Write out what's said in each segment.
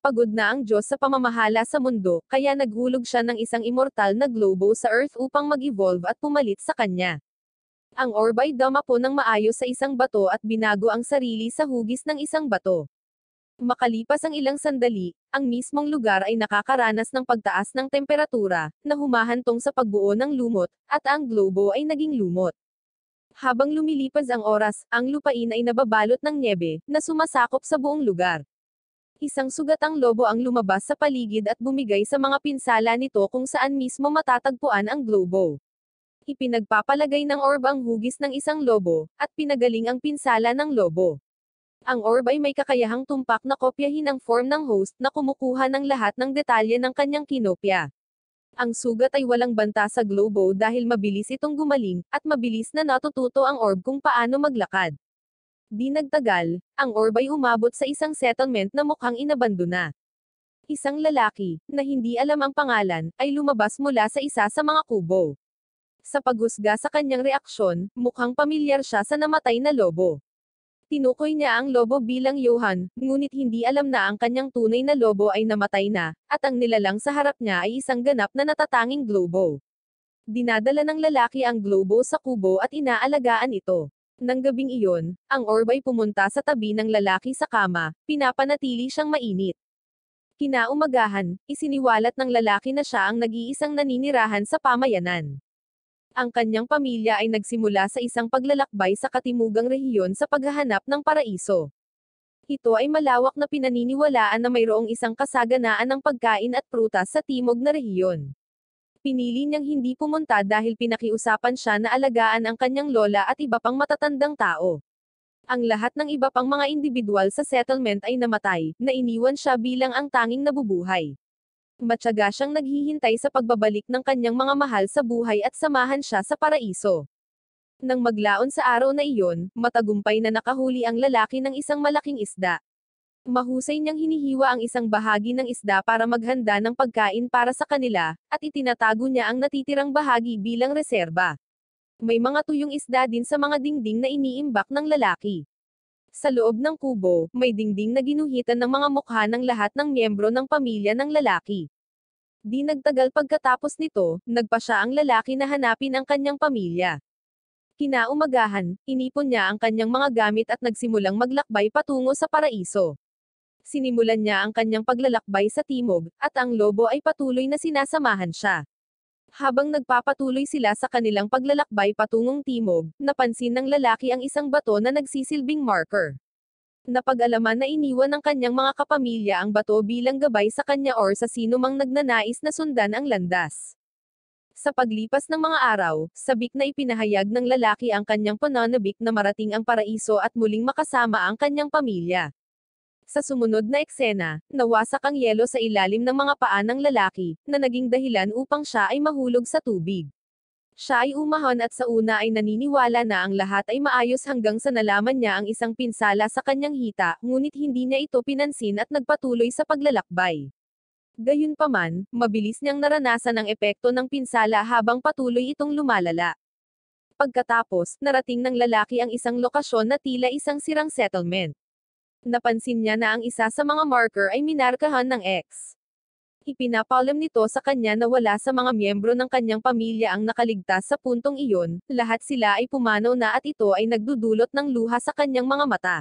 pagod na ang Diyos sa pamamahala sa mundo, kaya naghulog siya ng isang immortal na globo sa Earth upang mag-evolve at pumalit sa kanya. Ang orb ay dumapo ng maayos sa isang bato at binago ang sarili sa hugis ng isang bato. Makalipas ang ilang sandali, ang mismong lugar ay nakakaranas ng pagtaas ng temperatura, na humahantong sa pagbuo ng lumot, at ang globo ay naging lumot. Habang lumilipas ang oras, ang lupain ay nababalot ng nyebe, na sumasakop sa buong lugar. Isang sugatang lobo ang lumabas sa paligid at bumigay sa mga pinsala nito kung saan mismo matatagpuan ang globo. Ipinagpapalagay ng orb ang hugis ng isang lobo, at pinagaling ang pinsala ng lobo. Ang orb ay may kakayahang tumpak na kopyahin ang form ng host na kumukuha ng lahat ng detalye ng kanyang kinopya. Ang sugat ay walang banta sa globo dahil mabilis itong gumaling, at mabilis na natututo ang orb kung paano maglakad. Di nagtagal, ang orb ay umabot sa isang settlement na mukhang inabandona. Isang lalaki, na hindi alam ang pangalan, ay lumabas mula sa isa sa mga kubo. Sa paghusga sa kanyang reaksyon, mukhang pamilyar siya sa namatay na lobo. Tinukoy niya ang lobo bilang Johan, ngunit hindi alam na ang kanyang tunay na lobo ay namatay na, at ang nilalang sa harap niya ay isang ganap na natatanging globo. Dinadala ng lalaki ang globo sa kubo at inaalagaan ito. Nang gabing iyon, ang orb ay pumunta sa tabi ng lalaki sa kama, pinapanatili siyang mainit. Kinaumagahan, isiniwalat ng lalaki na siya ang nag-iisang naninirahan sa pamayanan. Ang kanyang pamilya ay nagsimula sa isang paglalakbay sa katimugang rehiyon sa paghahanap ng paraiso. Ito ay malawak na pinaniniwalaan na mayroong isang kasaganaan ng pagkain at prutas sa timog na rehiyon. Pinili niyang hindi pumunta dahil pinakiusapan siya na alagaan ang kanyang lola at iba pang matatandang tao. Ang lahat ng iba pang mga individual sa settlement ay namatay, na iniwan siya bilang ang tanging nabubuhay. Matyaga siyang naghihintay sa pagbabalik ng kanyang mga mahal sa buhay at samahan siya sa paraiso. Nang maglaon sa araw na iyon, matagumpay na nakahuli ang lalaki ng isang malaking isda. Mahusay niyang hinihiwa ang isang bahagi ng isda para maghanda ng pagkain para sa kanila, at itinatago niya ang natitirang bahagi bilang reserba. May mga tuyong isda din sa mga dingding na iniimbak ng lalaki. Sa loob ng kubo, may dingding na ginuhitan ng mga mukha ng lahat ng miyembro ng pamilya ng lalaki. Di nagtagal pagkatapos nito, nagpa siya ang lalaki na hanapin ang kanyang pamilya. Kinaumagahan, inipon niya ang kanyang mga gamit at nagsimulang maglakbay patungo sa paraiso. Sinimulan niya ang kanyang paglalakbay sa timog, at ang lobo ay patuloy na sinasamahan siya. Habang nagpapatuloy sila sa kanilang paglalakbay patungong timog, napansin ng lalaki ang isang bato na nagsisilbing marker. Napag-alaman na iniwan ng kanyang mga kapamilya ang bato bilang gabay sa kanya or sa sino mang nagnanais na sundan ang landas. Sa paglipas ng mga araw, sabik na ipinahayag ng lalaki ang kanyang pananabik na marating ang paraiso at muling makasama ang kanyang pamilya. Sa sumunod na eksena, nawasak ang yelo sa ilalim ng mga paa ng lalaki, na naging dahilan upang siya ay mahulog sa tubig. Siya ay umahon at sa una ay naniniwala na ang lahat ay maayos hanggang sa nalaman niya ang isang pinsala sa kanyang hita, ngunit hindi niya ito pinansin at nagpatuloy sa paglalakbay. Gayunpaman, mabilis niyang naranasan ang epekto ng pinsala habang patuloy itong lumalala. Pagkatapos, narating ng lalaki ang isang lokasyon na tila isang sirang settlement. Napansin niya na ang isa sa mga marker ay minarkahan ng X. Ipinapalam nito sa kanya na wala sa mga miyembro ng kanyang pamilya ang nakaligtas sa puntong iyon, lahat sila ay pumanaw na at ito ay nagdudulot ng luha sa kanyang mga mata.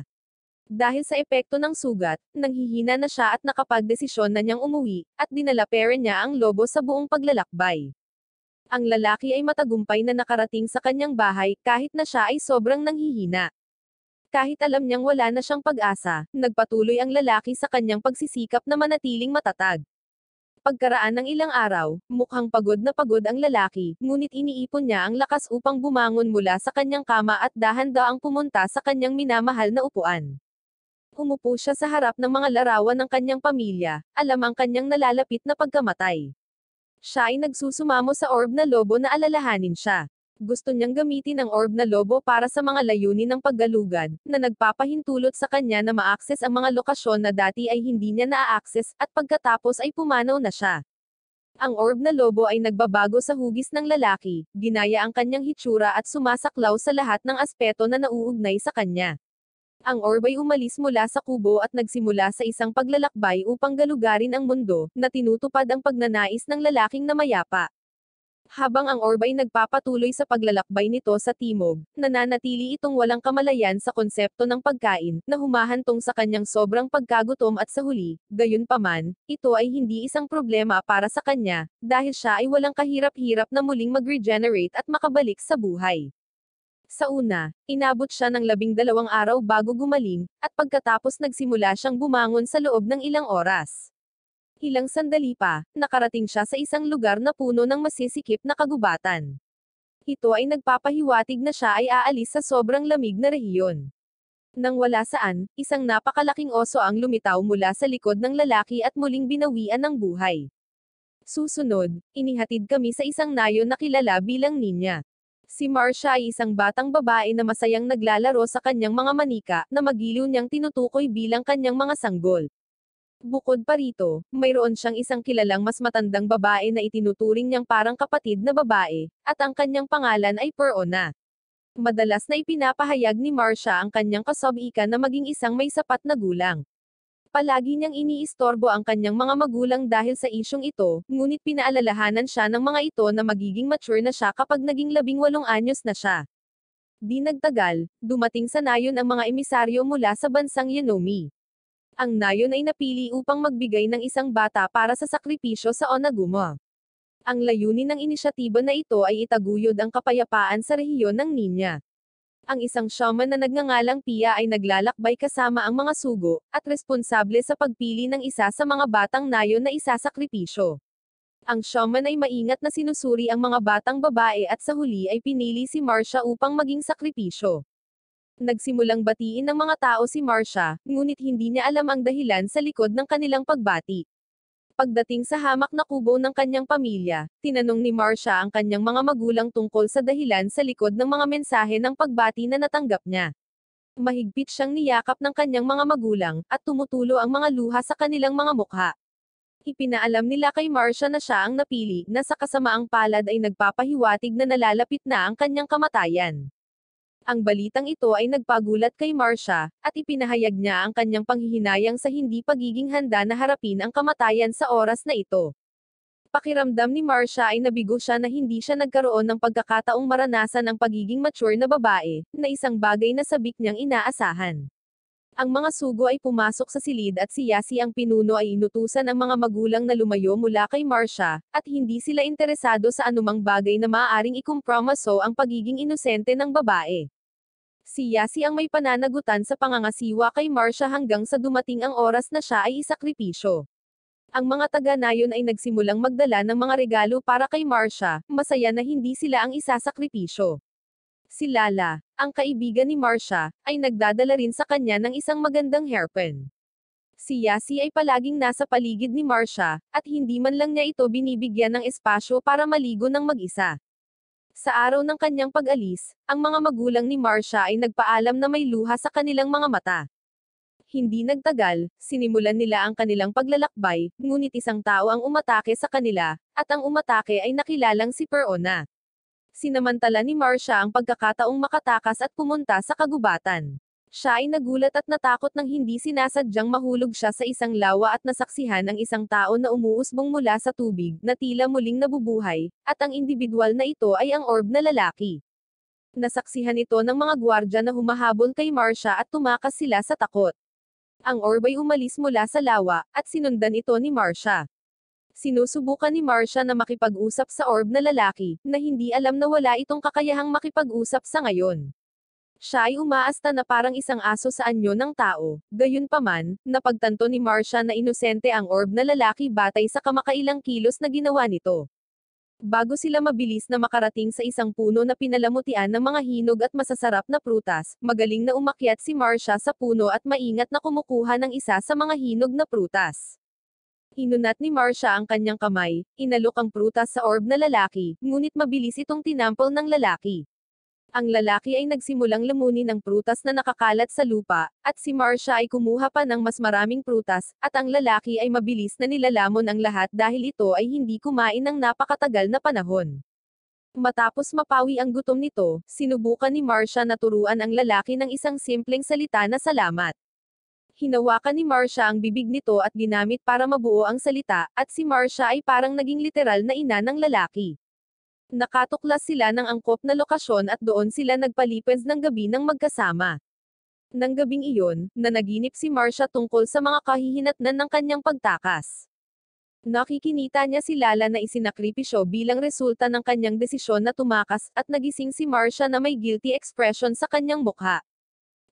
Dahil sa epekto ng sugat, nanghihina na siya at nakapagdesisyon na niyang umuwi, at dinala niya ang lobo sa buong paglalakbay. Ang lalaki ay matagumpay na nakarating sa kanyang bahay, kahit na siya ay sobrang nanghihina. Kahit alam niyang wala na siyang pag-asa, nagpatuloy ang lalaki sa kanyang pagsisikap na manatiling matatag. Pagkaraan ng ilang araw, mukhang pagod na pagod ang lalaki, ngunit iniipon niya ang lakas upang bumangon mula sa kanyang kama at dahan-daang pumunta sa kanyang minamahal na upuan. Umupo siya sa harap ng mga larawan ng kanyang pamilya, alam ang kanyang nalalapit na pagkamatay. Siya ay nagsusumamo sa orb na lobo na alalahanin siya. Gusto niyang gamitin ang orb na lobo para sa mga layunin ng paggalugad, na nagpapahintulot sa kanya na ma-access ang mga lokasyon na dati ay hindi niya na-access, at pagkatapos ay pumanaw na siya. Ang orb na lobo ay nagbabago sa hugis ng lalaki, ginaya ang kanyang hitsura at sumasaklaw sa lahat ng aspeto na nauugnay sa kanya. Ang orb ay umalis mula sa kubo at nagsimula sa isang paglalakbay upang galugarin ang mundo, na tinutupad ang pagnanais ng lalaking na mayapa. Habang ang orb ay nagpapatuloy sa paglalakbay nito sa timog, nananatili itong walang kamalayan sa konsepto ng pagkain, na humahantong sa kanyang sobrang pagkagutom at sa huli, gayunpaman, ito ay hindi isang problema para sa kanya, dahil siya ay walang kahirap-hirap na muling mag-regenerate at makabalik sa buhay. Sa una, inabot siya ng 12 araw bago gumaling, at pagkatapos nagsimula siyang bumangon sa loob ng ilang oras. Ilang sandali pa, nakarating siya sa isang lugar na puno ng masisikip na kagubatan. Ito ay nagpapahiwatig na siya ay aalis sa sobrang lamig na rehiyon. Nang wala saan, isang napakalaking oso ang lumitaw mula sa likod ng lalaki at muling binawian ng buhay. Susunod, inihatid kami sa isang nayon na kilala bilang Ninya. Si Marcia ay isang batang babae na masayang naglalaro sa kanyang mga manika, na magiliw niyang tinutukoy bilang kanyang mga sanggol. Bukod pa rito, mayroon siyang isang kilalang mas matandang babae na itinuturing niyang parang kapatid na babae, at ang kanyang pangalan ay Perona. Madalas na ipinapahayag ni Marcia ang kanyang kasob-ikan na maging isang may sapat na gulang. Palagi niyang iniistorbo ang kanyang mga magulang dahil sa isyong ito, ngunit pinaalalahanan siya ng mga ito na magiging mature na siya kapag naging 18 anyos na siya. Di nagtagal, dumating sa nayon ang mga emisaryo mula sa bansang Yenomi. Ang nayon ay napili upang magbigay ng isang bata para sa sakripisyo sa Onaguma. Ang layunin ng inisyatiba na ito ay itaguyod ang kapayapaan sa rehiyon ng Ninya. Ang isang shaman na nagngangalang Pia ay naglalakbay kasama ang mga sugo, at responsable sa pagpili ng isa sa mga batang nayon na isasakripisyo. Ang shaman ay maingat na sinusuri ang mga batang babae at sa huli ay pinili si Marcia upang maging sakripisyo. Nagsimulang batiin ng mga tao si Marcia, ngunit hindi niya alam ang dahilan sa likod ng kanilang pagbati. Pagdating sa hamak na kubo ng kanyang pamilya, tinanong ni Marcia ang kanyang mga magulang tungkol sa dahilan sa likod ng mga mensahe ng pagbati na natanggap niya. Mahigpit siyang niyakap ng kanyang mga magulang, at tumutulo ang mga luha sa kanilang mga mukha. Ipinaalam nila kay Marcia na siya ang napili, na sa kasamaang palad ay nagpapahiwatig na nalalapit na ang kanyang kamatayan. Ang balitang ito ay nagpagulat kay Marcia, at ipinahayag niya ang kanyang panghihinayang sa hindi pagiging handa na harapin ang kamatayan sa oras na ito. Pakiramdam ni Marcia ay nabigo siya na hindi siya nagkaroon ng pagkakataong maranasan ang pagiging mature na babae, na isang bagay na sabik niyang inaasahan. Ang mga sugo ay pumasok sa silid at si Yasi ang pinuno ay inutusan ang mga magulang na lumayo mula kay Marcia, at hindi sila interesado sa anumang bagay na maaaring ikumpromaso ang pagiging inosente ng babae. Si Yasi ang may pananagutan sa pangangasiwa kay Marcia hanggang sa dumating ang oras na siya ay isakripisyo. Ang mga taga-nayon ay nagsimulang magdala ng mga regalo para kay Marcia, masaya na hindi sila ang isasakripisyo. Si Lala, ang kaibigan ni Marcia, ay nagdadala rin sa kanya ng isang magandang hairpin. Si Yasi ay palaging nasa paligid ni Marcia, at hindi man lang niya ito binibigyan ng espasyo para maligo ng mag-isa. Sa araw ng kanyang pag-alis, ang mga magulang ni Marcia ay nagpaalam na may luha sa kanilang mga mata. Hindi nagtagal, sinimulan nila ang kanilang paglalakbay, ngunit isang tao ang umatake sa kanila, at ang umatake ay nakilalang si Perona. Sinamantala ni Marcia ang pagkakataong makatakas at pumunta sa kagubatan. Siya ay nagulat at natakot nang hindi sinasadyang mahulog siya sa isang lawa at nasaksihan ang isang tao na umuusbong mula sa tubig, na tila muling nabubuhay, at ang individual na ito ay ang orb na lalaki. Nasaksihan ito ng mga gwardya na humahabol kay Marcia at tumakas sila sa takot. Ang orb ay umalis mula sa lawa, at sinundan ito ni Marcia. Sinusubukan ni Marcia na makipag-usap sa orb na lalaki, na hindi alam na wala itong kakayahang makipag-usap sa ngayon. Siya ay umaasta na parang isang aso sa anyo ng tao, gayunpaman, napagtanto ni Marcia na inosente ang orb na lalaki batay sa kamakailang kilos na ginawa nito. Bago sila mabilis na makarating sa isang puno na pinalamutian ng mga hinog at masasarap na prutas, magaling na umakyat si Marcia sa puno at maingat na kumukuha ng isa sa mga hinog na prutas. Inunat ni Marcia ang kanyang kamay, inalok ang prutas sa orb na lalaki, ngunit mabilis itong tinampol ng lalaki. Ang lalaki ay nagsimulang lamunin ang prutas na nakakalat sa lupa, at si Marcia ay kumuha pa ng mas maraming prutas, at ang lalaki ay mabilis na nilalamon ang lahat dahil ito ay hindi kumain ng napakatagal na panahon. Matapos mapawi ang gutom nito, sinubukan ni Marcia na turuan ang lalaki ng isang simpleng salita na salamat. Hinawakan ni Marcia ang bibig nito at ginamit para mabuo ang salita, at si Marcia ay parang naging literal na ina ng lalaki. Nakatuklas sila ng angkop na lokasyon at doon sila nagpalipad ng gabi ng magkasama. Nang gabing iyon, nanaginip si Marcia tungkol sa mga kahihinatnan ng kanyang pagtakas. Nakikinita niya si Lala na isinakripisyo bilang resulta ng kanyang desisyon na tumakas, at nagising si Marcia na may guilty expression sa kanyang mukha.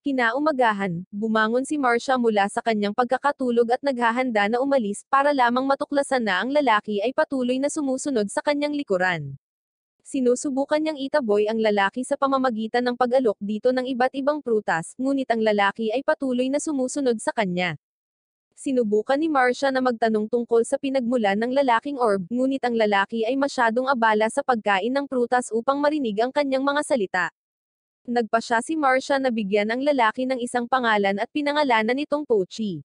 Kinaumagahan, bumangon si Marcia mula sa kanyang pagkakatulog at naghahanda na umalis para lamang matuklasan na ang lalaki ay patuloy na sumusunod sa kanyang likuran. Sinusubukan niyang itaboy ang lalaki sa pamamagitan ng pag-alok dito ng iba't ibang prutas, ngunit ang lalaki ay patuloy na sumusunod sa kanya. Sinubukan ni Marcia na magtanong tungkol sa pinagmulan ng lalaking orb, ngunit ang lalaki ay masyadong abala sa pagkain ng prutas upang marinig ang kanyang mga salita. Nagpasya si Marcia na bigyan ang lalaki ng isang pangalan at pinangalanan nitong Pochi.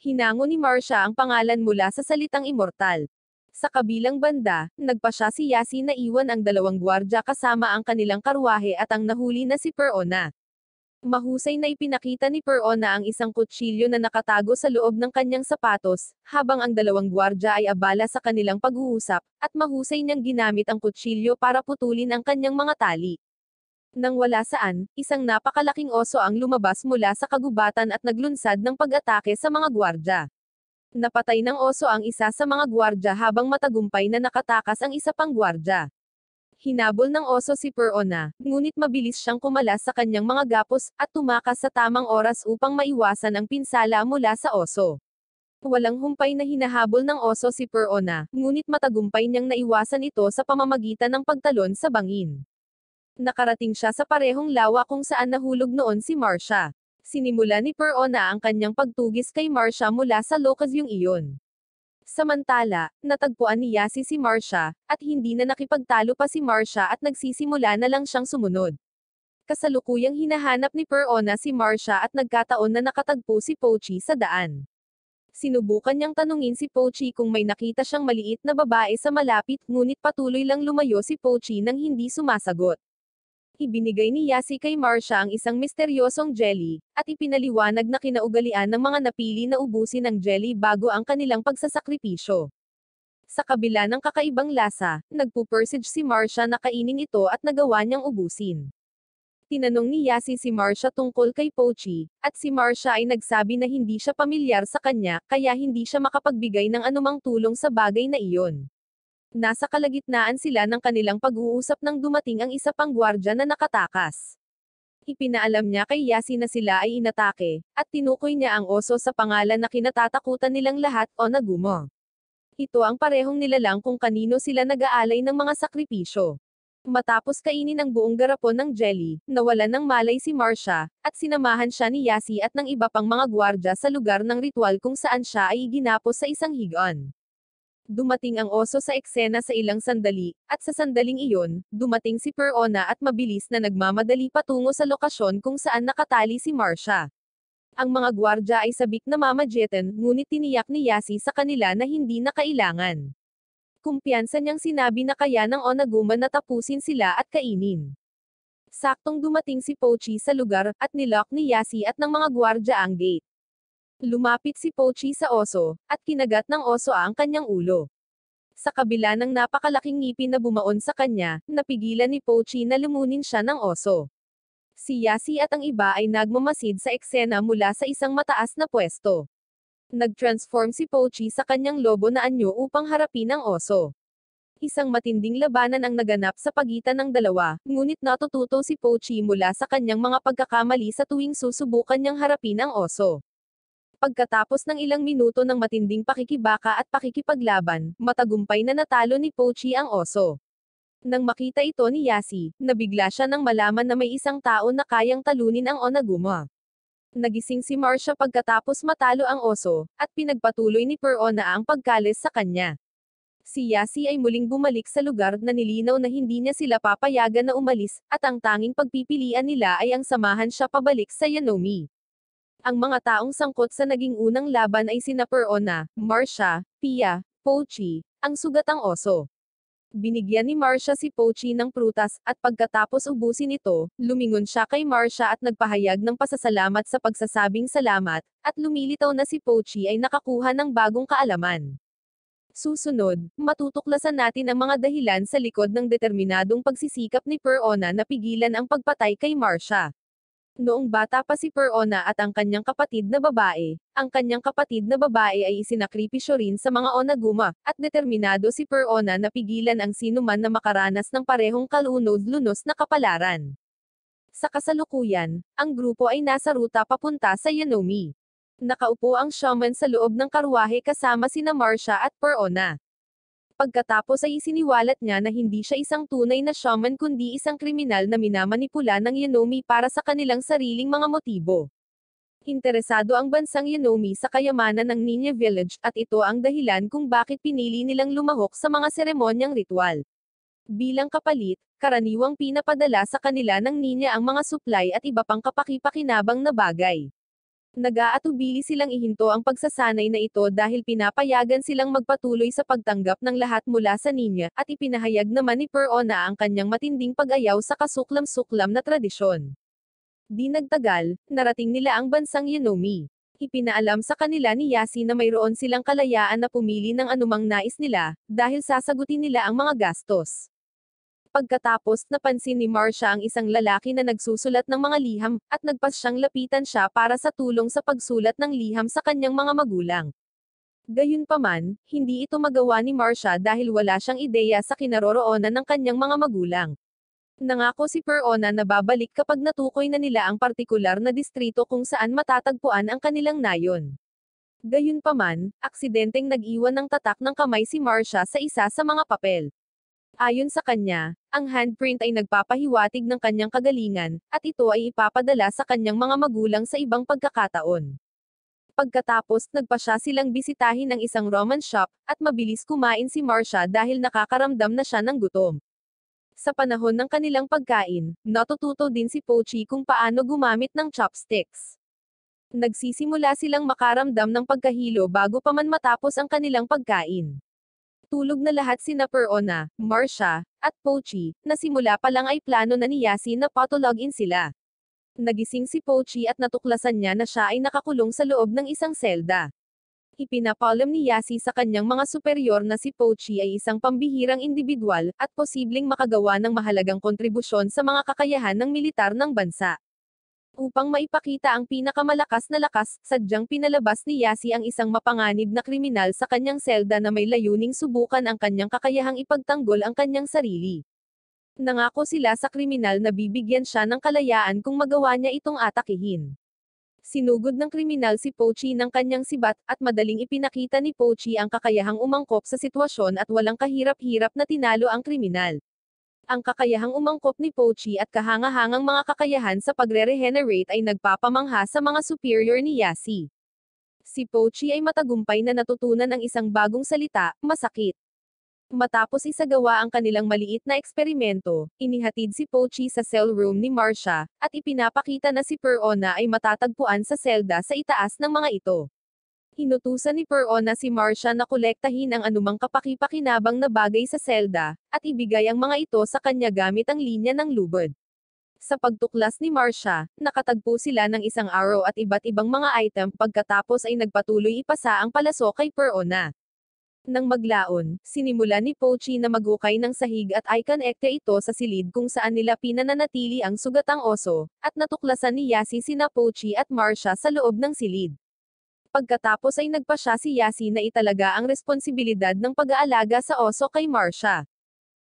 Hinango ni Marcia ang pangalan mula sa salitang immortal. Sa kabilang banda, nagpasya si Yasi na iwan ang dalawang gwardya kasama ang kanilang karwahe at ang nahuli na si Perona. Mahusay na ipinakita ni Perona ang isang kutsilyo na nakatago sa loob ng kanyang sapatos, habang ang dalawang gwardya ay abala sa kanilang pag-uusap, at mahusay niyang ginamit ang kutsilyo para putulin ang kanyang mga tali. Nang wala saan, isang napakalaking oso ang lumabas mula sa kagubatan at naglunsad ng pag-atake sa mga gwardya. Napatay ng oso ang isa sa mga gwardya habang matagumpay na nakatakas ang isa pang gwardya. Hinabol ng oso si Perona, ngunit mabilis siyang kumalas sa kanyang mga gapos, at tumakas sa tamang oras upang maiwasan ang pinsala mula sa oso. Walang humpay na hinahabol ng oso si Perona, ngunit matagumpay niyang naiwasan ito sa pamamagitan ng pagtalon sa bangin. Nakarating siya sa parehong lawa kung saan nahulog noon si Marcia. Sinimula ni Perona ang kanyang pagtugis kay Marcia mula sa lokasyong iyon. Samantala, natagpuan ni Yasi si Marcia, at hindi na nakipagtalo pa si Marcia at nagsisimula na lang siyang sumunod. Kasalukuyang hinahanap ni Perona si Marcia at nagkataon na nakatagpo si Pochi sa daan. Sinubukan niyang tanungin si Pochi kung may nakita siyang maliit na babae sa malapit, ngunit patuloy lang lumayo si Pochi nang hindi sumasagot. Ibinigay ni Yasi kay Marcia ang isang misteryosong jelly, at ipinaliwanag na kinaugalian ng mga napili na ubusin ang jelly bago ang kanilang pagsasakripisyo. Sa kabila ng kakaibang lasa, nagpupursige si Marcia na kainin ito at nagawa niyang ubusin. Tinanong ni Yasi si Marcia tungkol kay Pochi, at si Marcia ay nagsabi na hindi siya pamilyar sa kanya, kaya hindi siya makapagbigay ng anumang tulong sa bagay na iyon. Nasa kalagitnaan sila ng kanilang pag-uusap nang dumating ang isa pang gwardya na nakatakas. Ipinaalam niya kay Yasi na sila ay inatake, at tinukoy niya ang oso sa pangalan na kinatatakutan nilang lahat, Onagumo. Ito ang parehong nilalang kung kanino sila nag-aalay ng mga sakripisyo. Matapos kainin ang buong garapon ng jelly, nawalan ng malay si Marcia, at sinamahan siya ni Yasi at ng iba pang mga gwardya sa lugar ng ritual kung saan siya ay iginapos sa isang higaan. Dumating ang oso sa eksena sa ilang sandali, at sa sandaling iyon, dumating si Perona at mabilis na nagmamadali patungo sa lokasyon kung saan nakatali si Marcia. Ang mga gwardya ay sabik na mamajetan, ngunit tiniyak ni Yasi sa kanila na hindi na kailangan. Kumpiyansa niyang sinabi na kaya ng Onaguma na tapusin sila at kainin. Saktong dumating si Pochi sa lugar, at nilock ni Yasi at ng mga gwardya ang gate. Lumapit si Pochi sa oso, at kinagat ng oso ang kanyang ulo. Sa kabila ng napakalaking ngipin na bumaon sa kanya, napigilan ni Pochi na lumunin siya ng oso. Si Yasi at ang iba ay nagmamasid sa eksena mula sa isang mataas na pwesto. Nag-transform si Pochi sa kanyang lobo na anyo upang harapin ang oso. Isang matinding labanan ang naganap sa pagitan ng dalawa, ngunit natututo si Pochi mula sa kanyang mga pagkakamali sa tuwing susubukan niyang harapin ang oso. Pagkatapos ng ilang minuto ng matinding pakikibaka at pakikipaglaban, matagumpay na natalo ni Pochi ang oso. Nang makita ito ni Yasi, nabigla siya nang malaman na may isang tao na kayang talunin ang Onaguma. Nagising si Marcia pagkatapos matalo ang oso, at pinagpatuloy ni Perona ang pagkalis sa kanya. Si Yasi ay muling bumalik sa lugar na nilinaw na hindi niya sila papayagan na umalis, at ang tanging pagpipilian nila ay ang samahan siya pabalik sa Yanomi. Ang mga taong sangkot sa naging unang laban ay sina Perona, Marcia, Pia, Pochi, ang sugatang oso. Binigyan ni Marcia si Pochi ng prutas, at pagkatapos ubusin ito, lumingon siya kay Marcia at nagpahayag ng pasasalamat sa pagsasabing salamat, at lumilitaw na si Pochi ay nakakuha ng bagong kaalaman. Susunod, matutuklasan natin ang mga dahilan sa likod ng determinadong pagsisikap ni Per-Ona na pigilan ang pagpatay kay Marcia. Noong bata pa si Per-Ona at ang kanyang kapatid na babae, ay isinakripisyo rin sa mga Onaguma, at determinado si Per-Ona na pigilan ang sinuman na makaranas ng parehong kalunod-lunos na kapalaran. Sa kasalukuyan, ang grupo ay nasa ruta papunta sa Yanomi. Nakaupo ang shaman sa loob ng karwahe kasama sina Marcia at Per-Ona. Pagkatapos ay isiniwalat niya na hindi siya isang tunay na shaman kundi isang kriminal na minamanipula ng Yanomi para sa kanilang sariling mga motibo. Interesado ang bansang Yanomi sa kayamanan ng Ninya Village, at ito ang dahilan kung bakit pinili nilang lumahok sa mga seremonyang ritual. Bilang kapalit, karaniwang pinapadala sa kanila ng Ninya ang mga supply at iba pang kapaki-pakinabang na bagay. Nag-aatubili silang ihinto ang pagsasanay na ito dahil pinapayagan silang magpatuloy sa pagtanggap ng lahat mula sa Ninya, at ipinahayag naman ni Per-Ona ang kanyang matinding pag-ayaw sa kasuklam-suklam na tradisyon. Di nagtagal, narating nila ang bansang Yanomi. Ipinaalam sa kanila ni Yasi na mayroon silang kalayaan na pumili ng anumang nais nila, dahil sasagutin nila ang mga gastos. Pagkatapos, napansin ni Marcia ang isang lalaki na nagsusulat ng mga liham, at nagpasyang lapitan siya para sa tulong sa pagsulat ng liham sa kanyang mga magulang. Gayunpaman, hindi ito magawa ni Marcia dahil wala siyang ideya sa kinaroroonan ng kanyang mga magulang. Nangako si Per-Ona na babalik kapag natukoy na nila ang partikular na distrito kung saan matatagpuan ang kanilang nayon. Gayunpaman, aksidenteng nag-iwan ng tatak ng kamay si Marcia sa isa sa mga papel. Ayon sa kanya, ang handprint ay nagpapahiwatig ng kanyang kagalingan, at ito ay ipapadala sa kanyang mga magulang sa ibang pagkakataon. Pagkatapos, nagpa siya silang bisitahin ng isang Roman shop, at mabilis kumain si Marcia dahil nakakaramdam na siya ng gutom. Sa panahon ng kanilang pagkain, natututo din si Pochi kung paano gumamit ng chopsticks. Nagsisimula silang makaramdam ng pagkahilo bago pa man matapos ang kanilang pagkain. Tulog na lahat sina Per-Ona, Marcia, at Pochi, na simula pa lang ay plano na ni Yasi na patulogin sila. Nagising si Pochi at natuklasan niya na siya ay nakakulong sa loob ng isang selda. Ipinapalam ni Yasi sa kanyang mga superior na si Pochi ay isang pambihirang indibidwal, at posibleng makagawa ng mahalagang kontribusyon sa mga kakayahan ng militar ng bansa. Upang maipakita ang pinakamalakas na lakas, sadyang pinalabas ni Yasi ang isang mapanganib na kriminal sa kanyang selda na may layuning subukan ang kanyang kakayahang ipagtanggol ang kanyang sarili. Nangako sila sa kriminal na bibigyan siya ng kalayaan kung magawa niya itong atakihin. Sinugod ng kriminal si Pochi ng kanyang sibat, at madaling ipinakita ni Pochi ang kakayahang umangkop sa sitwasyon at walang kahirap-hirap na tinalo ang kriminal. Ang kakayahang umangkop ni Pochi at kahangahangang mga kakayahan sa pagre-regenerate ay nagpapamangha sa mga superior ni Yasi. Si Pochi ay matagumpay na natutunan ang isang bagong salita, masakit. Matapos isagawa ang kanilang maliit na eksperimento, inihatid si Pochi sa cell room ni Marcia, at ipinapakita na si Per-Ona ay matatagpuan sa selda sa itaas ng mga ito. Inutusan ni Per-Ona si Marcia na kolektahin ang anumang kapaki-pakinabang na bagay sa selda, at ibigay ang mga ito sa kanya gamit ang linya ng lubod. Sa pagtuklas ni Marcia, nakatagpo sila ng isang arrow at iba't ibang mga item, pagkatapos ay nagpatuloy ipasa ang palaso kay Per-Ona. Nang maglaon, sinimula ni Pochi na magukay ng sahig at i-connecte ito sa silid kung saan nila pinananatili ang sugatang oso, at natuklasan ni Yasi sina Pochi at Marcia sa loob ng silid. Pagkatapos ay nagpa siya si Yasi na italaga ang responsibilidad ng pag-aalaga sa oso kay Marcia.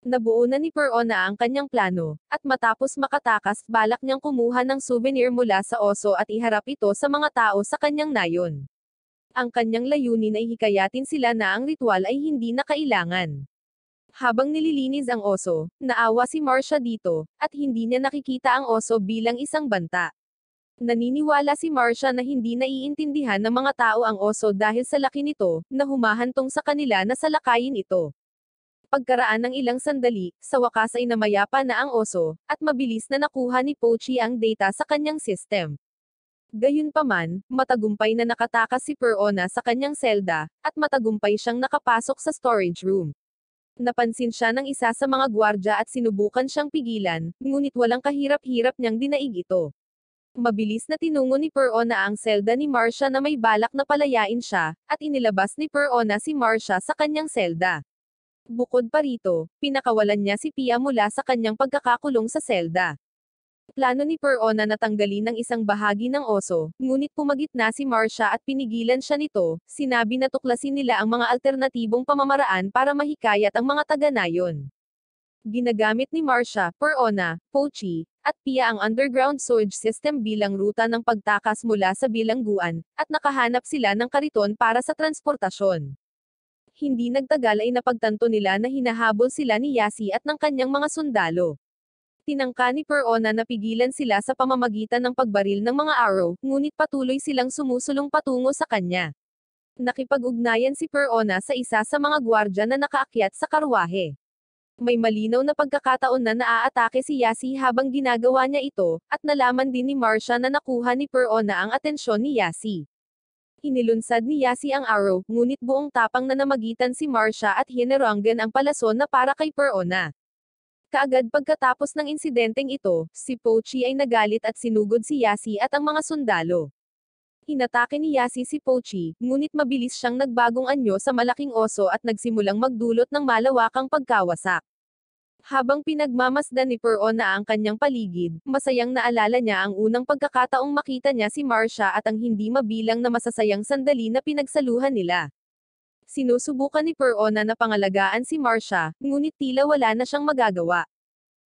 Nabuo na ni Per-Ona ang kanyang plano, at matapos makatakas, balak niyang kumuha ng souvenir mula sa oso at iharap ito sa mga tao sa kanyang nayon. Ang kanyang layunin ay hikayatin sila na ang ritual ay hindi na kailangan. Habang nililinis ang oso, naawa si Marcia dito, at hindi niya nakikita ang oso bilang isang banta. Naniniwala si Marcia na hindi naiintindihan ng mga tao ang oso dahil sa laki nito, na humahantong sa kanila na salakayin ito. Pagkaraan ng ilang sandali, sa wakas ay namayapa na ang oso, at mabilis na nakuha ni Pochi ang data sa kanyang system. Gayunpaman, matagumpay na nakatakas si Per-Ona sa kanyang selda, at matagumpay siyang nakapasok sa storage room. Napansin siya ng isa sa mga gwardya at sinubukan siyang pigilan, ngunit walang kahirap-hirap niyang dinaig ito. Mabilis na tinungo ni Perona ang selda ni Marcia na may balak na palayain siya, at inilabas ni Perona si Marcia sa kanyang selda. Bukod pa rito, pinakawalan niya si Pia mula sa kanyang pagkakakulong sa selda. Plano ni Perona na tanggalin ang isang bahagi ng oso, ngunit pumagitna si Marcia at pinigilan siya nito. Sinabi na tuklasin nila ang mga alternatibong pamamaraan para mahikayat ang mga taga-nayon. Ginagamit ni Marcia, Perona, Pochi, at Pia ang underground sewage system bilang ruta ng pagtakas mula sa bilangguan, at nakahanap sila ng kariton para sa transportasyon. Hindi nagtagal ay napagtanto nila na hinahabol sila ni Yasi at ng kanyang mga sundalo. Tinangka ni Perona na pigilan sila sa pamamagitan ng pagbaril ng mga arrow, ngunit patuloy silang sumusulong patungo sa kanya. Nakipag-ugnayan si Perona sa isa sa mga gwardya na nakaakyat sa karwahe. May malinaw na pagkakataon na naaatake si Yasi habang ginagawa niya ito, at nalaman din ni Marcia na nakuha ni Perona ang atensyon ni Yasi. Inilunsad ni Yasi ang arrow, ngunit buong tapang na namagitan si Marcia at hinerangan ang palason na para kay Perona. Kaagad pagkatapos ng insidenteng ito, si Pochi ay nagalit at sinugod si Yasi at ang mga sundalo. Hinatake ni Yasi si Pochi, ngunit mabilis siyang nagbagong anyo sa malaking oso at nagsimulang magdulot ng malawakang pagkawasak. Habang pinagmamasdan ni Perona ang kanyang paligid, masayang naalala niya ang unang pagkakataong makita niya si Marcia at ang hindi mabilang na masasayang sandali na pinagsaluhan nila. Sinusubukan ni Perona na pangalagaan si Marcia, ngunit tila wala na siyang magagawa.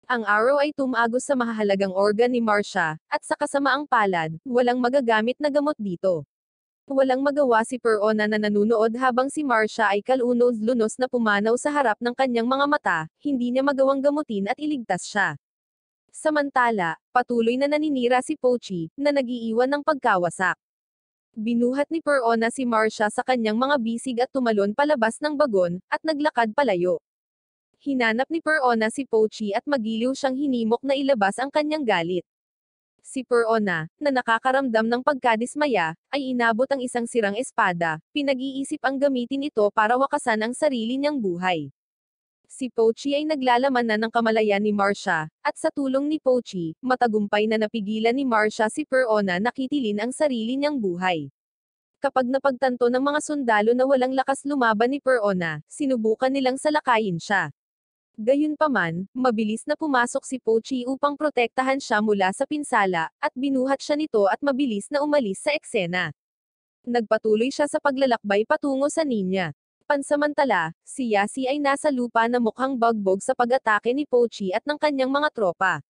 Ang arrow ay tumagos sa mahahalagang organ ni Marcia, at sa kasamaang palad, walang magagamit na gamot dito. Walang magawa si Perona na nanunood habang si Marcia ay kalunos-lunos na pumanaw sa harap ng kanyang mga mata, hindi niya magawang gamutin at iligtas siya. Samantala, patuloy na naninira si Pochi, na nagiiwan ng pagkawasak. Binuhat ni Perona si Marcia sa kanyang mga bisig at tumalon palabas ng bagon, at naglakad palayo. Hinanap ni Perona si Pochi at magiliw siyang hinimok na ilabas ang kanyang galit. Si Perona, na nakakaramdam ng pagkadismaya, ay inabot ang isang sirang espada, pinag-iisip ang gamitin ito para wakasan ang sarili niyang buhay. Si Pochi ay naglalaman na ng kamalayan ni Marcia, at sa tulong ni Pochi, matagumpay na napigilan ni Marcia si Perona na kitilin ang sarili niyang buhay. Kapag napagtanto ng mga sundalo na walang lakas lumaban ni Perona, sinubukan nilang salakayin siya. Gayunpaman, mabilis na pumasok si Pochi upang protektahan siya mula sa pinsala, at binuhat siya nito at mabilis na umalis sa eksena. Nagpatuloy siya sa paglalakbay patungo sa Ninya. Pansamantala, si Yasi ay nasa lupa na mukhang bagbog sa pag-atake ni Pochi at ng kanyang mga tropa.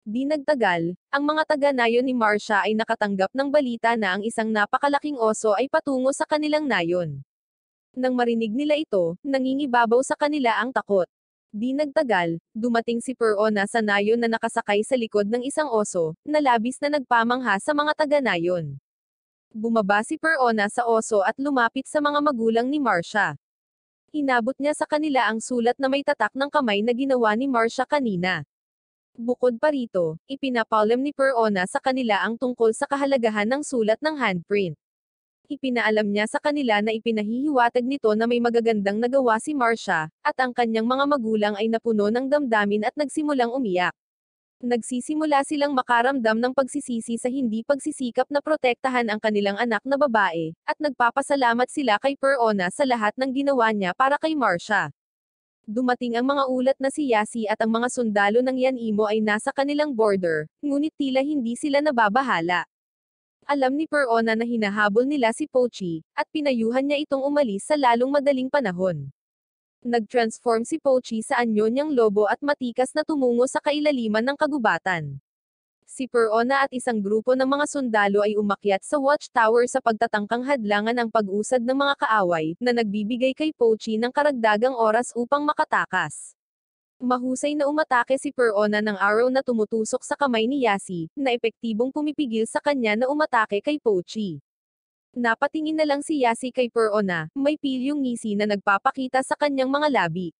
Di nagtagal, ang mga taga-nayon ni Marcia ay nakatanggap ng balita na ang isang napakalaking oso ay patungo sa kanilang nayon. Nang marinig nila ito, nangingibabaw sa kanila ang takot. Di nagtagal, dumating si Perona sa nayon na nakasakay sa likod ng isang oso, na labis na nagpamangha sa mga taga-nayon. Bumaba si Perona sa oso at lumapit sa mga magulang ni Marcia. Inabot niya sa kanila ang sulat na may tatak ng kamay na ginawa ni Marcia kanina. Bukod pa rito, ipinapaalam ni Perona sa kanila ang tungkol sa kahalagahan ng sulat ng handprint. Ipinaalam niya sa kanila na ipinahihiwatig nito na may magagandang nagawa si Marcia, at ang kanyang mga magulang ay napuno ng damdamin at nagsimulang umiyak. Nagsisimula silang makaramdam ng pagsisisi sa hindi pagsisikap na protektahan ang kanilang anak na babae, at nagpapasalamat sila kay Perona sa lahat ng ginawa niya para kay Marcia. Dumating ang mga ulat na si Yasi at ang mga sundalo ng Yanimo ay nasa kanilang border, ngunit tila hindi sila nababahala. Alam ni Perona na hinahabol nila si Pochi, at pinayuhan niya itong umalis sa lalong madaling panahon. Nag-transform si Pochi sa anyo niyang lobo at matikas na tumungo sa kailaliman ng kagubatan. Si Perona at isang grupo ng mga sundalo ay umakyat sa watchtower sa pagtatangkang hadlangan ang pag-usad ng mga kaaway, na nagbibigay kay Pochi ng karagdagang oras upang makatakas. Mahusay na umatake si Perona ng arrow na tumutusok sa kamay ni Yasi, na epektibong pumipigil sa kanya na umatake kay Pochi. Napatingin na lang si Yasi kay Perona, may pilyong ngisi na nagpapakita sa kanyang mga labi.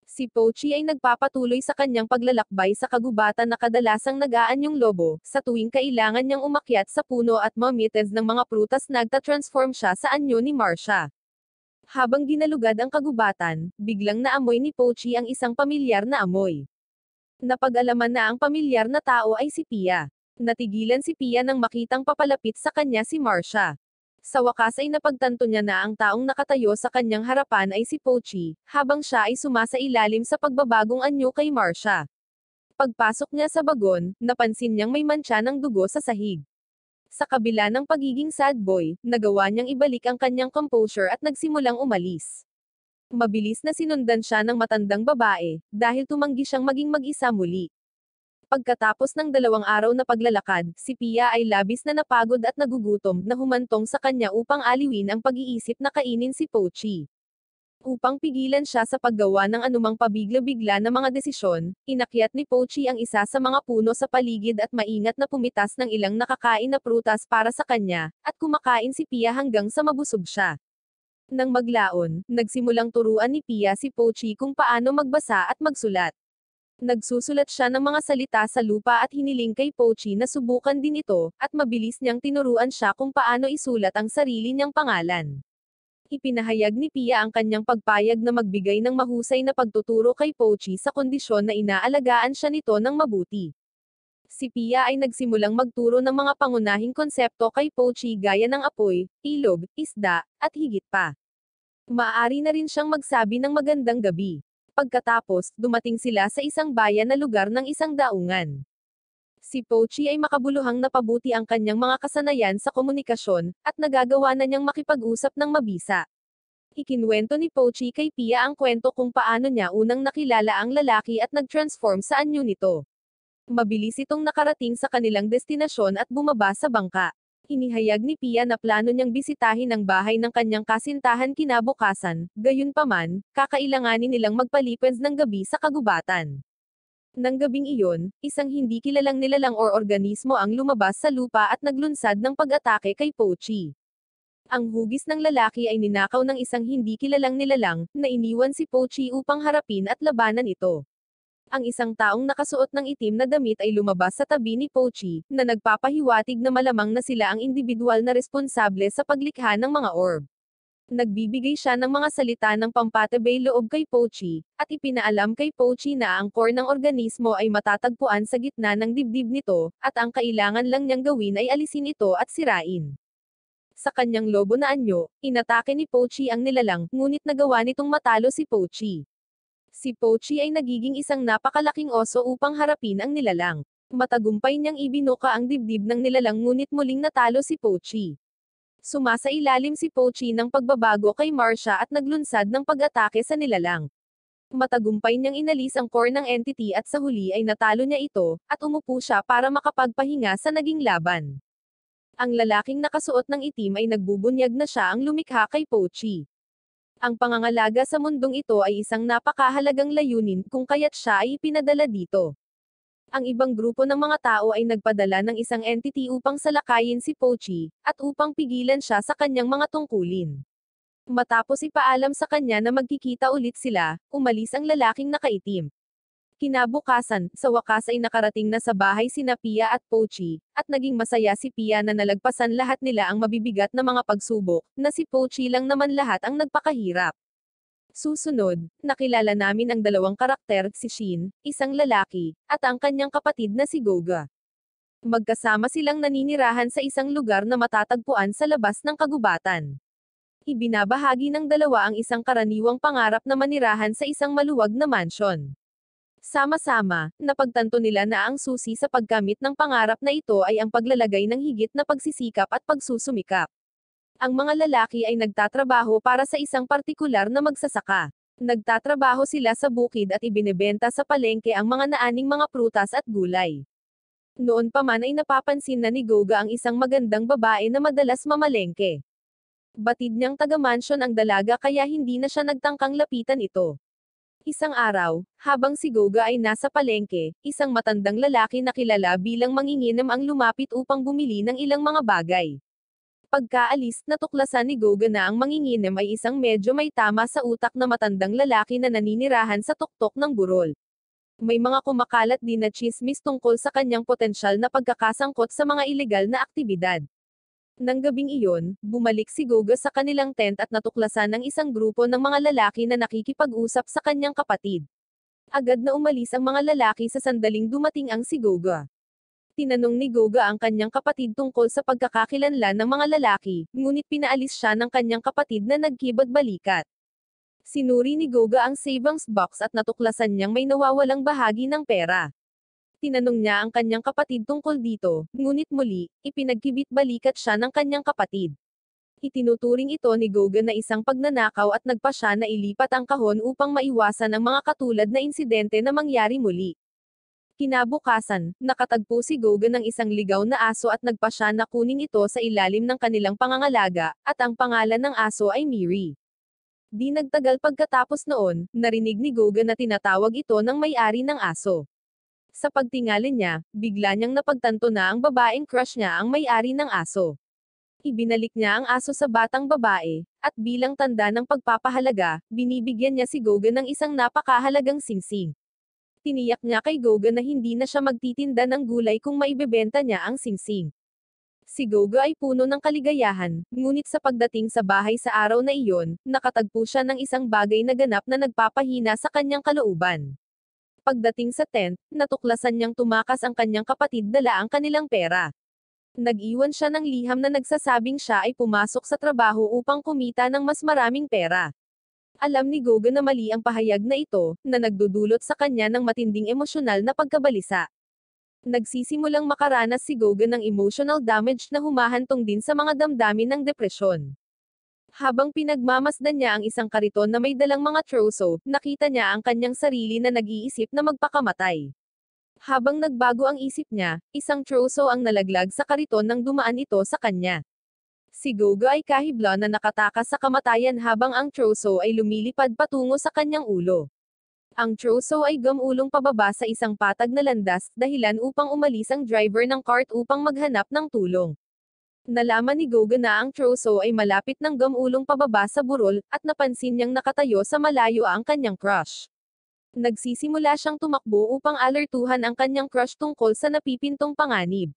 Si Pochi ay nagpapatuloy sa kanyang paglalakbay sa kagubatan na kadalasang nag-aanyong lobo, sa tuwing kailangan niyang umakyat sa puno at mamites ng mga prutas nagtatransform siya sa anyo ni Marcia. Habang ginalugad ang kagubatan, biglang naamoy ni Pochi ang isang pamilyar na amoy. Napag-alaman na ang pamilyar na tao ay si Pia. Natigilan si Pia nang makitang papalapit sa kanya si Marcia. Sa wakas ay napagtanto niya na ang taong nakatayo sa kanyang harapan ay si Pochi, habang siya ay sumasailalim sa pagbabagong anyo kay Marcia. Pagpasok niya sa bagon, napansin niyang may mantsa ng dugo sa sahig. Sa kabila ng pagiging sad boy, nagawa niyang ibalik ang kanyang composure at nagsimulang umalis. Mabilis na sinundan siya ng matandang babae, dahil tumanggi siyang maging mag-isa muli. Pagkatapos ng 2 araw na paglalakad, si Pia ay labis na napagod at nagugutom na humantong sa kanya upang aliwin ang pag-iisip na kainin si Pochi. Upang pigilan siya sa paggawa ng anumang pabigla-bigla na mga desisyon, inakyat ni Pochi ang isa sa mga puno sa paligid at maingat na pumitas ng ilang nakakain na prutas para sa kanya, at kumakain si Pia hanggang sa mabusog siya. Nang maglaon, nagsimulang turuan ni Pia si Pochi kung paano magbasa at magsulat. Nagsusulat siya ng mga salita sa lupa at hiniling kay Pochi na subukan din ito, at mabilis niyang tinuruan siya kung paano isulat ang sarili niyang pangalan. Ipinahayag ni Pia ang kanyang pagpayag na magbigay ng mahusay na pagtuturo kay Pochi sa kondisyon na inaalagaan siya nito ng mabuti. Si Pia ay nagsimulang magturo ng mga pangunahing konsepto kay Pochi gaya ng apoy, ilog, isda, at higit pa. Maaari na rin siyang magsabi ng magandang gabi. Pagkatapos, dumating sila sa isang bayan na lugar ng isang daungan. Si Pochi ay makabuluhang napabuti ang kanyang mga kasanayan sa komunikasyon, at nagagawa na niyang makipag-usap ng mabisa. Ikinwento ni Pochi kay Pia ang kwento kung paano niya unang nakilala ang lalaki at nag-transform sa anyo nito. Mabilis itong nakarating sa kanilang destinasyon at bumaba sa bangka. Inihayag ni Pia na plano niyang bisitahin ang bahay ng kanyang kasintahan kinabukasan, gayunpaman, kakailanganin nilang magpalipad ng gabi sa kagubatan. Nang gabing iyon, isang hindi kilalang nilalang or organismo ang lumabas sa lupa at naglunsad ng pag-atake kay Pochi. Ang hugis ng lalaki ay ninakaw ng isang hindi kilalang nilalang, na iniwan si Pochi upang harapin at labanan ito. Ang isang taong nakasuot ng itim na damit ay lumabas sa tabi ni Pochi, na nagpapahiwatig na malamang na sila ang individual na responsable sa paglikha ng mga orb. Nagbibigay siya ng mga salita ng pampatibay loob kay Pochi, at ipinaalam kay Pochi na ang core ng organismo ay matatagpuan sa gitna ng dibdib nito, at ang kailangan lang niyang gawin ay alisin ito at sirain. Sa kanyang lobo na anyo, inatake ni Pochi ang nilalang, ngunit nagawa nitong matalo si Pochi. Si Pochi ay nagiging isang napakalaking oso upang harapin ang nilalang. Matagumpay niyang ibinuka ang dibdib ng nilalang ngunit muling natalo si Pochi. Sumasailalim si Pochi ng pagbabago kay Marcia at naglunsad ng pag-atake sa nilalang. Matagumpay niyang inalis ang core ng entity at sa huli ay natalo niya ito, at umupo siya para makapagpahinga sa naging laban. Ang lalaking nakasuot ng itim ay nagbubunyag na siya ang lumikha kay Pochi. Ang pangangalaga sa mundong ito ay isang napakahalagang layunin kung kaya't siya ay ipinadala dito. Ang ibang grupo ng mga tao ay nagpadala ng isang entity upang salakayin si Pochi, at upang pigilan siya sa kanyang mga tungkulin. Matapos ipaalam sa kanya na magkikita ulit sila, umalis ang lalaking nakaitim. Kinabukasan, sa wakas ay nakarating na sa bahay sina Pia at Pochi, at naging masaya si Pia na nalagpasan lahat nila ang mabibigat na mga pagsubok, na si Pochi lang naman lahat ang nagpakahirap. Susunod, nakilala namin ang 2 karakter, si Shin, isang lalaki, at ang kanyang kapatid na si Goga. Magkasama silang naninirahan sa isang lugar na matatagpuan sa labas ng kagubatan. Ibinabahagi ng dalawa ang isang karaniwang pangarap na manirahan sa isang maluwag na mansyon. Sama-sama, napagtanto nila na ang susi sa pagkamit ng pangarap na ito ay ang paglalagay ng higit na pagsisikap at pagsusumikap. Ang mga lalaki ay nagtatrabaho para sa isang partikular na magsasaka. Nagtatrabaho sila sa bukid at ibinebenta sa palengke ang mga naaning mga prutas at gulay. Noon pa man ay napapansin na ni Goga ang isang magandang babae na madalas mamalengke. Batid niyang taga-mansyon ang dalaga kaya hindi na siya nagtangkang lapitan ito. Isang araw, habang si Goga ay nasa palengke, isang matandang lalaki na kilala bilang manginginom ang lumapit upang bumili ng ilang mga bagay. Pagkaalis, natuklasan ni Goga na ang manginginom ay isang medyo may tama sa utak na matandang lalaki na naninirahan sa tuktok ng burol. May mga kumakalat din na tsismis tungkol sa kanyang potensyal na pagkakasangkot sa mga ilegal na aktibidad. Nang gabing iyon, bumalik si Goga sa kanilang tent at natuklasan ng isang grupo ng mga lalaki na nakikipag-usap sa kanyang kapatid. Agad na umalis ang mga lalaki sa sandaling dumating ang si Goga. Tinanong ni Goga ang kanyang kapatid tungkol sa pagkakakilanlan ng mga lalaki, ngunit pinaalis siya ng kanyang kapatid na nagkibad-balikat. Sinuri ni Goga ang savings box at natuklasan niyang may nawawalang bahagi ng pera. Tinanong niya ang kanyang kapatid tungkol dito, ngunit muli, ipinagkibit-balikat siya ng kanyang kapatid. Itinuturing ito ni Goga na isang pagnanakaw at nagpa siya na ilipat ang kahon upang maiwasan ang mga katulad na insidente na mangyari muli. Kinabukasan, nakatagpo si Goga ng isang ligaw na aso at nagpa siya na kunin ito sa ilalim ng kanilang pangangalaga, at ang pangalan ng aso ay Miri. Di nagtagal pagkatapos noon, narinig ni Goga na tinatawag ito ng may-ari ng aso. Sa pagtingali niya, bigla niyang napagtanto na ang babaeng crush niya ang may-ari ng aso. Ibinalik niya ang aso sa batang babae, at bilang tanda ng pagpapahalaga, binibigyan niya si Goga ng isang napakahalagang singsing. Tiniyak niya kay Goga na hindi na siya magtitinda ng gulay kung maibebenta niya ang singsing. Si Goga ay puno ng kaligayahan, ngunit sa pagdating sa bahay sa araw na iyon, nakatagpo siya ng isang bagay na ganap na nagpapahina sa kanyang kalooban. Pagdating sa tent, natuklasan niyang tumakas ang kanyang kapatid dala ang kanilang pera. Nag-iwan siya ng liham na nagsasabing siya ay pumasok sa trabaho upang kumita ng mas maraming pera. Alam ni Goga na mali ang pahayag na ito, na nagdudulot sa kanya ng matinding emosyonal na pagkabalisa. Nagsisimulang makaranas si Goga ng emotional damage na humahantong din sa mga damdamin ng depresyon. Habang pinagmamasdan niya ang isang kariton na may dalang mga troso, nakita niya ang kanyang sarili na nag-iisip na magpakamatay. Habang nagbago ang isip niya, isang troso ang nalaglag sa kariton nang dumaan ito sa kanya. Si Goga ay kahibla na nakatakas sa kamatayan habang ang troso ay lumilipad patungo sa kanyang ulo. Ang troso ay gamulong pababa sa isang patag na landas, dahilan upang umalis ang driver ng cart upang maghanap ng tulong. Nalaman ni Goga na ang troso ay malapit ng gamulong pababa sa burol, at napansin niyang nakatayo sa malayo ang kanyang crush. Nagsisimula siyang tumakbo upang alertuhan ang kanyang crush tungkol sa napipintong panganib.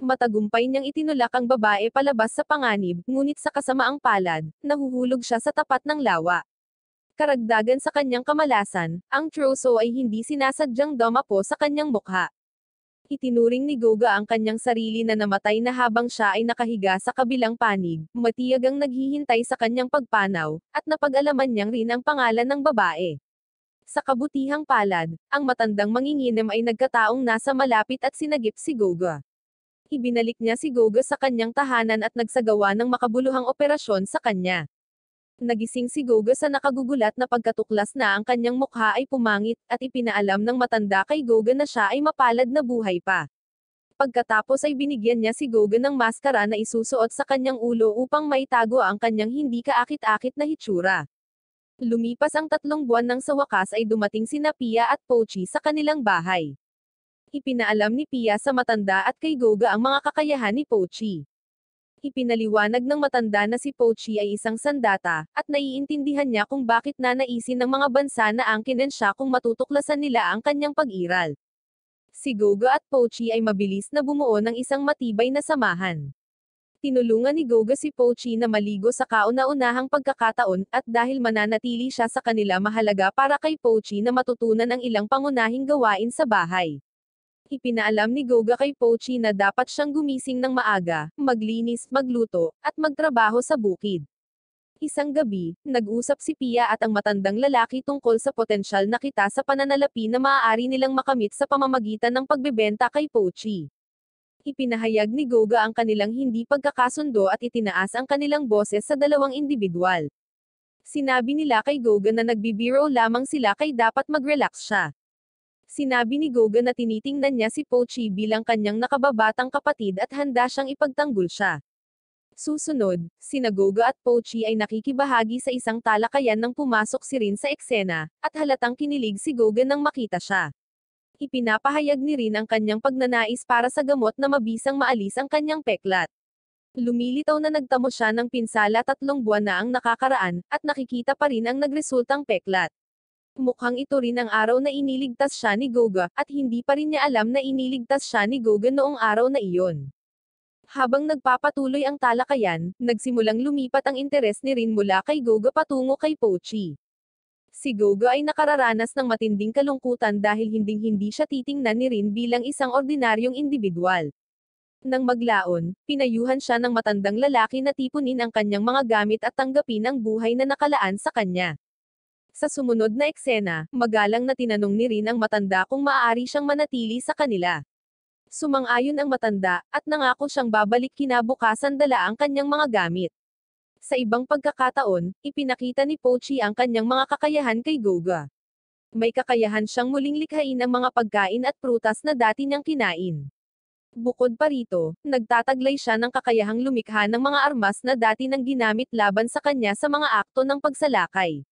Matagumpay niyang itinulak ang babae palabas sa panganib, ngunit sa kasamaang palad, nahuhulog siya sa tapat ng lawa. Karagdagan sa kanyang kamalasan, ang troso ay hindi sinasadyang dumapo sa kanyang mukha. Itinuring ni Goga ang kanyang sarili na namatay na habang siya ay nakahiga sa kabilang panig, matiyag ang naghihintay sa kanyang pagpanaw, at napag-alaman niyang rin ang pangalan ng babae. Sa kabutihang palad, ang matandang manginginim ay nagkataong nasa malapit at sinagip si Goga. Ibinalik niya si Goga sa kanyang tahanan at nagsagawa ng makabuluhang operasyon sa kanya. Nagising si Goga sa nakagugulat na pagkatuklas na ang kanyang mukha ay pumangit, at ipinaalam ng matanda kay Goga na siya ay mapalad na buhay pa. Pagkatapos ay binigyan niya si Goga ng maskara na isusuot sa kanyang ulo upang maitago ang kanyang hindi kaakit-akit na hitsura. Lumipas ang 3 buwan nang sa wakas ay dumating sina Pia at Pochi sa kanilang bahay. Ipinaalam ni Pia sa matanda at kay Goga ang mga kakayahan ni Pochi. Ipinaliwanag ng matanda na si Pochi ay isang sandata, at naiintindihan niya kung bakit nanaisin ng mga bansa na angkinin siya kung matutuklasan nila ang kanyang pag-iral. Si Goga at Pochi ay mabilis na bumuo ng isang matibay na samahan. Tinulungan ni Goga si Pochi na maligo sa kauna-unahang pagkakataon, at dahil mananatili siya sa kanila mahalaga para kay Pochi na matutunan ang ilang pangunahing gawain sa bahay. Ipinaalam ni Goga kay Pochi na dapat siyang gumising ng maaga, maglinis, magluto, at magtrabaho sa bukid. Isang gabi, nag-usap si Pia at ang matandang lalaki tungkol sa potensyal na kita sa pananalapi na maaari nilang makamit sa pamamagitan ng pagbebenta kay Pochi. Ipinahayag ni Goga ang kanilang hindi pagkakasundo at itinaas ang kanilang boses sa dalawang individual. Sinabi nila kay Goga na nagbibiro lamang sila kay dapat mag-relax siya. Sinabi ni Goga na tinitingnan niya si Pochi bilang kanyang nakababatang kapatid at handa siyang ipagtanggol siya. Susunod, sina Goga at Pochi ay nakikibahagi sa isang talakayan nang pumasok si Rin sa eksena, at halatang kinilig si Goga nang makita siya. Ipinapahayag ni Rin ang kanyang pagnanais para sa gamot na mabisang maalis ang kanyang peklat. Lumilitaw na nagtamo siya ng pinsala 3 buwan na ang nakakaraan, at nakikita pa rin ang nagresultang peklat. Mukhang ito rin ang araw na iniligtas siya ni Goga, at hindi pa rin niya alam na iniligtas siya ni Goga noong araw na iyon. Habang nagpapatuloy ang talakayan, nagsimulang lumipat ang interes ni Rin mula kay Goga patungo kay Pochi. Si Goga ay nakararanas ng matinding kalungkutan dahil hinding-hindi siya titingnan ni Rin bilang isang ordinaryong individual. Nang maglaon, pinayuhan siya ng matandang lalaki na tipunin ang kanyang mga gamit at tanggapin ang buhay na nakalaan sa kanya. Sa sumunod na eksena, magalang na tinanong ni Rin ang matanda kung maaari siyang manatili sa kanila. Sumang-ayon ang matanda, at nangako siyang babalik kinabukasan dala ang kanyang mga gamit. Sa ibang pagkakataon, ipinakita ni Pochi ang kanyang mga kakayahan kay Goga. May kakayahan siyang muling likhain ang mga pagkain at prutas na dati niyang kinain. Bukod pa rito, nagtataglay siya ng kakayahang lumikha ng mga armas na dati nang ginamit laban sa kanya sa mga akto ng pagsalakay.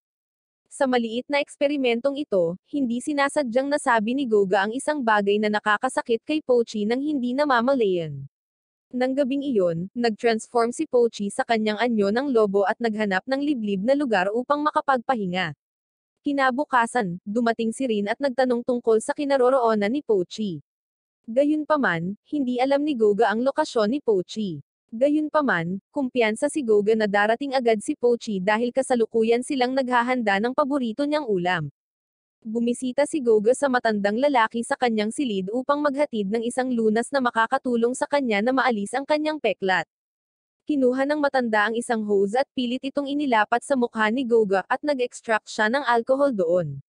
Sa maliit na eksperimentong ito, hindi sinasadyang nasabi ni Goga ang isang bagay na nakakasakit kay Pochi nang hindi namamalayan. Nang gabing iyon, nag-transform si Pochi sa kanyang anyo ng lobo at naghanap ng liblib na lugar upang makapagpahinga. Kinabukasan, dumating si Rin at nagtanong tungkol sa kinaroroonan ni Pochi. Gayunpaman, hindi alam ni Goga ang lokasyon ni Pochi. Gayunpaman, kumpiyansa si Goga na darating agad si Pochi dahil kasalukuyan silang naghahanda ng paborito niyang ulam. Bumisita si Goga sa matandang lalaki sa kanyang silid upang maghatid ng isang lunas na makakatulong sa kanya na maalis ang kanyang peklat. Kinuha ng matanda ang isang hose at pilit itong inilapat sa mukha ni Goga at nag-extract siya ng alcohol doon.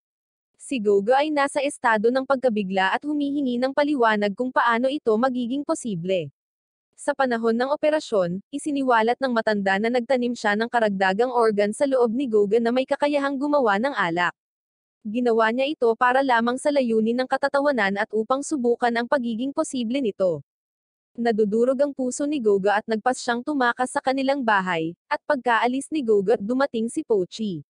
Si Goga ay nasa estado ng pagkabigla at humihingi ng paliwanag kung paano ito magiging posible. Sa panahon ng operasyon, isiniwalat ng matanda na nagtanim siya ng karagdagang organ sa loob ni Goga na may kakayahang gumawa ng alak. Ginawa niya ito para lamang sa layunin ng katatawanan at upang subukan ang pagiging posible nito. Nadudurog ang puso ni Goga at nagpas siyang tumakas sa kanilang bahay, at pagkaalis ni Goga, dumating si Pochi.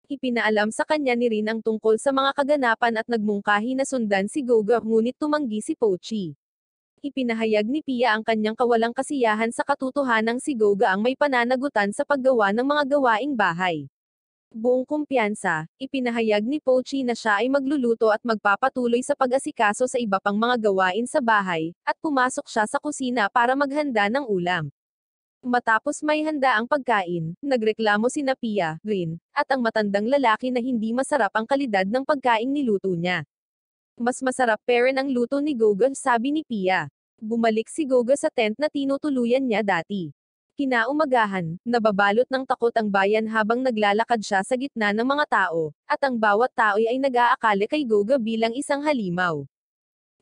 Ipinaalam sa kanya ni Rin ang tungkol sa mga kaganapan at nagmungkahi na sundan si Goga, ngunit tumanggi si Pochi. Ipinahayag ni Pia ang kanyang kawalang kasiyahan sa katotohanang si Goga ang may pananagutan sa paggawa ng mga gawaing bahay. Buong kumpiyansa, ipinahayag ni Pochi na siya ay magluluto at magpapatuloy sa pag-asikaso sa iba pang mga gawain sa bahay, at pumasok siya sa kusina para maghanda ng ulam. Matapos may handa ang pagkain, nagreklamo sina Pia, Rin, at ang matandang lalaki na hindi masarap ang kalidad ng pagkaing niluto niya. Mas masarap pa rin ang luto ni Goga, sabi ni Pia. Bumalik si Goga sa tent na tinutuluyan niya dati. Kinaumagahan, nababalot ng takot ang bayan habang naglalakad siya sa gitna ng mga tao, at ang bawat tao ay nag-aakala kay Goga bilang isang halimaw.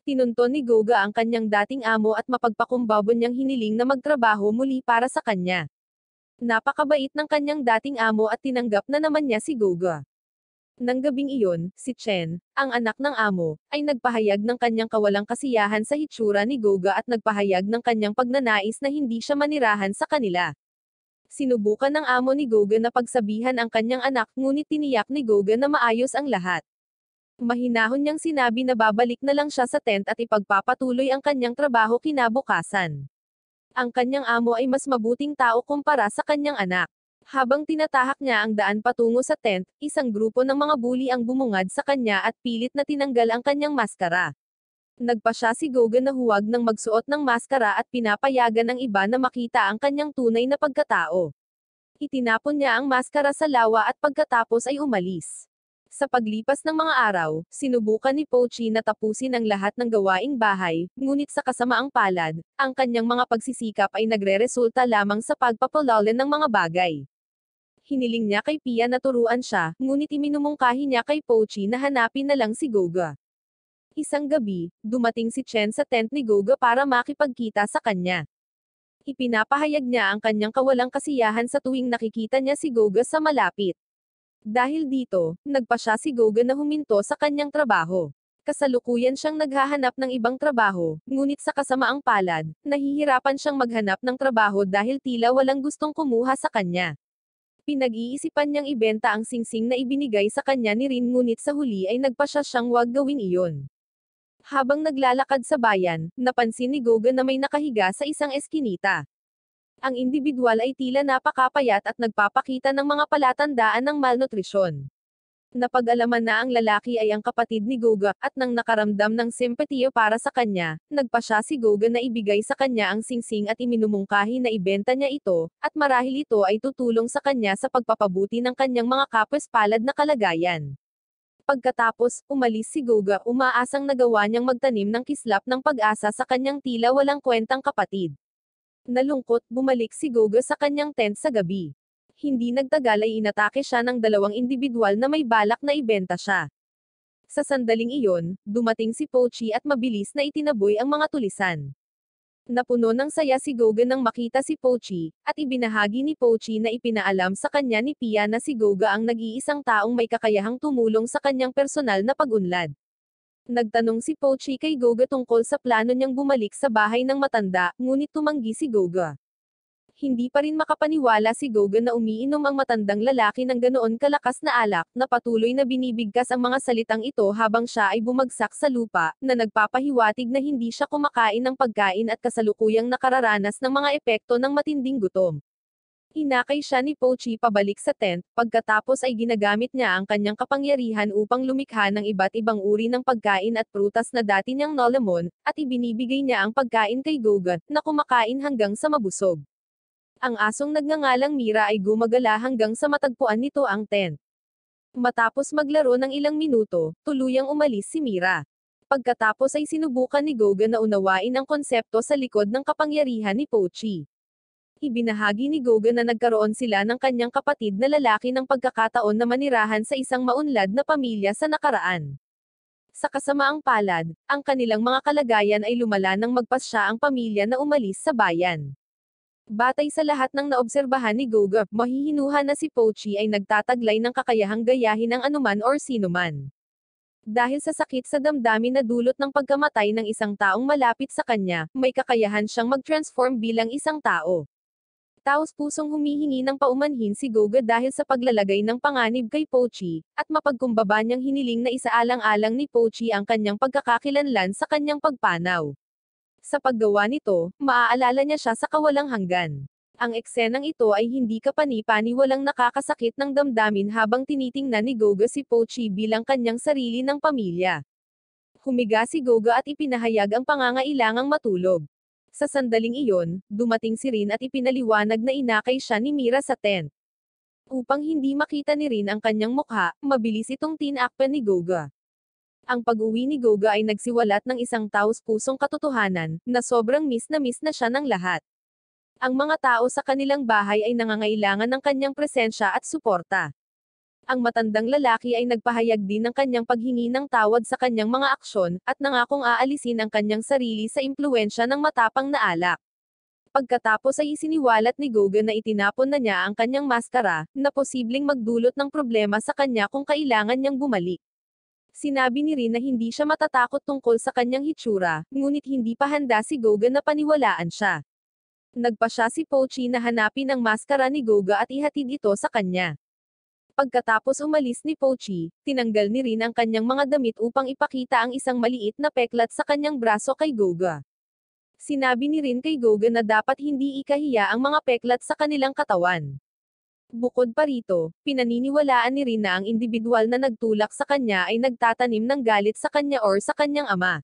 Tinunton ni Goga ang kanyang dating amo at mapagpakumbaba niyang hiniling na magtrabaho muli para sa kanya. Napakabait ng kanyang dating amo at tinanggap na naman niya si Goga. Nang gabing iyon, si Chen, ang anak ng amo, ay nagpahayag ng kanyang kawalang kasiyahan sa hitsura ni Goga at nagpahayag ng kanyang pagnanais na hindi siya manirahan sa kanila. Sinubukan ng amo ni Goga na pagsabihan ang kanyang anak, ngunit tiniyak ni Goga na maayos ang lahat. Mahinahon niyang sinabi na babalik na lang siya sa tent at ipagpapatuloy ang kanyang trabaho kinabukasan. Ang kanyang amo ay mas mabuting tao kumpara sa kanyang anak. Habang tinatahak niya ang daan patungo sa tent, isang grupo ng mga bully ang bumungad sa kanya at pilit na tinanggal ang kanyang maskara. Nagpasya si Goga na huwag nang magsuot ng maskara at pinapayagan ng iba na makita ang kanyang tunay na pagkatao. Itinapon niya ang maskara sa lawa at pagkatapos ay umalis. Sa paglipas ng mga araw, sinubukan ni Pochi na tapusin ang lahat ng gawaing bahay, ngunit sa kasamaang palad, ang kanyang mga pagsisikap ay nagre-resulta lamang sa pagpapalalan ng mga bagay. Hiniling niya kay Pia na turuan siya, ngunit iminumungkahi niya kay Pochi na hanapin na lang si Goga. Isang gabi, dumating si Chen sa tent ni Goga para makipagkita sa kanya. Ipinapahayag niya ang kanyang kawalang kasiyahan sa tuwing nakikita niya si Goga sa malapit. Dahil dito, nagpasya si Goga na huminto sa kanyang trabaho. Kasalukuyan siyang naghahanap ng ibang trabaho, ngunit sa kasamaang palad, nahihirapan siyang maghanap ng trabaho dahil tila walang gustong kumuha sa kanya. Pinag-iisipan niyang ibenta ang singsing na ibinigay sa kanya ni Rin, ngunit sa huli ay nagpasya siyang wag gawin iyon. Habang naglalakad sa bayan, napansin ni Goga na may nakahiga sa isang eskinita. Ang individual ay tila napakapayat at nagpapakita ng mga palatandaan ng malnutrisyon. Napag-alaman na ang lalaki ay ang kapatid ni Goga, at nang nakaramdam ng simpatiya para sa kanya, nagpa siya si Goga na ibigay sa kanya ang singsing at iminumungkahi na ibenta niya ito, at marahil ito ay tutulong sa kanya sa pagpapabuti ng kanyang mga kapwa-palad na kalagayan. Pagkatapos, umalis si Goga, umaasang nagawa niyang magtanim ng kislap ng pag-asa sa kanyang tila walang kwentang kapatid. Nalungkot, bumalik si Goga sa kanyang tent sa gabi. Hindi nagtagal ay inatake siya ng dalawang individual na may balak na ibenta siya. Sa sandaling iyon, dumating si Pochi at mabilis na itinaboy ang mga tulisan. Napuno ng saya si Goga nang makita si Pochi, at ibinahagi ni Pochi na ipinaalam sa kanya ni Pia na si Goga ang nag-iisang taong may kakayahang tumulong sa kanyang personal na pag-unlad. Nagtanong si Pochi kay Goga tungkol sa plano niyang bumalik sa bahay ng matanda, ngunit tumanggi si Goga. Hindi pa rin makapaniwala si Goga na umiinom ang matandang lalaki ng ganoon kalakas na alak, na patuloy na binibigkas ang mga salitang ito habang siya ay bumagsak sa lupa, na nagpapahiwatig na hindi siya kumakain ng pagkain at kasalukuyang nakararanas ng mga epekto ng matinding gutom. Hinakay siya ni Pochi pabalik sa tent, pagkatapos ay ginagamit niya ang kanyang kapangyarihan upang lumikha ng iba't ibang uri ng pagkain at prutas na dati niyang nolamon, at ibinibigay niya ang pagkain kay Goga, na kumakain hanggang sa mabusog. Ang asong nagngangalang Mira ay gumagala hanggang sa matagpuan nito ang tent. Matapos maglaro ng ilang minuto, tuluyang umalis si Mira. Pagkatapos ay sinubukan ni Goga na unawain ang konsepto sa likod ng kapangyarihan ni Pochi. Ibinahagi ni Goga na nagkaroon sila ng kanyang kapatid na lalaki ng pagkakataon na manirahan sa isang maunlad na pamilya sa nakaraan. Sa kasamaang palad, ang kanilang mga kalagayan ay lumala nang magpasya ang pamilya na umalis sa bayan. Batay sa lahat ng naobserbahan ni Goga, mahihinuha na si Pochi ay nagtataglay ng kakayahang gayahin ang anuman or sinuman. Dahil sa sakit sa damdamin na dulot ng pagkamatay ng isang taong malapit sa kanya, may kakayahan siyang mag-transform bilang isang tao. Taos-pusong humihingi ng paumanhin si Goga dahil sa paglalagay ng panganib kay Pochi, at mapagkumbaba niyang hiniling na isaalang-alang ni Pochi ang kanyang pagkakakilanlan sa kanyang pagpanaw. Sa paggawa nito, maaalala niya siya sa kawalang hanggan. Ang eksenang ito ay hindi kapani-paniwalang nakakasakit ng damdamin habang tinitingnan ni Goga si Pochi bilang kanyang sarili ng pamilya. Humiga si Goga at ipinahayag ang pangangailangang matulog. Sa sandaling iyon, dumating si Rin at ipinaliwanag na inakay siya ni Mira sa tent. Upang hindi makita ni Rin ang kanyang mukha, mabilis itong tinakpan ni Goga. Ang pag-uwi ni Goga ay nagsiwalat ng isang taos-pusong katotohanan, na sobrang miss na siya ng lahat. Ang mga tao sa kanilang bahay ay nangangailangan ng kanyang presensya at suporta. Ang matandang lalaki ay nagpahayag din ng kanyang paghingi ng tawad sa kanyang mga aksyon, at nangakong aalisin ang kanyang sarili sa impluwensya ng matapang na alak. Pagkatapos ay isiniwalat ni Goga na itinapon na niya ang kanyang maskara, na posibleng magdulot ng problema sa kanya kung kailangan niyang bumalik. Sinabi ni Rin na hindi siya matatakot tungkol sa kanyang hitsura, ngunit hindi pa handa si Goga na paniwalaan siya. Nagpa siya si Pochi na hanapin ang maskara ni Goga at ihatid ito sa kanya. Pagkatapos umalis ni Pochi, tinanggal ni Rin ang kanyang mga damit upang ipakita ang isang maliit na peklat sa kanyang braso kay Goga. Sinabi ni Rin kay Goga na dapat hindi ikahiya ang mga peklat sa kanilang katawan. Bukod pa rito, pinaniniwalaan ni Rin na ang individual na nagtulak sa kanya ay nagtatanim ng galit sa kanya or sa kanyang ama.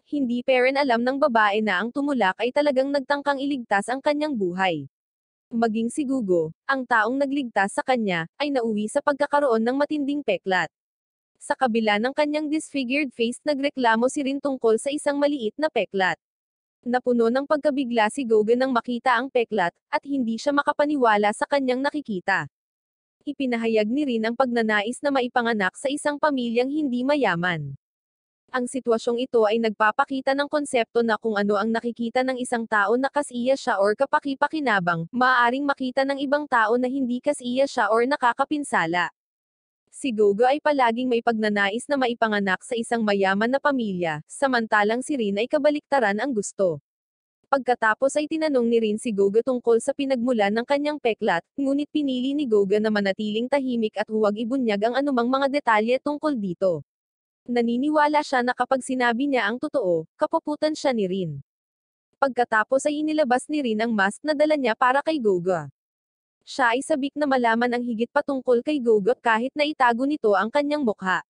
Hindi pa rin alam ng babae na ang tumulak ay talagang nagtangkang iligtas ang kanyang buhay. Maging si Gugo, ang taong nagligtas sa kanya, ay nauwi sa pagkakaroon ng matinding peklat. Sa kabila ng kanyang disfigured face, nagreklamo si Rin tungkol sa isang maliit na peklat. Napuno ng pagkabigla si Goga nang makita ang peklat, at hindi siya makapaniwala sa kanyang nakikita. Ipinahayag ni Rin ang pagnanais na maipanganak sa isang pamilyang hindi mayaman. Ang sitwasyong ito ay nagpapakita ng konsepto na kung ano ang nakikita ng isang tao na kasiya siya or kapaki-pakinabang, maaaring makita ng ibang tao na hindi kasiya siya or nakakapinsala. Si Goga ay palaging may pagnanais na maipanganak sa isang mayaman na pamilya, samantalang si Rin ay kabaliktaran ang gusto. Pagkatapos ay tinanong ni Rin si Goga tungkol sa pinagmulan ng kanyang peklat, ngunit pinili ni Goga na manatiling tahimik at huwag ibunyag ang anumang mga detalye tungkol dito. Naniniwala siya na kapag sinabi niya ang totoo, kapuputan siya ni Rin. Pagkatapos ay inilabas ni Rin ang mask na dala niya para kay Goga. Siya ay sabik na malaman ang higit patungkol kay Goga kahit na itago nito ang kanyang mukha.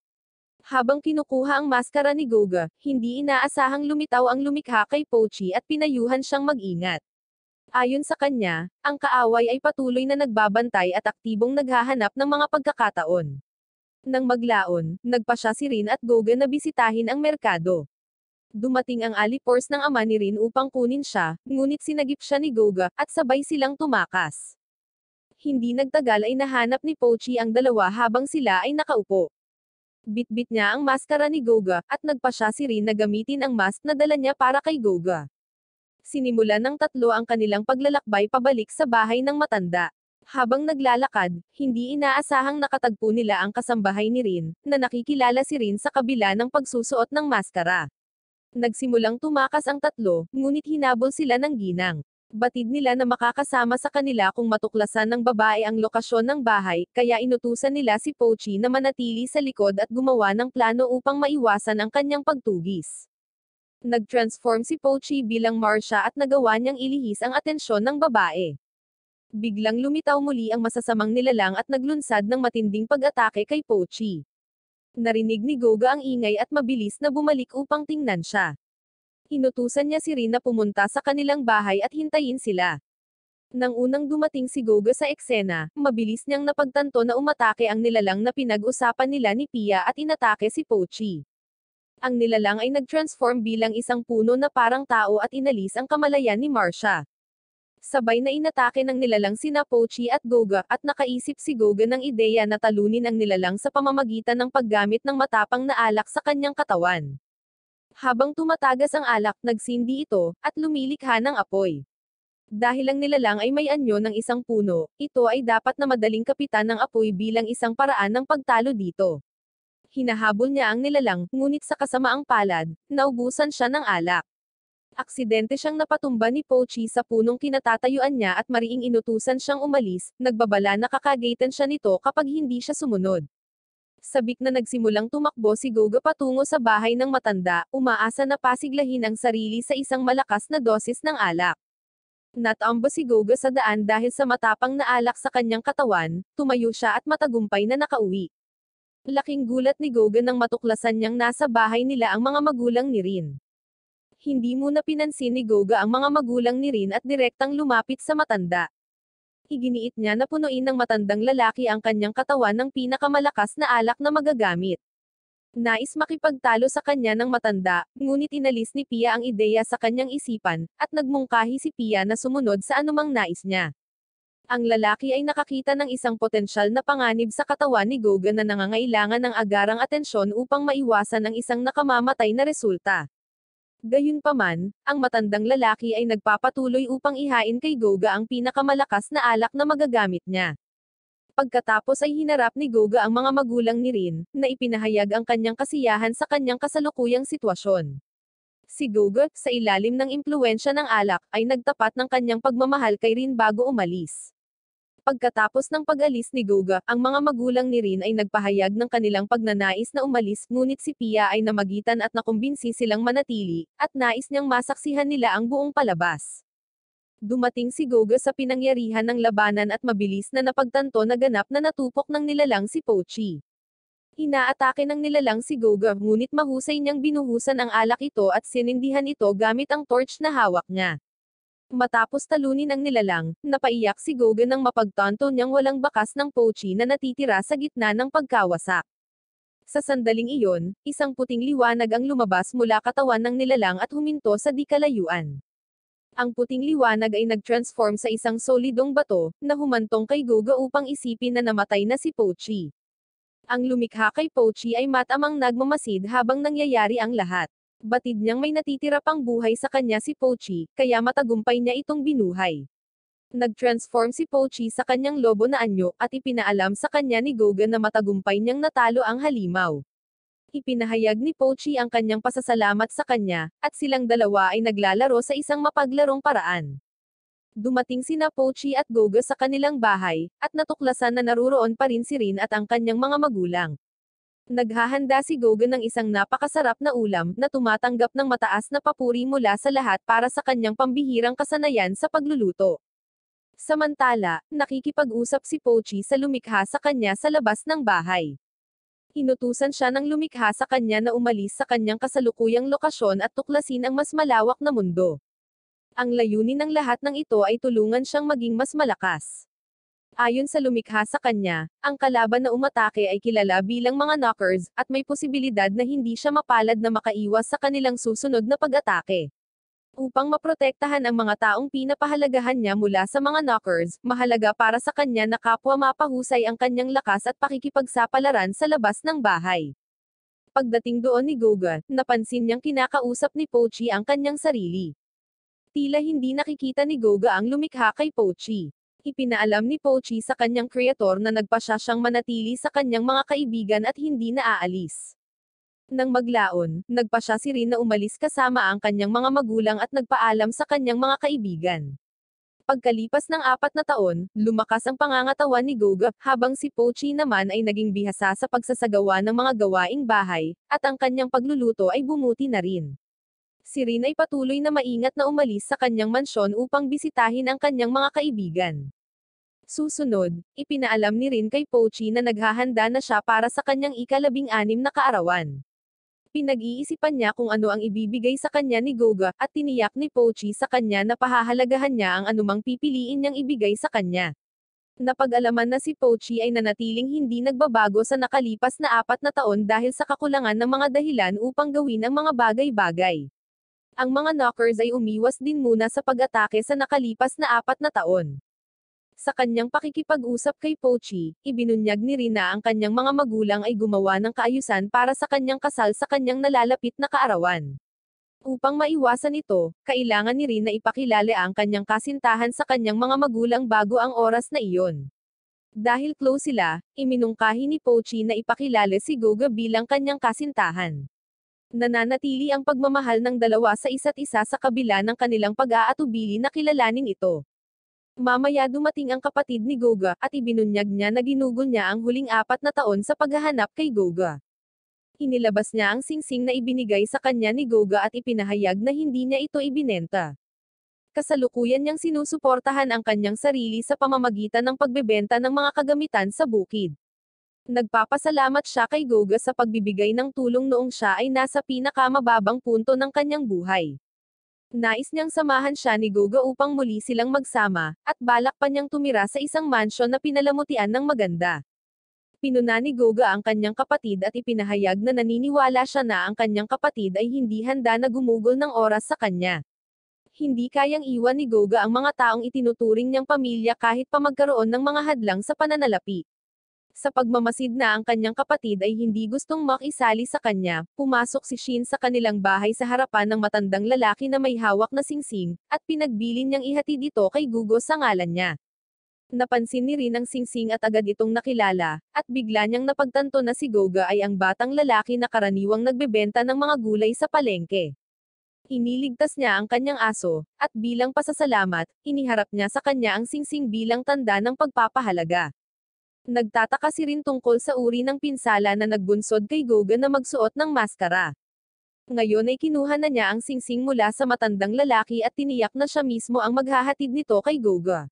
Habang kinukuha ang maskara ni Goga, hindi inaasahang lumitaw ang lumikha kay Pochi at pinayuhan siyang mag-ingat. Ayon sa kanya, ang kaaway ay patuloy na nagbabantay at aktibong naghahanap ng mga pagkakataon. Nang maglaon, nagpa siya si Rin at Goga na bisitahin ang merkado. Dumating ang alipors ng ama ni Rin upang kunin siya, ngunit sinagip siya ni Goga, at sabay silang tumakas. Hindi nagtagal ay nahanap ni Pochi ang dalawa habang sila ay nakaupo. Bitbit niya ang maskara ni Goga, at nagpa siya si Rin na gamitin ang mask na dala niya para kay Goga. Sinimulan ng tatlo ang kanilang paglalakbay pabalik sa bahay ng matanda. Habang naglalakad, hindi inaasahang nakatagpo nila ang kasambahay ni Rin, na nakikilala si Rin sa kabila ng pagsusuot ng maskara. Nagsimulang tumakas ang tatlo, ngunit hinabol sila ng ginang. Batid nila na makakasama sa kanila kung matuklasan ng babae ang lokasyon ng bahay, kaya inutusan nila si Pochi na manatili sa likod at gumawa ng plano upang maiwasan ang kanyang pagtugis. Nag-transform si Pochi bilang Marcia at nagawa niyang ilihis ang atensyon ng babae. Biglang lumitaw muli ang masasamang nilalang at naglunsad ng matinding pag-atake kay Pochi. Narinig ni Goga ang ingay at mabilis na bumalik upang tingnan siya. Inutusan niya si Rin na pumunta sa kanilang bahay at hintayin sila. Nang unang dumating si Goga sa eksena, mabilis niyang napagtanto na umatake ang nilalang na pinag-usapan nila ni Pia at inatake si Pochi. Ang nilalang ay nag-transform bilang isang puno na parang tao at inalis ang kamalayan ni Marcia. Sabay na inatake ng nilalang sina Pochi at Goga, at nakaisip si Goga ng ideya na talunin ang nilalang sa pamamagitan ng paggamit ng matapang na alak sa kanyang katawan. Habang tumatagas ang alak, nagsindi ito, at lumilikha ng apoy. Dahil ang nilalang ay may anyo ng isang puno, ito ay dapat na madaling kapitan ng apoy bilang isang paraan ng pagtalo dito. Hinahabol niya ang nilalang, ngunit sa kasamaang palad, naubusan siya ng alak. Aksidente siyang napatumba ni Pochi sa punong kinatatayuan niya at mariing inutusan siyang umalis, nagbabala na kakagaitan siya nito kapag hindi siya sumunod. Sabik na nagsimulang tumakbo si Goga patungo sa bahay ng matanda, umaasa na pasiglahin ang sarili sa isang malakas na dosis ng alak. Natamba si Goga sa daan dahil sa matapang na alak sa kanyang katawan, tumayo siya at matagumpay na nakauwi. Laking gulat ni Goga nang matuklasan niyang nasa bahay nila ang mga magulang ni Rin. Hindi muna pinansin ni Goga ang mga magulang ni Rin at direktang lumapit sa matanda. Iginiit niya na punuin ng matandang lalaki ang kanyang katawan ng pinakamalakas na alak na magagamit. Nais makipagtalo sa kanya ng matanda, ngunit inalis ni Pia ang ideya sa kanyang isipan, at nagmungkahi si Pia na sumunod sa anumang nais niya. Ang lalaki ay nakakita ng isang potensyal na panganib sa katawan ni Goga na nangangailangan ng agarang atensyon upang maiwasan ang isang nakamamatay na resulta. Gayunpaman, ang matandang lalaki ay nagpapatuloy upang ihain kay Goga ang pinakamalakas na alak na magagamit niya. Pagkatapos ay hinarap ni Goga ang mga magulang ni Rin, na ipinahayag ang kanyang kasiyahan sa kanyang kasalukuyang sitwasyon. Si Goga, sa ilalim ng impluwensya ng alak, ay nagtapat ng kanyang pagmamahal kay Rin bago umalis. Pagkatapos ng pag-alis ni Goga, ang mga magulang ni Rin ay nagpahayag ng kanilang pagnanais na umalis, ngunit si Pia ay namagitan at nakumbinsi silang manatili, at nais niyang masaksihan nila ang buong palabas. Dumating si Goga sa pinangyarihan ng labanan at mabilis na napagtanto na ganap na natupok ng nilalang si Pochi. Inaatake ng nilalang si Goga, ngunit mahusay niyang binuhusan ang alak ito at sinindihan ito gamit ang torch na hawak niya. Matapos talunin ang nilalang, napaiyak si Goga nang mapagtanto niyang walang bakas ng Pochi na natitira sa gitna ng pagkawasak. Sa sandaling iyon, isang puting liwanag ang lumabas mula katawan ng nilalang at huminto sa di kalayuan. Ang puting liwanag ay nag-transform sa isang solidong bato, na humantong kay Goga upang isipin na namatay na si Pochi. Ang lumikha kay Pochi ay matamang nagmamasid habang nangyayari ang lahat. Batid niyang may natitira pang buhay sa kanya si Pochi, kaya matagumpay niya itong binuhay. Nag-transform si Pochi sa kanyang lobo na anyo, at ipinaalam sa kanya ni Goga na matagumpay niyang natalo ang halimaw. Ipinahayag ni Pochi ang kanyang pasasalamat sa kanya, at silang dalawa ay naglalaro sa isang mapaglarong paraan. Dumating sina Pochi at Goga sa kanilang bahay, at natuklasan na naruroon pa rin si Rin at ang kanyang mga magulang. Naghahanda si Goga ng isang napakasarap na ulam, na tumatanggap ng mataas na papuri mula sa lahat para sa kanyang pambihirang kasanayan sa pagluluto. Samantala, nakikipag-usap si Pochi sa lumikha sa kanya sa labas ng bahay. Inutusan siya ng lumikha sa kanya na umalis sa kanyang kasalukuyang lokasyon at tuklasin ang mas malawak na mundo. Ang layunin ng lahat ng ito ay tulungan siyang maging mas malakas. Ayon sa lumikha sa kanya, ang kalaban na umatake ay kilala bilang mga knockers, at may posibilidad na hindi siya mapalad na makaiwas sa kanilang susunod na pag-atake. Upang maprotektahan ang mga taong pinapahalagahan niya mula sa mga knockers, mahalaga para sa kanya na kapwa mapahusay ang kanyang lakas at pakikipagsapalaran sa labas ng bahay. Pagdating doon ni Goga, napansin niyang kinakausap ni Pochi ang kanyang sarili. Tila hindi nakikita ni Goga ang lumikha kay Pochi. Ipinaalam ni Pochi sa kanyang kreator na nagpasya siyang manatili sa kanyang mga kaibigan at hindi na aalis. Nang maglaon, nagpasya si Rin na umalis kasama ang kanyang mga magulang at nagpaalam sa kanyang mga kaibigan. Pagkalipas ng 4 na taon, lumakas ang pangangatawan ni Goga, habang si Pochi naman ay naging bihasa sa pagsasagawa ng mga gawaing bahay, at ang kanyang pagluluto ay bumuti na rin. Si Rin ay patuloy na maingat na umalis sa kanyang mansyon upang bisitahin ang kanyang mga kaibigan. Susunod, ipinaalam ni Rin kay Pochi na naghahanda na siya para sa kanyang ika-16 na kaarawan. Pinag-iisipan niya kung ano ang ibibigay sa kanya ni Goga, at tiniyak ni Pochi sa kanya na pahahalagahan niya ang anumang pipiliin niyang ibigay sa kanya. Napag-alaman na si Pochi ay nanatiling hindi nagbabago sa nakalipas na 4 na taon dahil sa kakulangan ng mga dahilan upang gawin ang mga bagay-bagay. Ang mga knockers ay umiwas din muna sa pag-atake sa nakalipas na 4 na taon. Sa kanyang pakikipag-usap kay Pochi, ibinunyag ni Rin na ang kanyang mga magulang ay gumawa ng kaayusan para sa kanyang kasal sa kanyang nalalapit na kaarawan. Upang maiwasan ito, kailangan ni Rin na ipakilala ang kanyang kasintahan sa kanyang mga magulang bago ang oras na iyon. Dahil close sila, iminungkahi ni Pochi na ipakilala si Goga bilang kanyang kasintahan. Nananatili ang pagmamahal ng dalawa sa isa't isa sa kabila ng kanilang pag-aatubili na kilalanin ito. Mamaya dumating ang kapatid ni Goga, at ibinunyag niya na ginugol niya ang huling 4 na taon sa paghahanap kay Goga. Inilabas niya ang singsing na ibinigay sa kanya ni Goga at ipinahayag na hindi niya ito ibinenta. Kasalukuyan niyang sinusuportahan ang kanyang sarili sa pamamagitan ng pagbebenta ng mga kagamitan sa bukid. Nagpapasalamat siya kay Goga sa pagbibigay ng tulong noong siya ay nasa pinakamababang punto ng kanyang buhay. Nais niyang samahan siya ni Goga upang muli silang magsama, at balak pa niyang tumira sa isang mansyon na pinalamutian ng maganda. Pinuna ni Goga ang kanyang kapatid at ipinahayag na naniniwala siya na ang kanyang kapatid ay hindi handa na gumugol ng oras sa kanya. Hindi kayang iwan ni Goga ang mga taong itinuturing niyang pamilya kahit pa magkaroon ng mga hadlang sa pananalapi. Sa pagmamasid na ang kanyang kapatid ay hindi gustong makisali sa kanya, pumasok si Shin sa kanilang bahay sa harapan ng matandang lalaki na may hawak na singsing, at pinagbilin niyang ihatid ito kay Gugo sa ngalan niya. Napansin ni Rin ang singsing at agad itong nakilala, at bigla niyang napagtanto na si Goga ay ang batang lalaki na karaniwang nagbebenta ng mga gulay sa palengke. Iniligtas niya ang kanyang aso, at bilang pasasalamat, iniharap niya sa kanya ang singsing bilang tanda ng pagpapahalaga. Nagtataka si Rin tungkol sa uri ng pinsala na nagbunsod kay Goga na magsuot ng maskara. Ngayon ay kinuha na niya ang singsing mula sa matandang lalaki at tiniyak na siya mismo ang maghahatid nito kay Goga.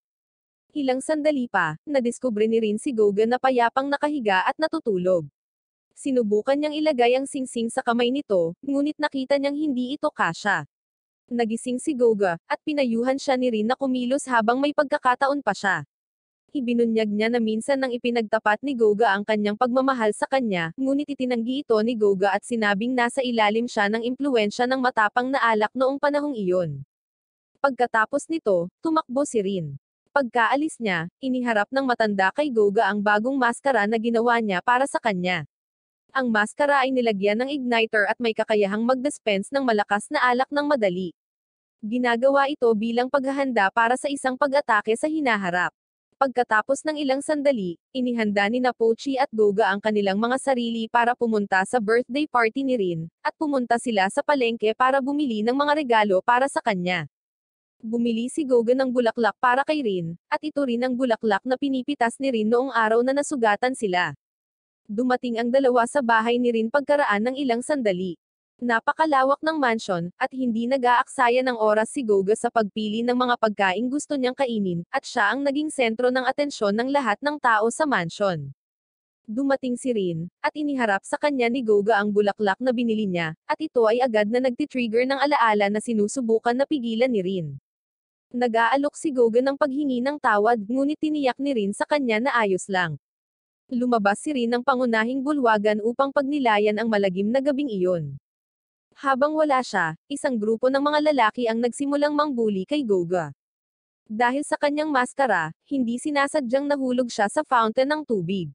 Ilang sandali pa, nadiskubre ni Rin si Goga na payapang nakahiga at natutulog. Sinubukan niyang ilagay ang singsing sa kamay nito, ngunit nakita niyang hindi ito kasya. Nagising si Goga, at pinayuhan siya ni Rin na kumilos habang may pagkakataon pa siya. Ibinunyag niya na minsan nang ipinagtapat ni Goga ang kanyang pagmamahal sa kanya, ngunit itinanggi ito ni Goga at sinabing nasa ilalim siya ng impluwensya ng matapang na alak noong panahong iyon. Pagkatapos nito, tumakbo si Rin. Pagkaalis niya, iniharap ng matanda kay Goga ang bagong maskara na ginawa niya para sa kanya. Ang maskara ay nilagyan ng igniter at may kakayahang mag-dispense ng malakas na alak ng madali. Ginagawa ito bilang paghahanda para sa isang pag-atake sa hinaharap. Pagkatapos ng ilang sandali, inihanda ni Pochi at Goga ang kanilang mga sarili para pumunta sa birthday party ni Rin, at pumunta sila sa palengke para bumili ng mga regalo para sa kanya. Bumili si Goga ng bulaklak para kay Rin, at ito rin ang bulaklak na pinipitas ni Rin noong araw na nasugatan sila. Dumating ang dalawa sa bahay ni Rin pagkaraan ng ilang sandali. Napakalawak ng mansion, at hindi nag-aaksaya ng oras si Goga sa pagpili ng mga pagkaing gusto niyang kainin, at siya ang naging sentro ng atensyon ng lahat ng tao sa mansion. Dumating si Rin, at iniharap sa kanya ni Goga ang bulaklak na binili niya, at ito ay agad na nagtitrigger ng alaala na sinusubukan na pigilan ni Rin. Nag-aalok si Goga ng paghingi ng tawad, ngunit tiniyak ni Rin sa kanya na ayos lang. Lumabas si Rin ng pangunahing bulwagan upang pagnilayan ang malagim na gabing iyon. Habang wala siya, isang grupo ng mga lalaki ang nagsimulang mangbuli kay Goga. Dahil sa kanyang maskara, hindi sinasadyang nahulog siya sa fountain ng tubig.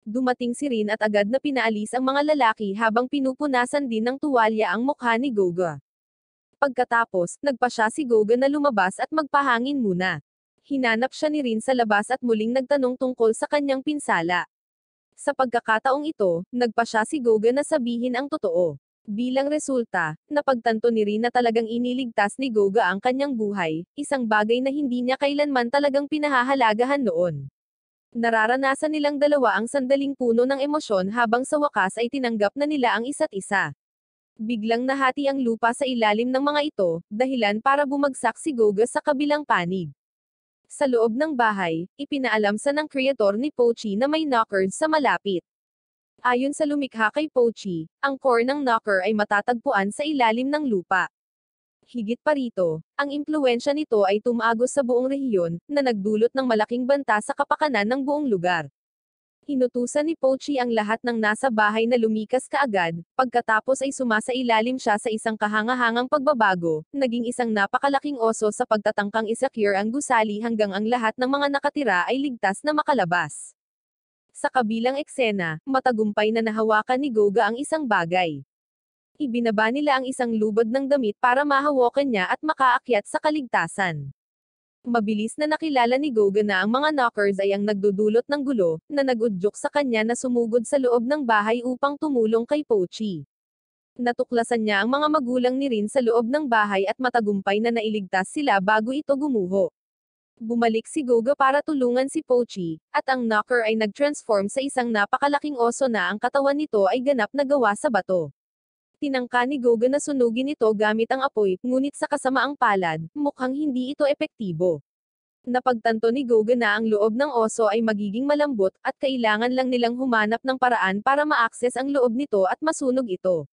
Dumating si Rin at agad na pinaalis ang mga lalaki habang pinupunasan din ng tuwalya ang mukha ni Goga. Pagkatapos, nagpa siya si Goga na lumabas at magpahangin muna. Hinanap siya ni Rin sa labas at muling nagtanong tungkol sa kanyang pinsala. Sa pagkakataong ito, nagpa siya si Goga na sabihin ang totoo. Bilang resulta, napagtanto ni Rin na talagang iniligtas ni Goga ang kanyang buhay, isang bagay na hindi niya kailanman talagang pinahahalagahan noon. Nararanasan nilang dalawa ang sandaling puno ng emosyon habang sa wakas ay tinanggap na nila ang isa't isa. Biglang nahati ang lupa sa ilalim ng mga ito, dahilan para bumagsak si Goga sa kabilang panig. Sa loob ng bahay, ipinaalam sa ng kreator ni Pochi na may knockers sa malapit. Ayon sa lumikha kay Pochi, ang core ng knocker ay matatagpuan sa ilalim ng lupa. Higit pa rito, ang impluwensya nito ay tumagos sa buong rehiyon, na nagdulot ng malaking banta sa kapakanan ng buong lugar. Inutusan ni Pochi ang lahat ng nasa bahay na lumikas kaagad, pagkatapos ay sumasailalim siya sa isang kahangahangang pagbabago, naging isang napakalaking oso sa pagtatangkang isecure ang gusali hanggang ang lahat ng mga nakatira ay ligtas na makalabas. Sa kabilang eksena, matagumpay na nahawakan ni Goga ang isang bagay. Ibinaba nila ang isang lubod ng damit para mahawakan niya at makaakyat sa kaligtasan. Mabilis na nakilala ni Goga na ang mga knockers ay ang nagdudulot ng gulo, na nagudyok sa kanya na sumugod sa loob ng bahay upang tumulong kay Pochi. Natuklasan niya ang mga magulang ni Rin sa loob ng bahay at matagumpay na nailigtas sila bago ito gumuho. Bumalik si Goga para tulungan si Pochi, at ang knocker ay nag-transform sa isang napakalaking oso na ang katawan nito ay ganap na gawa sa bato. Tinangka ni Goga na sunugin ito gamit ang apoy, ngunit sa kasamaang palad, mukhang hindi ito epektibo. Napagtanto ni Goga na ang loob ng oso ay magiging malambot, at kailangan lang nilang humanap ng paraan para ma-access ang loob nito at masunog ito.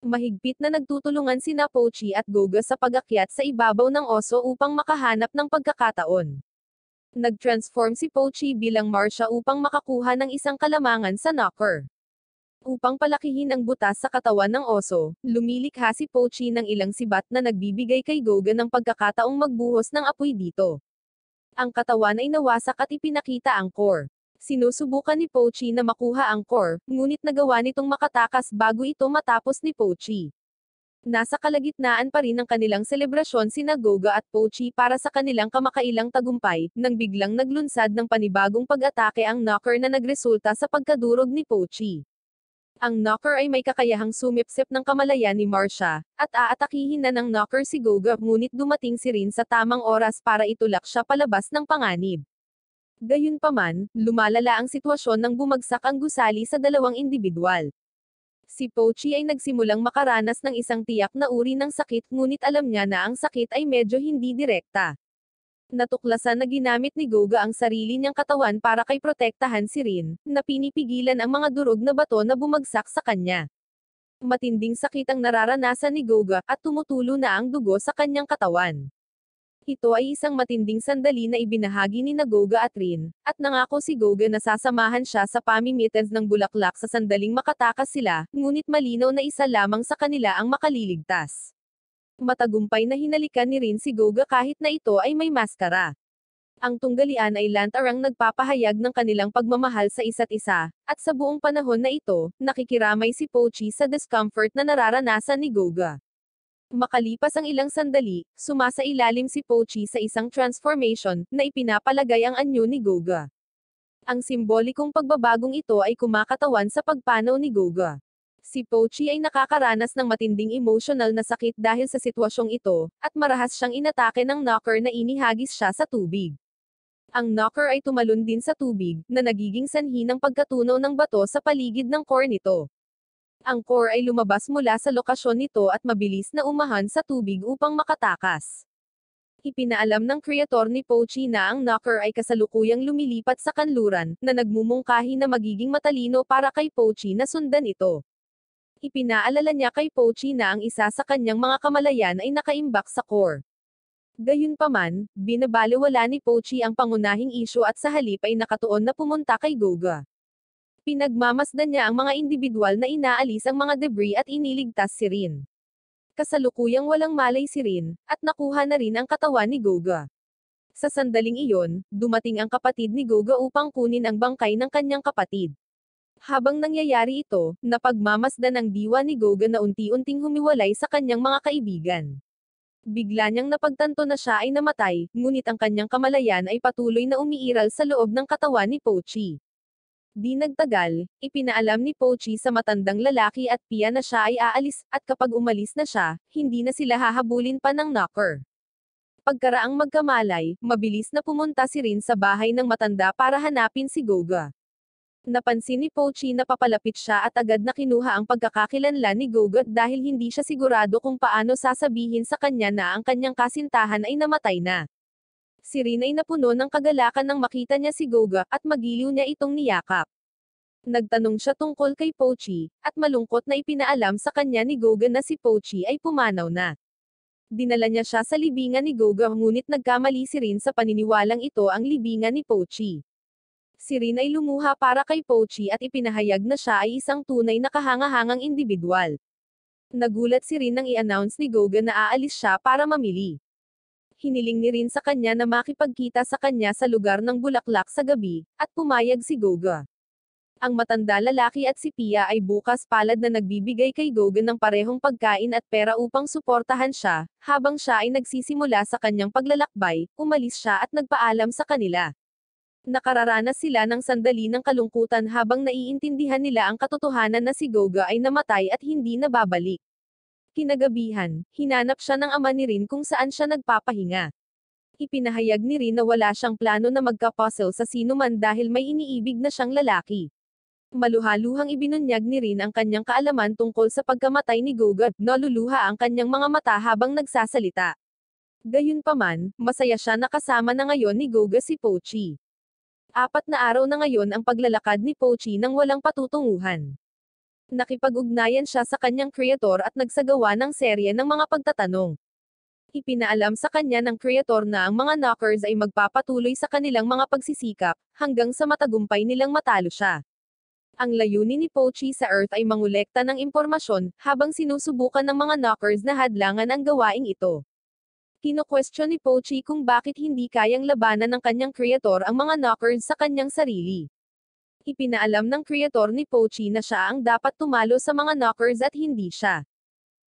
Mahigpit na nagtutulungan sina Pochi at Goga sa pag-akyat sa ibabaw ng oso upang makahanap ng pagkakataon. Nag-transform si Pochi bilang Marsha upang makakuha ng isang kalamangan sa knocker. Upang palakihin ang butas sa katawan ng oso, lumilikha si Pochi ng ilang sibat na nagbibigay kay Goga ng pagkakataong magbuhos ng apoy dito. Ang katawan ay nawasak at ipinakita ang core. Sinusubukan ni Pochi na makuha ang core, ngunit nagawa nitong makatakas bago ito matapos ni Pochi. Nasa kalagitnaan pa rin ng kanilang selebrasyon sina Goga at Pochi para sa kanilang kamakailang tagumpay, nang biglang naglunsad ng panibagong pag-atake ang knocker na nagresulta sa pagkadurog ni Pochi. Ang knocker ay may kakayahang sumipsip ng kamalayan ni Marsha, at aatakihin na ng knocker si Goga, ngunit dumating si Rin sa tamang oras para itulak siya palabas ng panganib. Gayunpaman, lumalala ang sitwasyon nang bumagsak ang gusali sa dalawang individual. Si Pochi ay nagsimulang makaranas ng isang tiyak na uri ng sakit, ngunit alam niya na ang sakit ay medyo hindi direkta. Natuklasan na ginamit ni Goga ang sarili niyang katawan para kay protektahan si Rin, na pinipigilan ang mga durog na bato na bumagsak sa kanya. Matinding sakit ang nararanasan ni Goga, at tumutulo na ang dugo sa kanyang katawan. Ito ay isang matinding sandali na ibinahagi ni Goga at Rin, at nangako si Goga na sasamahan siya sa pamimitas ng bulaklak sa sandaling makatakas sila, ngunit malinaw na isa lamang sa kanila ang makaliligtas. Matagumpay na hinalikan ni Rin si Goga kahit na ito ay may maskara. Ang tunggalian ay lantarang nagpapahayag ng kanilang pagmamahal sa isa't isa, at sa buong panahon na ito, nakikiramay si Pochi sa discomfort na nararanasan ni Goga. Makalipas ang ilang sandali, sumasailalim si Pochi sa isang transformation, na ipinapalagay ang anyo ni Goga. Ang simbolikong pagbabagong ito ay kumakatawan sa pagpanaw ni Goga. Si Pochi ay nakakaranas ng matinding emotional na sakit dahil sa sitwasyong ito, at marahas siyang inatake ng knocker na inihagis siya sa tubig. Ang knocker ay tumalon din sa tubig, na nagiging sanhi ng pagkatunaw ng bato sa paligid ng core nito. Ang core ay lumabas mula sa lokasyon nito at mabilis na umahan sa tubig upang makatakas. Ipinaalam ng kreator ni Pochi na ang Knocker ay kasalukuyang lumilipat sa kanluran, na nagmumungkahi na magiging matalino para kay Pochi na sundan ito. Ipinaalala niya kay Pochi na ang isa sa kanyang mga kamalayan ay nakaimbak sa core. Gayunpaman, binabalewala ni Pochi ang pangunahing isyu at sa halip ay nakatuon na pumunta kay Goga. Pinagmamasdan niya ang mga individual na inaalis ang mga debris at iniligtas si Rin. Kasalukuyang walang malay si Rin, at nakuha na rin ang katawan ni Goga. Sa sandaling iyon, dumating ang kapatid ni Goga upang kunin ang bangkay ng kanyang kapatid. Habang nangyayari ito, napagmamasdan ang diwa ni Goga na unti-unting humiwalay sa kanyang mga kaibigan. Bigla niyang napagtanto na siya ay namatay, ngunit ang kanyang kamalayan ay patuloy na umiiral sa loob ng katawan ni Pochi. Di nagtagal, ipinaalam ni Pochi sa matandang lalaki at Pia na siya ay aalis, at kapag umalis na siya, hindi na sila hahabulin pa ng Knocker. Pagkaraang magkamalay, mabilis na pumunta si Rin sa bahay ng matanda para hanapin si Goga. Napansin ni Pochi na papalapit siya at agad na kinuha ang pagkakakilanlan ni Goga dahil hindi siya sigurado kung paano sasabihin sa kanya na ang kanyang kasintahan ay namatay na. Si Rin ay napuno ng kagalakan nang makita niya si Goga, at magiliw niya itong niyakap. Nagtanong siya tungkol kay Pochi, at malungkot na ipinaalam sa kanya ni Goga na si Pochi ay pumanaw na. Dinala niya siya sa libingan ni Goga ngunit nagkamali si Rin sa paniniwalang ito ang libingan ni Pochi. Si Rin ay lumuha para kay Pochi at ipinahayag na siya ay isang tunay na kahangahangang individual. Nagulat si Rin nang i-announce ni Goga na aalis siya para mamili. Hiniling ni Rin sa kanya na makipagkita sa kanya sa lugar ng bulaklak sa gabi, at pumayag si Goga. Ang matanda lalaki at si Pia ay bukas palad na nagbibigay kay Goga ng parehong pagkain at pera upang suportahan siya, habang siya ay nagsisimula sa kanyang paglalakbay, umalis siya at nagpaalam sa kanila. Nakararanas sila ng sandali ng kalungkutan habang naiintindihan nila ang katotohanan na si Goga ay namatay at hindi na babalik. Kinagabihan, hinanap siya ng ama ni Rin kung saan siya nagpapahinga. Ipinahayag ni Rin na wala siyang plano na magka-puzzle sa sinuman dahil may iniibig na siyang lalaki. Maluhaluhang ibinunyag ni Rin ang kanyang kaalaman tungkol sa pagkamatay ni Goga, naluluha ang kanyang mga mata habang nagsasalita. Gayunpaman, masaya siya na kasama na ngayon ni Goga si Pochi. 4 na araw na ngayon ang paglalakad ni Pochi nang walang patutunguhan. Nakipag-ugnayan siya sa kanyang kreator at nagsagawa ng serye ng mga pagtatanong. Ipinaalam sa kanya ng kreator na ang mga Knockers ay magpapatuloy sa kanilang mga pagsisikap, hanggang sa matagumpay nilang matalo siya. Ang layunin ni Pochi sa Earth ay mangolekta ng impormasyon, habang sinusubukan ng mga Knockers na hadlangan ang gawaing ito. Kino-question ni Pochi kung bakit hindi kayang labanan ng kanyang kreator ang mga Knockers sa kanyang sarili. Ipinaalam ng kreator ni Pochi na siya ang dapat tumalo sa mga Knockers at hindi siya.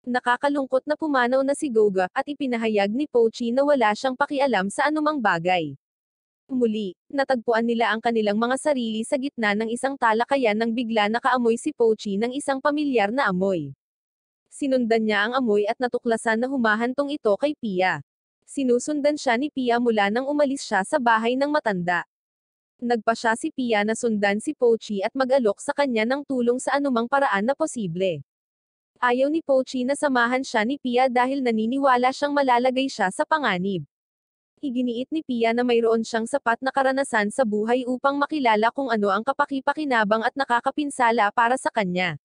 Nakakalungkot na pumanaw na si Goga, at ipinahayag ni Pochi na wala siyang pakialam sa anumang bagay. Muli, natagpuan nila ang kanilang mga sarili sa gitna ng isang talakayan nang bigla nakaamoy si Pochi ng isang pamilyar na amoy. Sinundan niya ang amoy at natuklasan na humahantong ito kay Pia. Sinusundan siya ni Pia mula nang umalis siya sa bahay ng matanda. Nagpasya si Pia na sundan si Pochi at mag-alok sa kanya ng tulong sa anumang paraan na posible. Ayaw ni Pochi na samahan siya ni Pia dahil naniniwala siyang malalagay siya sa panganib. Iginiit ni Pia na mayroon siyang sapat na karanasan sa buhay upang makilala kung ano ang kapaki-pakinabang at nakakapinsala para sa kanya.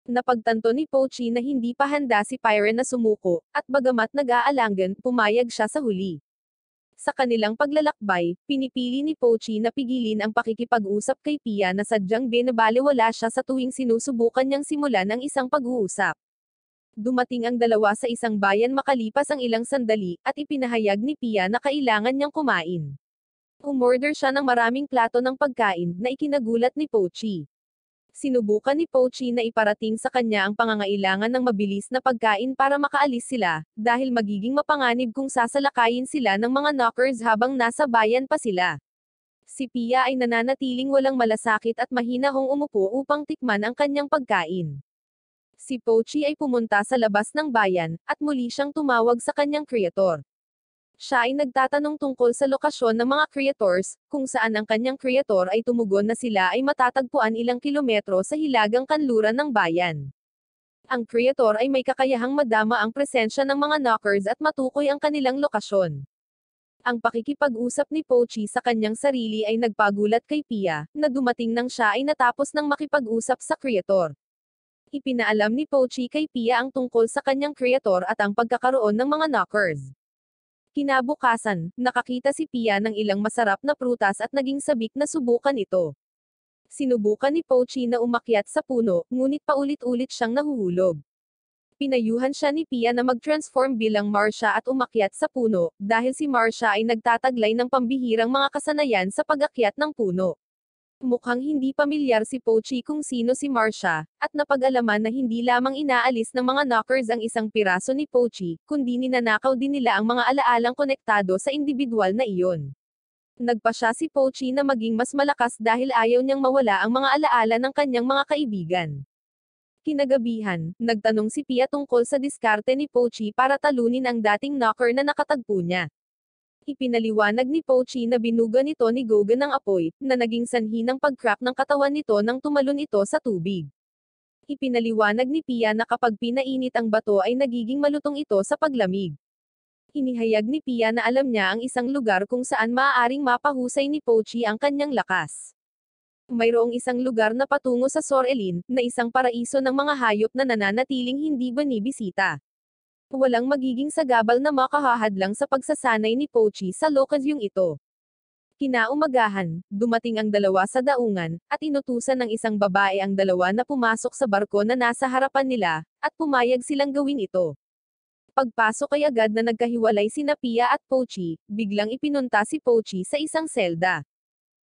Napagtanto ni Pochi na hindi pa handa si Pyre na sumuko, at bagamat nag-aalangan, pumayag siya sa huli. Sa kanilang paglalakbay, pinipili ni Pochi na pigilin ang pakikipag-usap kay Pia na sadyang binabalewala siya sa tuwing sinusubukan niyang simulan ang isang pag-uusap. Dumating ang dalawa sa isang bayan makalipas ang ilang sandali, at ipinahayag ni Pia na kailangan niyang kumain. Umorder siya ng maraming plato ng pagkain, na ikinagulat ni Pochi. Sinubukan ni Pochi na iparating sa kanya ang pangangailangan ng mabilis na pagkain para makaalis sila, dahil magiging mapanganib kung sasalakayin sila ng mga Knockers habang nasa bayan pa sila. Si Pia ay nananatiling walang malasakit at mahinahong umupo upang tikman ang kanyang pagkain. Si Pochi ay pumunta sa labas ng bayan, at muli siyang tumawag sa kanyang kreator. Siya ay nagtatanong tungkol sa lokasyon ng mga creators, kung saan ang kanyang kreator ay tumugon na sila ay matatagpuan ilang kilometro sa hilagang kanluran ng bayan. Ang Creator ay may kakayahang madama ang presensya ng mga knockers at matukoy ang kanilang lokasyon. Ang pakikipag-usap ni Pochi sa kanyang sarili ay nagpagulat kay Pia, na dumating nang siya ay natapos ng makipag-usap sa Creator. Ipinaalam ni Pochi kay Pia ang tungkol sa kanyang Creator at ang pagkakaroon ng mga knockers. Kinabukasan, nakakita si Pia ng ilang masarap na prutas at naging sabik na subukan ito. Sinubukan ni Pochi na umakyat sa puno, ngunit paulit-ulit siyang nahuhulog. Pinayuhan siya ni Pia na mag-transform bilang Marcia at umakyat sa puno, dahil si Marcia ay nagtataglay ng pambihirang mga kasanayan sa pag-akyat ng puno. Mukhang hindi pamilyar si Pochi kung sino si Marcia, at napag-alaman na hindi lamang inaalis ng mga knockers ang isang piraso ni Pochi, kundi ninanakaw din nila ang mga alaalang konektado sa individual na iyon. Nagpasya si Pochi na maging mas malakas dahil ayaw niyang mawala ang mga alaala ng kanyang mga kaibigan. Kinagabihan, nagtanong si Pia tungkol sa diskarte ni Pochi para talunin ang dating knocker na nakatagpo niya. Ipinaliwanag ni Pochi na binuga nito ni Gogan ng apoy, na naging sanhi ng pag-crack ng katawan nito nang tumalon ito sa tubig. Ipinaliwanag ni Pia na kapag pinainit ang bato ay nagiging malutong ito sa paglamig. Inihayag ni Pia na alam niya ang isang lugar kung saan maaaring mapahusay ni Pochi ang kanyang lakas. Mayroong isang lugar na patungo sa Sorelin, na isang paraiso ng mga hayop na nananatiling hindi binibisita. Walang magiging sagabal na makahahadlang sa pagsasanay ni Pochi sa lokasyong ito. Kinaumagahan, dumating ang dalawa sa daungan, at inutusan ng isang babae ang dalawa na pumasok sa barko na nasa harapan nila, at pumayag silang gawin ito. Pagpasok ay agad na nagkahiwalay sina Pia at Pochi, biglang ipinunta si Pochi sa isang selda.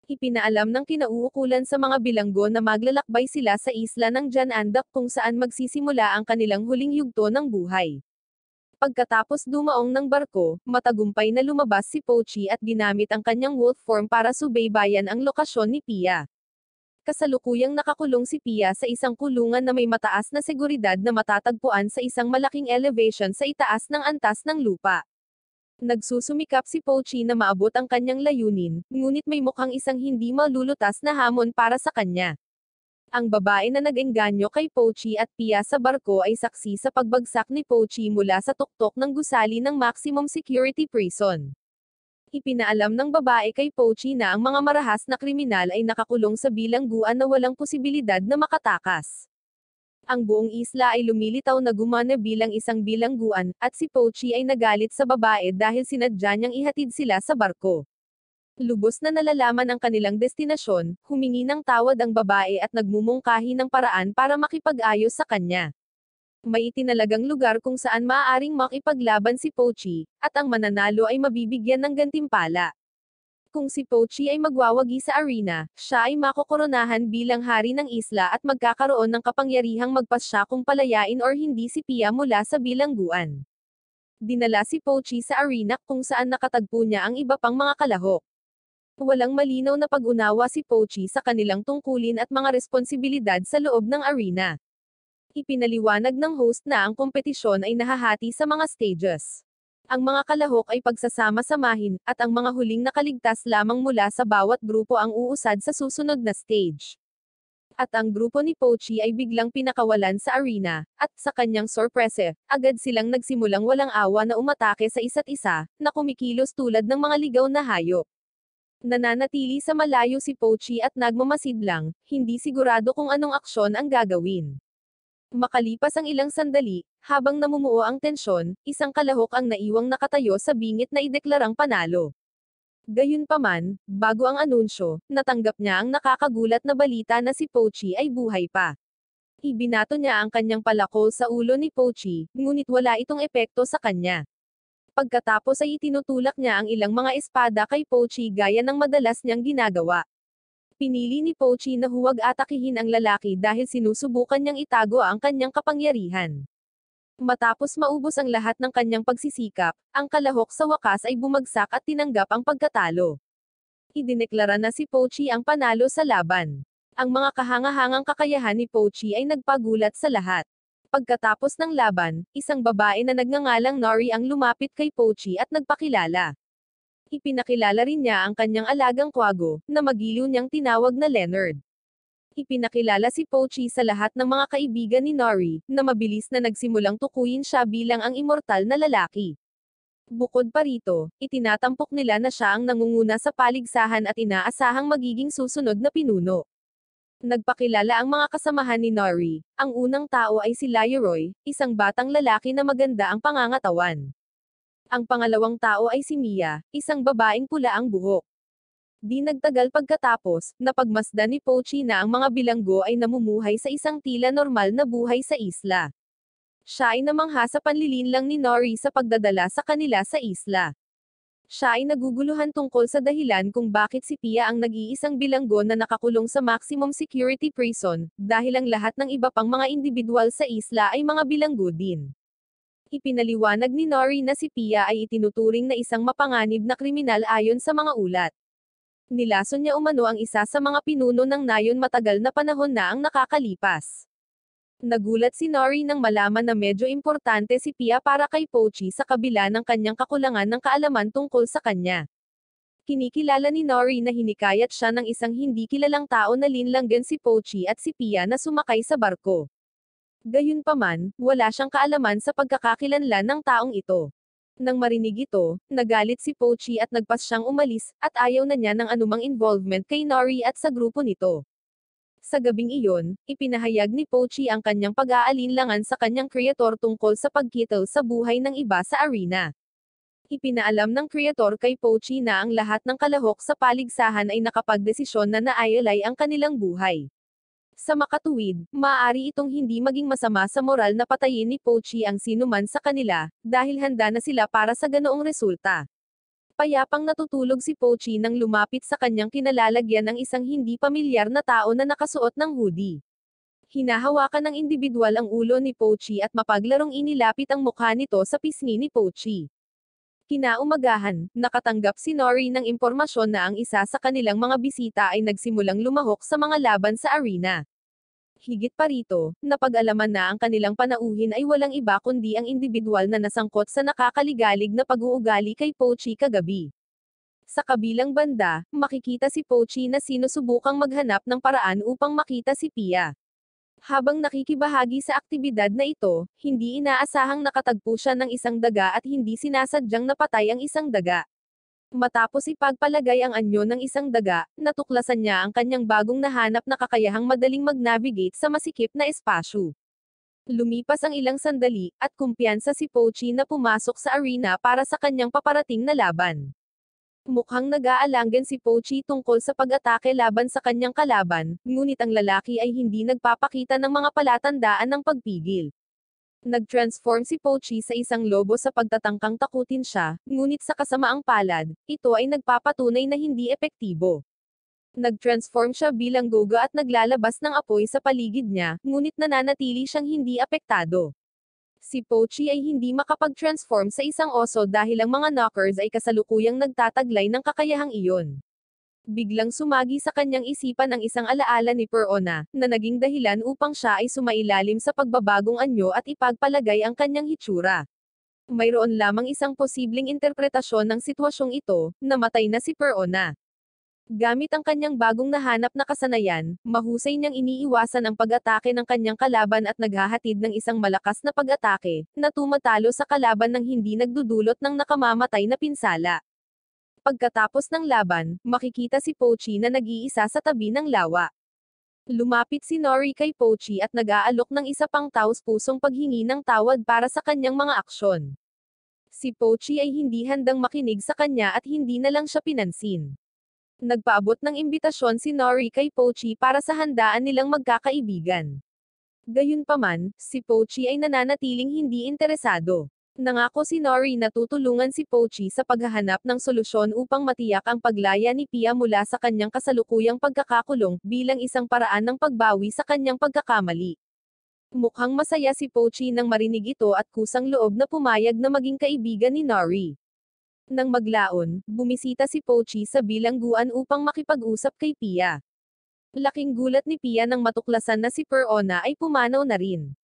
Ipinaalam ng kinauukulan sa mga bilanggo na maglalakbay sila sa isla ng Jan Andak kung saan magsisimula ang kanilang huling yugto ng buhay. Pagkatapos dumaong ng barko, matagumpay na lumabas si Pochi at ginamit ang kanyang wolf form para subaybayan ang lokasyon ni Pia. Kasalukuyang nakakulong si Pia sa isang kulungan na may mataas na seguridad na matatagpuan sa isang malaking elevation sa itaas ng antas ng lupa. Nagsusumikap si Pochi na maabot ang kanyang layunin, ngunit may mukhang isang hindi malulutas na hamon para sa kanya. Ang babae na nag-engganyo kay Pochi at Pia sa barko ay saksi sa pagbagsak ni Pochi mula sa tuktok ng gusali ng maximum security prison. Ipinaalam ng babae kay Pochi na ang mga marahas na kriminal ay nakakulong sa bilangguan na walang posibilidad na makatakas. Ang buong isla ay lumilitaw na gumana bilang isang bilangguan, at si Pochi ay nagalit sa babae dahil sinadya niyang ihatid sila sa barko. Lubos na nalalaman ang kanilang destinasyon, humingi ng tawad ang babae at nagmumungkahi ng paraan para makipag-ayos sa kanya. May itinalagang lugar kung saan maaaring makipaglaban si Pochi, at ang mananalo ay mabibigyan ng gantimpala. Kung si Pochi ay magwawagi sa arena, siya ay makokoronahan bilang hari ng isla at magkakaroon ng kapangyarihang magpasya kung palayain or hindi si Pia mula sa bilangguan. Dinala si Pochi sa arena kung saan nakatagpo niya ang iba pang mga kalahok. Walang malinaw na pag-unawa si Pochi sa kanilang tungkulin at mga responsibilidad sa loob ng arena. Ipinaliwanag ng host na ang kompetisyon ay nahahati sa mga stages. Ang mga kalahok ay pagsasama-samahin, at ang mga huling nakaligtas lamang mula sa bawat grupo ang uusad sa susunod na stage. At ang grupo ni Pochi ay biglang pinakawalan sa arena, at sa kanyang sorpresa, agad silang nagsimulang walang awa na umatake sa isa't isa, na kumikilos tulad ng mga ligaw na hayop. Nananatili sa malayo si Pochi at nagmamasid lang, hindi sigurado kung anong aksyon ang gagawin. Makalipas ang ilang sandali, habang namumuo ang tensyon, isang kalahok ang naiwang nakatayo sa bingit na ideklarang panalo. Gayunpaman, bago ang anunsyo, natanggap niya ang nakakagulat na balita na si Pochi ay buhay pa. Ibinato niya ang kanyang palakol sa ulo ni Pochi, ngunit wala itong epekto sa kanya. Pagkatapos ay itinutulak niya ang ilang mga espada kay Pochi gaya ng madalas niyang ginagawa. Pinili ni Pochi na huwag atakihin ang lalaki dahil sinusubukan niyang itago ang kanyang kapangyarihan. Matapos maubos ang lahat ng kanyang pagsisikap, ang kalahok sa wakas ay bumagsak at tinanggap ang pagkatalo. Idineklara na si Pochi ang panalo sa laban. Ang mga kahangahangang kakayahan ni Pochi ay nagpagulat sa lahat. Pagkatapos ng laban, isang babae na nagngangalang Nori ang lumapit kay Pochi at nagpakilala. Ipinakilala rin niya ang kanyang alagang kwago, na magiliw niyang tinawag na Leonard. Ipinakilala si Pochi sa lahat ng mga kaibigan ni Nori, na mabilis na nagsimulang tukuyin siya bilang ang immortal na lalaki. Bukod pa rito, itinatampok nila na siya ang nangunguna sa paligsahan at inaasahang magiging susunod na pinuno. Nagpakilala ang mga kasamahan ni Nori. Ang unang tao ay si Leroy, isang batang lalaki na maganda ang pangangatawan. Ang pangalawang tao ay si Mia, isang babaeng pula ang buhok. Di nagtagal pagkatapos, napagmasdan ni Pochi na ang mga bilanggo ay namumuhay sa isang tila normal na buhay sa isla. Siya ay namangha sa panlilinlang ni Nori sa pagdadala sa kanila sa isla. Siya ay naguguluhan tungkol sa dahilan kung bakit si Pia ang nag-iisang bilanggo na nakakulong sa maximum security prison, dahil ang lahat ng iba pang mga individual sa isla ay mga bilanggo din. Ipinaliwanag ni Nori na si Pia ay itinuturing na isang mapanganib na kriminal ayon sa mga ulat. Nilason niya umano ang isa sa mga pinuno ng nayon matagal na panahon na ang nakakalipas. Nagulat si Nori nang malaman na medyo importante si Pia para kay Pochi sa kabila ng kanyang kakulangan ng kaalaman tungkol sa kanya. Kinikilala ni Nori na hinikayat siya ng isang hindi kilalang tao na linlanggan si Pochi at si Pia na sumakay sa barko. Gayunpaman, wala siyang kaalaman sa pagkakakilanlan ng taong ito. Nang marinig ito, nagalit si Pochi at nagpas siyang umalis, at ayaw na niya ng anumang involvement kay Nori at sa grupo nito. Sa gabing iyon, ipinahayag ni Pochi ang kanyang pag-aalinlangan sa kanyang kreator tungkol sa pagkittle sa buhay ng iba sa arena. Ipinaalam ng kreator kay Pochi na ang lahat ng kalahok sa paligsahan ay nakapagdesisyon na naayalay ang kanilang buhay. Sa makatuwid, maaari itong hindi maging masama sa moral na patayin ni Pochi ang sinuman sa kanila, dahil handa na sila para sa ganoong resulta. Payapang natutulog si Pochi nang lumapit sa kanyang kinalalagyan ang isang hindi pamilyar na tao na nakasuot ng hoodie. Hinahawakan ng individual ang ulo ni Pochi at mapaglarong inilapit ang mukha nito sa pisngi ni Pochi. Kinaumagahan, nakatanggap si Nori ng impormasyon na ang isa sa kanilang mga bisita ay nagsimulang lumahok sa mga laban sa arena. Higit pa rito, napag-alaman na ang kanilang panauhin ay walang iba kundi ang individual na nasangkot sa nakakaligalig na pag-uugali kay Pochi kagabi. Sa kabilang banda, makikita si Pochi na sinusubukang maghanap ng paraan upang makita si Pia. Habang nakikibahagi sa aktibidad na ito, hindi inaasahang nakatagpo siya ng isang daga at hindi sinasadyang napatay ang isang daga. Matapos ipagpalagay ang anyo ng isang daga, natuklasan niya ang kanyang bagong nahanap na kakayahang madaling mag-navigate sa masikip na espasyo. Lumipas ang ilang sandali, at kumpiyansa si Pochi na pumasok sa arena para sa kanyang paparating na laban. Mukhang nag-aalangan si Pochi tungkol sa pag-atake laban sa kanyang kalaban, ngunit ang lalaki ay hindi nagpapakita ng mga palatandaan ng pagpigil. Nag-transform si Pochi sa isang lobo sa pagtatangkang takutin siya, ngunit sa kasamaang palad, ito ay nagpapatunay na hindi epektibo. Nag-transform siya bilang goga at naglalabas ng apoy sa paligid niya, ngunit nananatili siyang hindi apektado. Si Pochi ay hindi makapag-transform sa isang oso dahil ang mga knockers ay kasalukuyang nagtataglay ng kakayahang iyon. Biglang sumagi sa kanyang isipan ang isang alaala ni Perona, na naging dahilan upang siya ay sumailalim sa pagbabagong anyo at ipagpalagay ang kanyang hitsura. Mayroon lamang isang posibleng interpretasyon ng sitwasyong ito, namatay na si Perona. Gamit ang kanyang bagong nahanap na kasanayan, mahusay niyang iniiwasan ang pag-atake ng kanyang kalaban at naghahatid ng isang malakas na pag-atake, na tumatalo sa kalaban nang hindi nagdudulot ng nakamamatay na pinsala. Pagkatapos ng laban, makikita si Pochi na nag-iisa sa tabi ng lawa. Lumapit si Nori kay Pochi at nag-aalok ng isa pang taos-pusong paghingi ng tawad para sa kanyang mga aksyon. Si Pochi ay hindi handang makinig sa kanya at hindi na lang siya pinansin. Nagpaabot ng imbitasyon si Nori kay Pochi para sa handaan nilang magkakaibigan. Gayunpaman, si Pochi ay nananatiling hindi interesado. Nangako si Nori na tutulungan si Pochi sa paghahanap ng solusyon upang matiyak ang paglaya ni Pia mula sa kanyang kasalukuyang pagkakakulong, bilang isang paraan ng pagbawi sa kanyang pagkakamali. Mukhang masaya si Pochi nang marinig ito at kusang loob na pumayag na maging kaibigan ni Nori. Nang maglaon, bumisita si Pochi sa bilangguan upang makipag-usap kay Pia. Laking gulat ni Pia nang matuklasan na si Perona ay pumanaw na rin.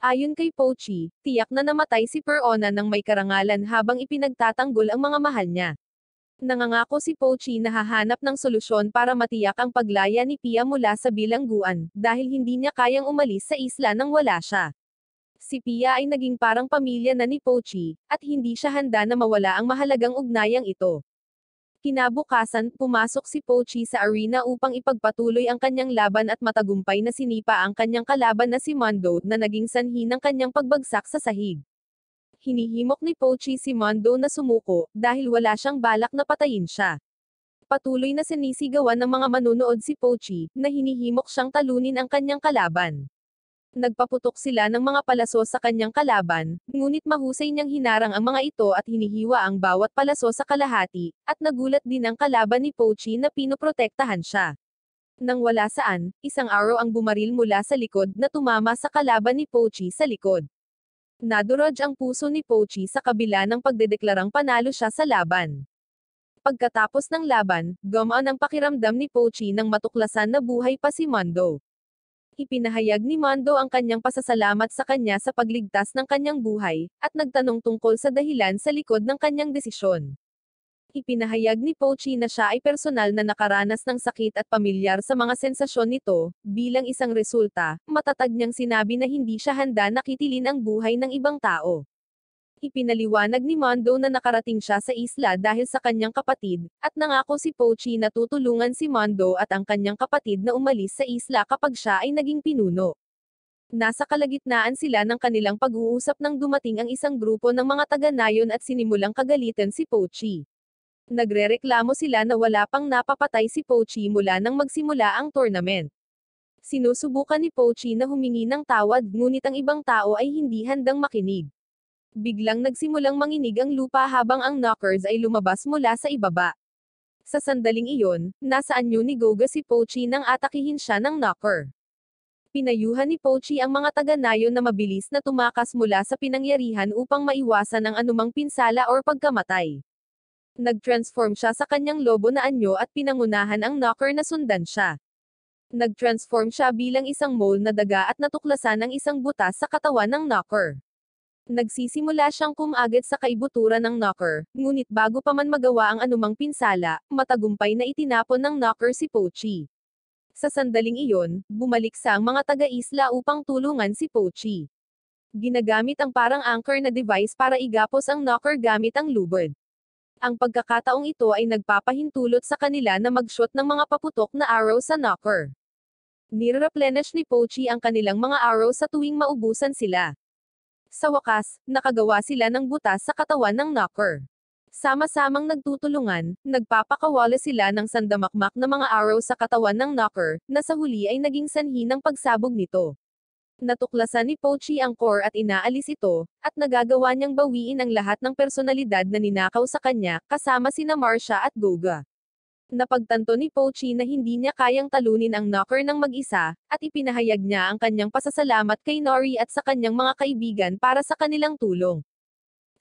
Ayon kay Pochi, tiyak na namatay si Perona nang may karangalan habang ipinagtatanggol ang mga mahal niya. Nangangako si Pochi na hahanap ng solusyon para matiyak ang paglaya ni Pia mula sa bilangguan, dahil hindi niya kayang umalis sa isla nang wala siya. Si Pia ay naging parang pamilya na ni Pochi, at hindi siya handa na mawala ang mahalagang ugnayang ito. Kinabukasan, pumasok si Pochi sa arena upang ipagpatuloy ang kanyang laban at matagumpay na sinipa ang kanyang kalaban na si Mondo na naging sanhi ng kanyang pagbagsak sa sahig. Hinihimok ni Pochi si Mondo na sumuko, dahil wala siyang balak na patayin siya. Patuloy na sinisigawan ng mga manunood si Pochi, na hinihimok siyang talunin ang kanyang kalaban. Nagpaputok sila ng mga palaso sa kanyang kalaban, ngunit mahusay niyang hinarang ang mga ito at hinihiwa ang bawat palaso sa kalahati, at nagulat din ang kalaban ni Pochi na pinoprotektahan siya. Nang wala saan, isang arrow ang bumaril mula sa likod na tumama sa kalaban ni Pochi sa likod. Nadurog ang puso ni Pochi sa kabila ng pagdedeklarang panalo siya sa laban. Pagkatapos ng laban, gumaan ang pakiramdam ni Pochi nang matuklasan na buhay pa si Mondo. Ipinahayag ni Mondo ang kanyang pasasalamat sa kanya sa pagligtas ng kanyang buhay, at nagtanong tungkol sa dahilan sa likod ng kanyang desisyon. Ipinahayag ni Pochi na siya ay personal na nakaranas ng sakit at pamilyar sa mga sensasyon nito, bilang isang resulta, matatag niyang sinabi na hindi siya handa na kitilin ang buhay ng ibang tao. Ipinaliwanag ni Mondo na nakarating siya sa isla dahil sa kanyang kapatid, at nangako si Pochi na tutulungan si Mondo at ang kanyang kapatid na umalis sa isla kapag siya ay naging pinuno. Nasa kalagitnaan sila ng kanilang pag-uusap nang dumating ang isang grupo ng mga taga-nayon at sinimulang kagalitan si Pochi. Nagrereklamo sila na wala pang napapatay si Pochi mula nang magsimula ang tournament. Sinusubukan ni Pochi na humingi ng tawad ngunit ang ibang tao ay hindi handang makinig. Biglang nagsimulang manginig ang lupa habang ang knockers ay lumabas mula sa ibaba. Sa sandaling iyon, nasa anyo ni Goga si Pochi nang atakihin siya ng knocker. Pinayuhan ni Pochi ang mga taga-nayon na mabilis na tumakas mula sa pinangyarihan upang maiwasan ang anumang pinsala o pagkamatay. Nag-transform siya sa kanyang lobo na anyo at pinangunahan ang knocker na sundan siya. Nag-transform siya bilang isang mole na daga at natuklasan ang isang butas sa katawan ng knocker. Nagsisimula siyang kumagit sa kaibuturan ng knocker, ngunit bago pa man magawa ang anumang pinsala, matagumpay na itinapon ng knocker si Pochi. Sa sandaling iyon, bumalik sa ang mga taga-isla upang tulungan si Pochi. Ginagamit ang parang anchor na device para igapos ang knocker gamit ang lubid. Ang pagkakataong ito ay nagpapahintulot sa kanila na mag-shoot ng mga paputok na arrow sa knocker. Nire-replenish ni Pochi ang kanilang mga arrow sa tuwing maubusan sila. Sa wakas, nakagawa sila ng butas sa katawan ng knocker. Sama-samang nagtutulungan, nagpapakawala sila ng sandamakmak na mga arrow sa katawan ng knocker, na sa huli ay naging sanhi ng pagsabog nito. Natuklasan ni Pochi ang core at inaalis ito, at nagagawa niyang bawiin ang lahat ng personalidad na ninakaw sa kanya, kasama sina Marcia at Goga. Napagtanto ni Pochi na hindi niya kayang talunin ang knocker ng mag-isa, at ipinahayag niya ang kanyang pasasalamat kay Nori at sa kanyang mga kaibigan para sa kanilang tulong.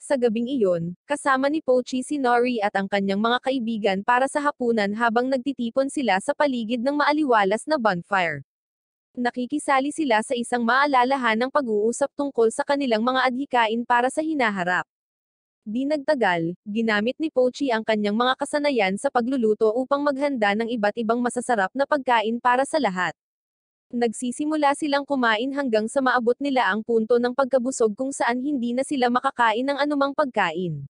Sa gabing iyon, kasama ni Pochi si Nori at ang kanyang mga kaibigan para sa hapunan habang nagtitipon sila sa paligid ng maaliwalas na bonfire. Nakikisali sila sa isang maalalahanang pag-uusap tungkol sa kanilang mga adhikain para sa hinaharap. Di nagtagal, ginamit ni Pochi ang kanyang mga kasanayan sa pagluluto upang maghanda ng iba't ibang masasarap na pagkain para sa lahat. Nagsisimula silang kumain hanggang sa maabot nila ang punto ng pagkabusog kung saan hindi na sila makakain ng anumang pagkain.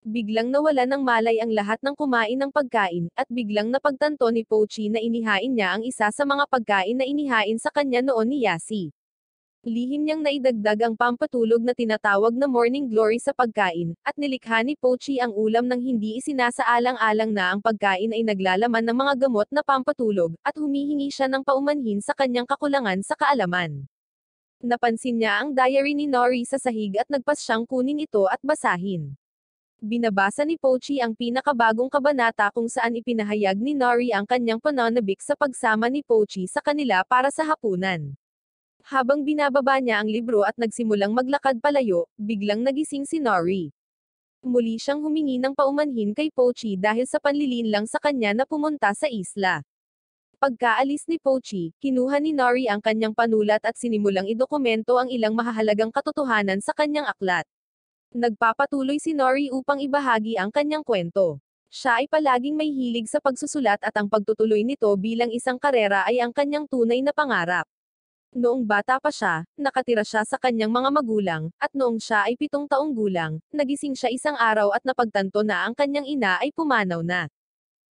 Biglang nawala ng malay ang lahat ng kumain ng pagkain, at biglang napagtanto ni Pochi na inihain niya ang isa sa mga pagkain na inihain sa kanya noon ni Yasi. Lihim niyang naidagdag ang pampatulog na tinatawag na morning glory sa pagkain, at nilikha ni Pochi ang ulam nang hindi isinasaalang-alang na ang pagkain ay naglalaman ng mga gamot na pampatulog, at humihingi siya ng paumanhin sa kanyang kakulangan sa kaalaman. Napansin niya ang diary ni Nori sa sahig at nagpas siyang kunin ito at basahin. Binabasa ni Pochi ang pinakabagong kabanata kung saan ipinahayag ni Nori ang kanyang pananabik sa pagsama ni Pochi sa kanila para sa hapunan. Habang binababa niya ang libro at nagsimulang maglakad palayo, biglang nagising si Nori. Muli siyang humingi ng paumanhin kay Pochi dahil sa panlilinlang sa kanya na pumunta sa isla. Pagkaalis ni Pochi, kinuha ni Nori ang kanyang panulat at sinimulang idokumento ang ilang mahahalagang katotohanan sa kanyang aklat. Nagpapatuloy si Nori upang ibahagi ang kanyang kwento. Siya ay palaging may hilig sa pagsusulat at ang pagtutuloy nito bilang isang karera ay ang kanyang tunay na pangarap. Noong bata pa siya, nakatira siya sa kanyang mga magulang, at noong siya ay 7 taong gulang, nagising siya isang araw at napagtanto na ang kanyang ina ay pumanaw na.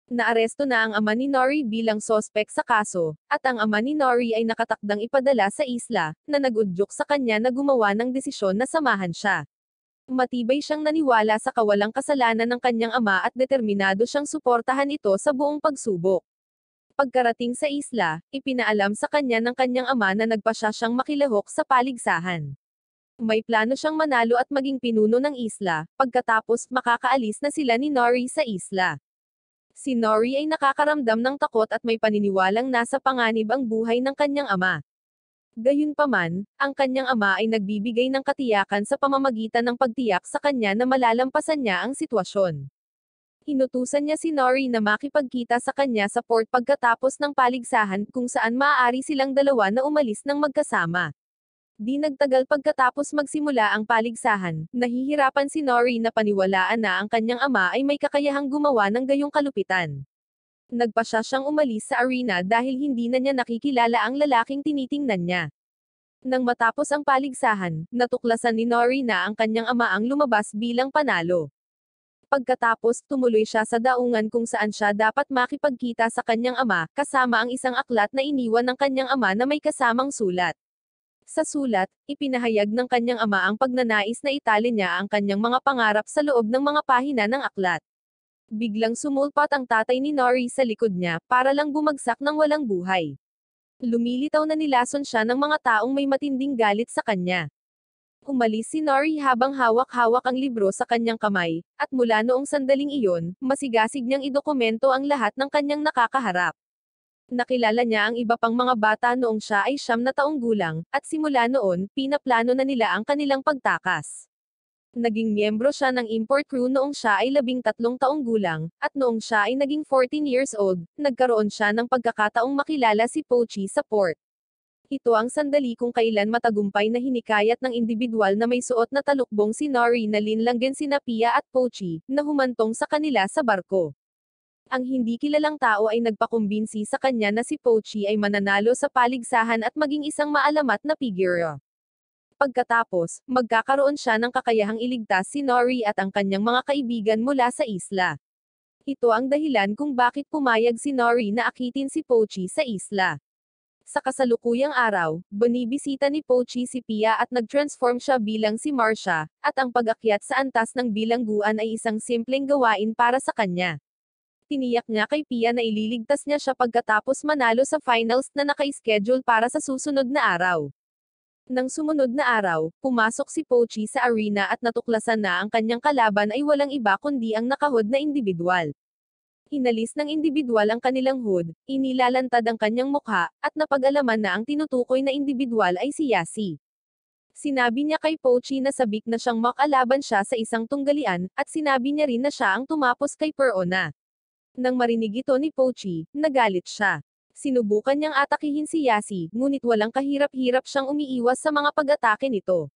Naaresto na ang ama ni Nori bilang sospek sa kaso, at ang ama ni Nori ay nakatakdang ipadala sa isla, na nag-udyok sa kanya na gumawa ng desisyon na samahan siya. Matibay siyang naniwala sa kawalang kasalanan ng kanyang ama at determinado siyang suportahan ito sa buong pagsubok. Pagkarating sa isla, ipinaalam sa kanya ng kanyang ama na nagpasya siyang makilahok sa paligsahan. May plano siyang manalo at maging pinuno ng isla, pagkatapos makakaalis na sila ni Nori sa isla. Si Nori ay nakakaramdam ng takot at may paniniwalang nasa panganib ang buhay ng kanyang ama. Gayunpaman, ang kanyang ama ay nagbibigay ng katiyakan sa pamamagitan ng pagtiyak sa kanya na malalampasan niya ang sitwasyon. Inutusan niya si Nori na makipagkita sa kanya sa port pagkatapos ng paligsahan kung saan maaari silang dalawa na umalis ng magkasama. Di nagtagal pagkatapos magsimula ang paligsahan, nahihirapan si Nori na paniwalaan na ang kanyang ama ay may kakayahang gumawa ng gayong kalupitan. Nagpasya siyang umalis sa arena dahil hindi na niya nakikilala ang lalaking tinitingnan niya. Nang matapos ang paligsahan, natuklasan ni Nori na ang kanyang ama ang lumabas bilang panalo. Pagkatapos, tumuloy siya sa daungan kung saan siya dapat makipagkita sa kanyang ama, kasama ang isang aklat na iniwan ng kanyang ama na may kasamang sulat. Sa sulat, ipinahayag ng kanyang ama ang pagnanais na italin niya ang kanyang mga pangarap sa loob ng mga pahina ng aklat. Biglang sumulpat ang tatay ni Nori sa likod niya, para lang bumagsak ng walang buhay. Lumilitaw na nilason siya ng mga taong may matinding galit sa kanya. Umalis si Nori habang hawak-hawak ang libro sa kanyang kamay, at mula noong sandaling iyon, masigasig niyang idokumento ang lahat ng kanyang nakakaharap. Nakilala niya ang iba pang mga bata noong siya ay 9 taong gulang, at simula noon, pinaplano na nila ang kanilang pagtakas. Naging miyembro siya ng import crew noong siya ay 13 taong gulang, at noong siya ay naging 14 years old, nagkaroon siya ng pagkakataong makilala si Pochi sa port. Ito ang sandali kung kailan matagumpay na hinikayat ng individual na may suot na talukbong si Nori na linlanggan sina Pia at Pochi, na humantong sa kanila sa barko. Ang hindi kilalang tao ay nagpakumbinsi sa kanya na si Pochi ay mananalo sa paligsahan at maging isang maalamat na figure. Pagkatapos, magkakaroon siya ng kakayahang iligtas si Nori at ang kanyang mga kaibigan mula sa isla. Ito ang dahilan kung bakit pumayag si Nori na akitin si Pochi sa isla. Sa kasalukuyang araw, binibisita ni Pochi si Pia at nag-transform siya bilang si Marcia, at ang pag-akyat sa antas ng bilangguan ay isang simpleng gawain para sa kanya. Tiniyak niya kay Pia na ililigtas niya siya pagkatapos manalo sa finals na naka-schedule para sa susunod na araw. Nang sumunod na araw, pumasok si Pochi sa arena at natuklasan na ang kanyang kalaban ay walang iba kundi ang nakahood na individual. Inalis ng individual ang kanilang hood, inilalantad ang kanyang mukha, at napag-alaman na ang tinutukoy na individual ay si Yasi. Sinabi niya kay Pochi na sabik na siyang makalaban siya sa isang tunggalian, at sinabi niya rin na siya ang tumapos kay Perona. Nang marinig ito ni Pochi, nagalit siya. Sinubukan niyang atakihin si Yasi, ngunit walang kahirap-hirap siyang umiiwas sa mga pag-atake nito.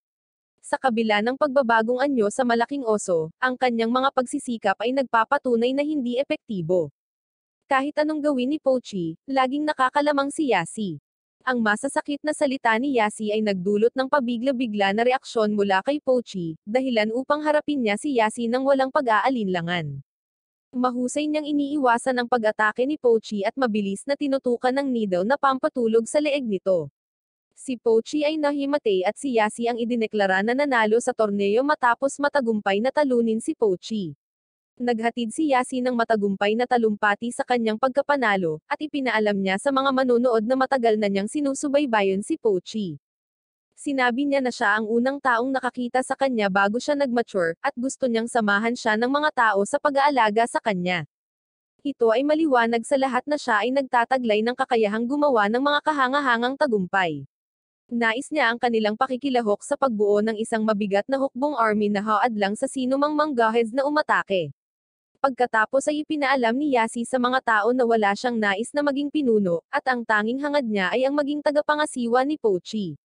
Sa kabila ng pagbabagong anyo sa malaking oso, ang kanyang mga pagsisikap ay nagpapatunay na hindi epektibo. Kahit anong gawin ni Pochi, laging nakakalamang si Yasi. Ang masasakit na salita ni Yasi ay nagdulot ng pabigla-bigla na reaksyon mula kay Pochi, dahilan upang harapin niya si Yasi ng walang pag-aalinlangan. Mahusay niyang iniiwasan ang pag-atake ni Pochi at mabilis na tinutukan ng needle na pampatulog sa leeg nito. Si Pochi ay nahimatay at si Yasi ang idineklara na nanalo sa torneo matapos matagumpay na talunin si Pochi. Naghatid si Yasi ng matagumpay na talumpati sa kanyang pagkapanalo, at ipinaalam niya sa mga manonood na matagal na niyang sinusubaybayan si Pochi. Sinabi niya na siya ang unang taong nakakita sa kanya bago siya nag-mature, at gusto niyang samahan siya ng mga tao sa pag-aalaga sa kanya. Ito ay maliwanag sa lahat na siya ay nagtataglay ng kakayahang gumawa ng mga kahangahangang tagumpay. Nais niya ang kanilang pakikilahok sa pagbuo ng isang mabigat na hukbong army na haadlang sa sinumang manggahes na umatake. Pagkatapos ay ipinaalam ni Yasi sa mga tao na wala siyang nais na maging pinuno, at ang tanging hangad niya ay ang maging tagapangasiwa ni Pochi.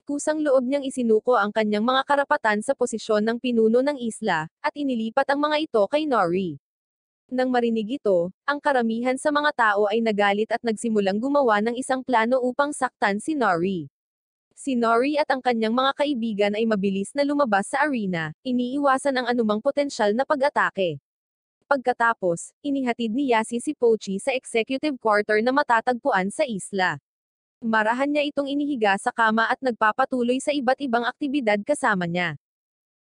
Kusang loob niyang isinuko ang kanyang mga karapatan sa posisyon ng pinuno ng isla, at inilipat ang mga ito kay Nori. Nang marinig ito, ang karamihan sa mga tao ay nagalit at nagsimulang gumawa ng isang plano upang saktan si Nori. Si Nori at ang kanyang mga kaibigan ay mabilis na lumabas sa arena, iniiwasan ang anumang potensyal na pag-atake. Pagkatapos, inihatid ni Yasi si Pochi sa executive quarter na matatagpuan sa isla. Marahan niya itong inihiga sa kama at nagpapatuloy sa iba't ibang aktibidad kasama niya.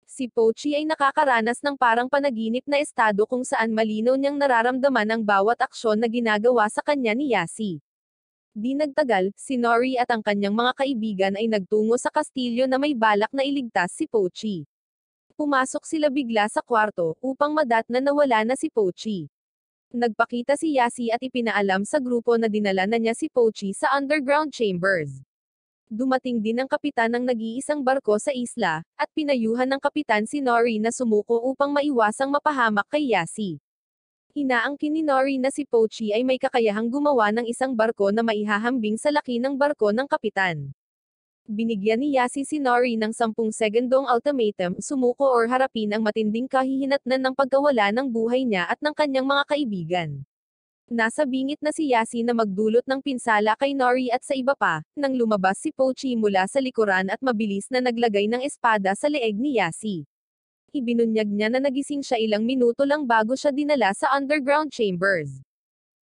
Si Pochi ay nakakaranas ng parang panaginip na estado kung saan malinaw niyang nararamdaman ang bawat aksyon na ginagawa sa kanya ni Yasi. Di nagtagal, si Nori at ang kanyang mga kaibigan ay nagtungo sa kastilyo na may balak na iligtas si Pochi. Pumasok sila bigla sa kwarto, upang madatnan na nawala na si Pochi. Nagpakita si Yasi at ipinaalam sa grupo na dinala na niya si Pochi sa underground chambers. Dumating din ang kapitan ng nag-iisang barko sa isla, at pinayuhan ng kapitan si Nori na sumuko upang maiwasang mapahamak kay Yasi. Inaangkin ni Nori na si Pochi ay may kakayahang gumawa ng isang barko na maihahambing sa laki ng barko ng kapitan. Binigyan ni Yasi si Nori ng 10 segundong ultimatum, sumuko or harapin ang matinding kahihinatnan ng pagkawala ng buhay niya at ng kanyang mga kaibigan. Nasa bingit na si Yasi na magdulot ng pinsala kay Nori at sa iba pa, nang lumabas si Pochi mula sa likuran at mabilis na naglagay ng espada sa leeg ni Yasi. Ibinunyag niya na nagising siya ilang minuto lang bago siya dinala sa underground chambers.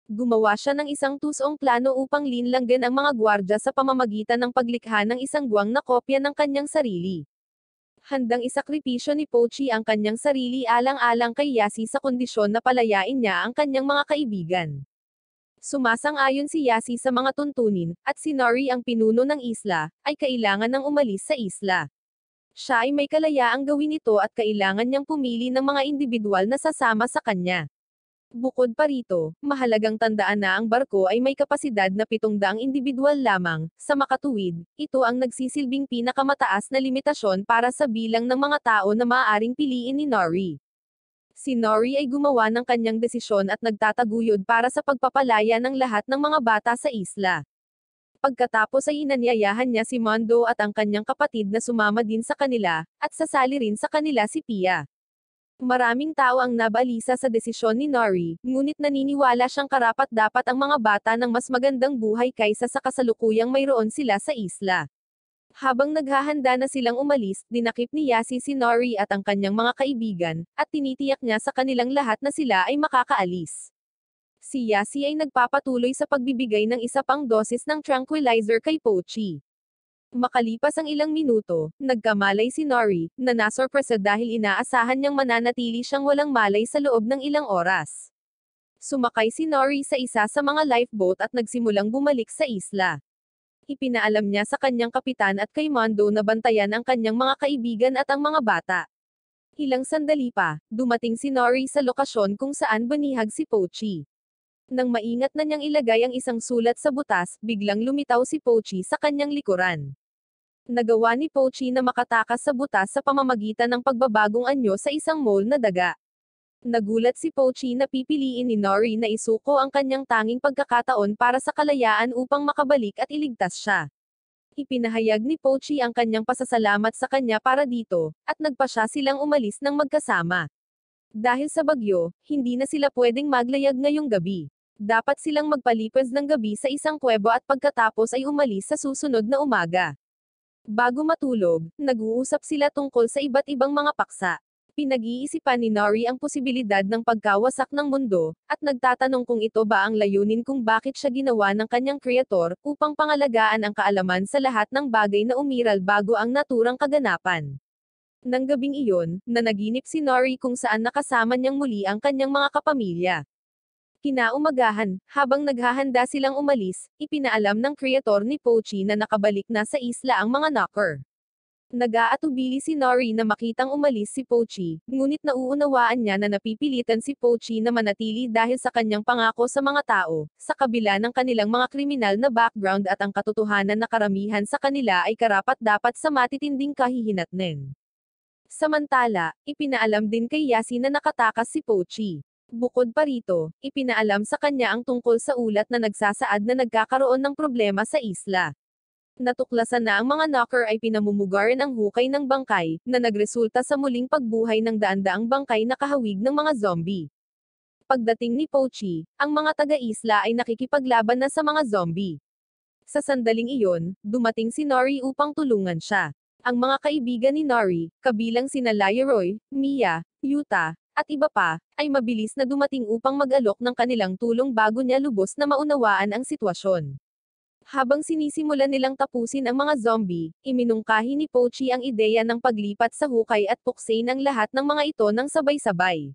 Gumawa siya ng isang tusong plano upang linlanggan ang mga gwardya sa pamamagitan ng paglikha ng isang guwang na kopya ng kanyang sarili. Handang isakripisyo ni Pochi ang kanyang sarili alang-alang kay Yasi sa kondisyon na palayain niya ang kanyang mga kaibigan. Sumasang-ayon si Yasi sa mga tuntunin, at si Nori ang pinuno ng isla, ay kailangan ng umalis sa isla. Siya ay may kalayaang gawin ito at kailangan niyang pumili ng mga individual na sasama sa kanya. Bukod pa rito, mahalagang tandaan na ang barko ay may kapasidad na 700 individual lamang. Sa makatuwid, ito ang nagsisilbing pinakamataas na limitasyon para sa bilang ng mga tao na maaaring piliin ni Nori. Si Nori ay gumawa ng kanyang desisyon at nagtataguyod para sa pagpapalaya ng lahat ng mga bata sa isla. Pagkatapos ay inanyayahan niya si Mondo at ang kanyang kapatid na sumama din sa kanila, at sasali rin sa kanila si Pia. Maraming tao ang nabalisa sa desisyon ni Nori, ngunit naniniwala siyang karapat-dapat ang mga bata ng mas magandang buhay kaysa sa kasalukuyang mayroon sila sa isla. Habang naghahanda na silang umalis, dinakip ni Yasi si Nori at ang kanyang mga kaibigan, at tinitiyak niya sa kanilang lahat na sila ay makakaalis. Si Yasi ay nagpapatuloy sa pagbibigay ng isa pang dosis ng tranquilizer kay Pochi. Makalipas ang ilang minuto, nagkamalay si Nori, na nasorpresa dahil inaasahan niyang mananatili siyang walang malay sa loob ng ilang oras. Sumakay si Nori sa isa sa mga lifeboat at nagsimulang bumalik sa isla. Ipinaalam niya sa kanyang kapitan at kay Mondo na bantayan ang kanyang mga kaibigan at ang mga bata. Ilang sandali pa, dumating si Nori sa lokasyon kung saan banihag si Pochi. Nang maingat na niyang ilagay ang isang sulat sa butas, biglang lumitaw si Pochi sa kanyang likuran. Nagawa ni Pochi na makatakas sa butas sa pamamagitan ng pagbabagong anyo sa isang mole na daga. Nagulat si Pochi na pipiliin ni Nori na isuko ang kanyang tanging pagkakataon para sa kalayaan upang makabalik at iligtas siya. Ipinahayag ni Pochi ang kanyang pasasalamat sa kanya para dito, at nagpasya silang umalis ng magkasama. Dahil sa bagyo, hindi na sila pwedeng maglayag ngayong gabi. Dapat silang magpalipas ng gabi sa isang kuwebo at pagkatapos ay umalis sa susunod na umaga. Bago matulog, nag-uusap sila tungkol sa iba't ibang mga paksa. Pinag-iisipan ni Nori ang posibilidad ng pagkawasak ng mundo, at nagtatanong kung ito ba ang layunin kung bakit siya ginawa ng kanyang kreator, upang pangalagaan ang kaalaman sa lahat ng bagay na umiral bago ang naturang kaganapan. Nang gabing iyon, nanaginip si Nori kung saan nakasama niyang muli ang kanyang mga kapamilya. Kinaumagahan, habang naghahanda silang umalis, ipinaalam ng kreator ni Pochi na nakabalik na sa isla ang mga knocker. Nag-aatubili si Nori na makitang umalis si Pochi, ngunit nauunawaan niya na napipilitan si Pochi na manatili dahil sa kanyang pangako sa mga tao, sa kabila ng kanilang mga kriminal na background at ang katotohanan na karamihan sa kanila ay karapat-dapat sa matitinding kahihinatnan. Samantala, ipinaalam din kay Yasi na nakatakas si Pochi. Bukod pa rito, ipinaalam sa kanya ang tungkol sa ulat na nagsasaad na nagkakaroon ng problema sa isla. Natuklasan na ang mga knocker ay pinamumugaran ang hukay ng bangkay, na nagresulta sa muling pagbuhay ng daan-daang bangkay na kahawig ng mga zombie. Pagdating ni Pochi, ang mga taga-isla ay nakikipaglaban na sa mga zombie. Sa sandaling iyon, dumating si Nori upang tulungan siya. Ang mga kaibigan ni Nori, kabilang sina Leroy, Mia, Yuta, at iba pa, ay mabilis na dumating upang mag-alok ng kanilang tulong bago niya lubos na maunawaan ang sitwasyon. Habang sinisimulan nilang tapusin ang mga zombie, iminungkahi ni Pochi ang ideya ng paglipat sa hukay at puksain ang lahat ng mga ito ng sabay-sabay.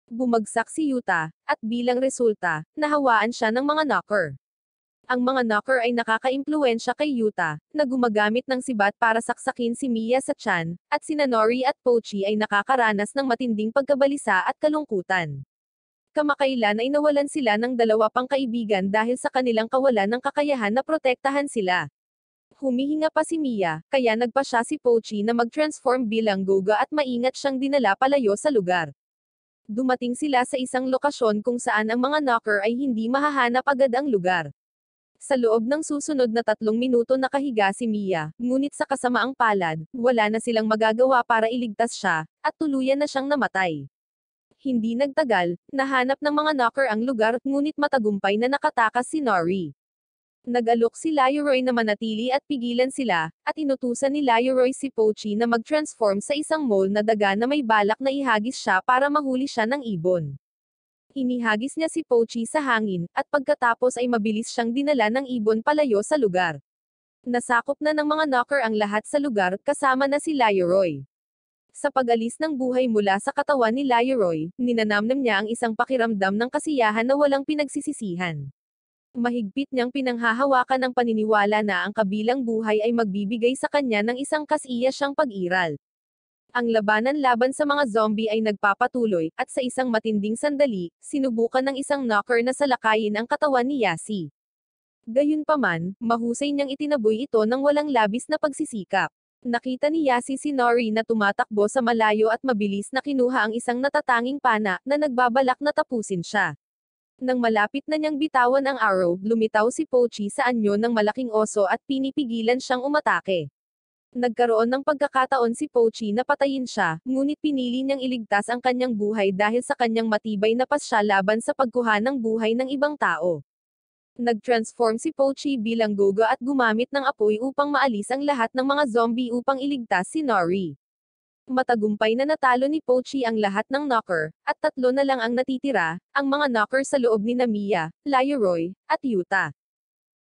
Bumagsak si Yuta, at bilang resulta, nahawaan siya ng mga knocker. Ang mga knocker ay nakaka-impluwensya kay Yuta, na gumagamit ng sibat para saksakin si Mia sa tiyan, at sina Nori at Pochi ay nakakaranas ng matinding pagkabalisa at kalungkutan. Kamakailan ay nawalan sila ng dalawa pang kaibigan dahil sa kanilang kawalan ng kakayahan na protektahan sila. Humihinga pa si Mia, kaya nagpa siya si Pochi na mag-transform bilang Goga at maingat siyang dinala palayo sa lugar. Dumating sila sa isang lokasyon kung saan ang mga knocker ay hindi mahahanap agad ang lugar. Sa loob ng susunod na 3 minuto nakahiga si Mia, ngunit sa kasamaang palad, wala na silang magagawa para iligtas siya, at tuluyan na siyang namatay. Hindi nagtagal, nahanap ng mga knocker ang lugar, ngunit matagumpay na nakatakas si Nori. Nag-alok si Leroy na manatili at pigilan sila, at inutusan ni Leroy si Pochi na mag-transform sa isang mole na daga na may balak na ihagis siya para mahuli siya ng ibon. Inihagis niya si Pochi sa hangin, at pagkatapos ay mabilis siyang dinala ng ibon palayo sa lugar. Nasakop na ng mga knocker ang lahat sa lugar, kasama na si Leroy. Sa pag-alis ng buhay mula sa katawan ni Leroy, ninanamnam niya ang isang pakiramdam ng kasiyahan na walang pinagsisisihan. Mahigpit niyang pinanghahawakan ang paniniwala na ang kabilang buhay ay magbibigay sa kanya ng isang kasiyasang pag-iral. Ang labanan laban sa mga zombie ay nagpapatuloy, at sa isang matinding sandali, sinubukan ng isang knocker na salakayin ang katawan ni Yasi. Gayunpaman, mahusay niyang itinaboy ito ng walang labis na pagsisikap. Nakita ni Yasi si Nori na tumatakbo sa malayo at mabilis na kinuha ang isang natatanging pana, na nagbabalak na tapusin siya. Nang malapit na niyang bitawan ang arrow, lumitaw si Pochi sa anyo ng malaking oso at pinipigilan siyang umatake. Nagkaroon ng pagkakataon si Pochi na patayin siya, ngunit pinili niyang iligtas ang kanyang buhay dahil sa kanyang matibay na pasya laban sa pagkuha ng buhay ng ibang tao. Nag-transform si Pochi bilang Goga at gumamit ng apoy upang maalis ang lahat ng mga zombie upang iligtas si Nori. Matagumpay na natalo ni Pochi ang lahat ng knocker, at 3 na lang ang natitira, ang mga knocker sa loob ni Mia, Leroy, at Yuta.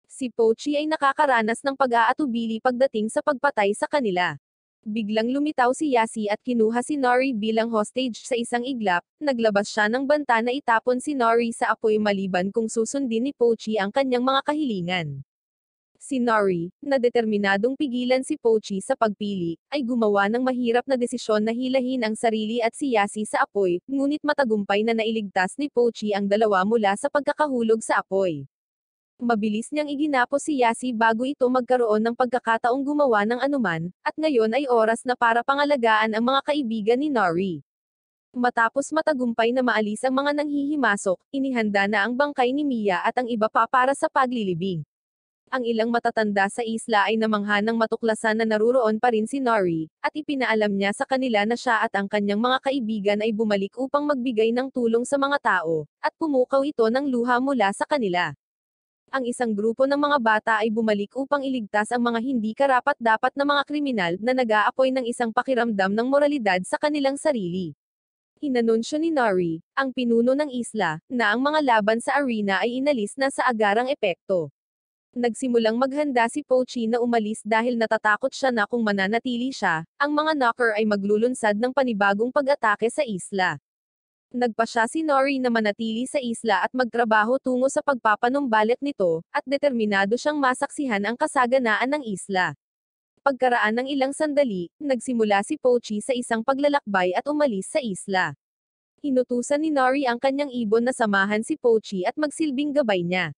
Si Pochi ay nakakaranas ng pag-aatubili pagdating sa pagpatay sa kanila. Biglang lumitaw si Yasi at kinuha si Nori bilang hostage sa isang iglap, naglabas siya ng banta na itapon si Nori sa apoy maliban kung susundin ni Pochi ang kanyang mga kahilingan. Si Nori, na determinadong pigilan si Pochi sa pagpili, ay gumawa ng mahirap na desisyon na hilahin ang sarili at si Yasi sa apoy, ngunit matagumpay na nailigtas ni Pochi ang dalawa mula sa pagkakahulog sa apoy. Mabilis niyang iginapos si Yasi bago ito magkaroon ng pagkakataong gumawa ng anuman, at ngayon ay oras na para pangalagaan ang mga kaibigan ni Nori. Matapos matagumpay na maalis ang mga nanghihimasok, inihanda na ang bangkay ni Mia at ang iba pa para sa paglilibing. Ang ilang matatanda sa isla ay namangha ng matuklasan na naruroon pa rin si Nori, at ipinaalam niya sa kanila na siya at ang kanyang mga kaibigan ay bumalik upang magbigay ng tulong sa mga tao, at pumukaw ito ng luha mula sa kanila. Ang isang grupo ng mga bata ay bumalik upang iligtas ang mga hindi karapat-dapat na mga kriminal na nag-aapoy ng isang pakiramdam ng moralidad sa kanilang sarili. Inanunsyo ni Nori, ang pinuno ng isla, na ang mga laban sa arena ay inalis na sa agarang epekto. Nagsimulang maghanda si Pochi na umalis dahil natatakot siya na kung mananatili siya, ang mga knocker ay maglulunsad ng panibagong pag-atake sa isla. Nagpa siya si Nori na manatili sa isla at magtrabaho tungo sa pagpapanumbalik nito, at determinado siyang masaksihan ang kasaganaan ng isla. Pagkaraan ng ilang sandali, nagsimula si Pochi sa isang paglalakbay at umalis sa isla. Inutusan ni Nori ang kanyang ibon na samahan si Pochi at magsilbing gabay niya.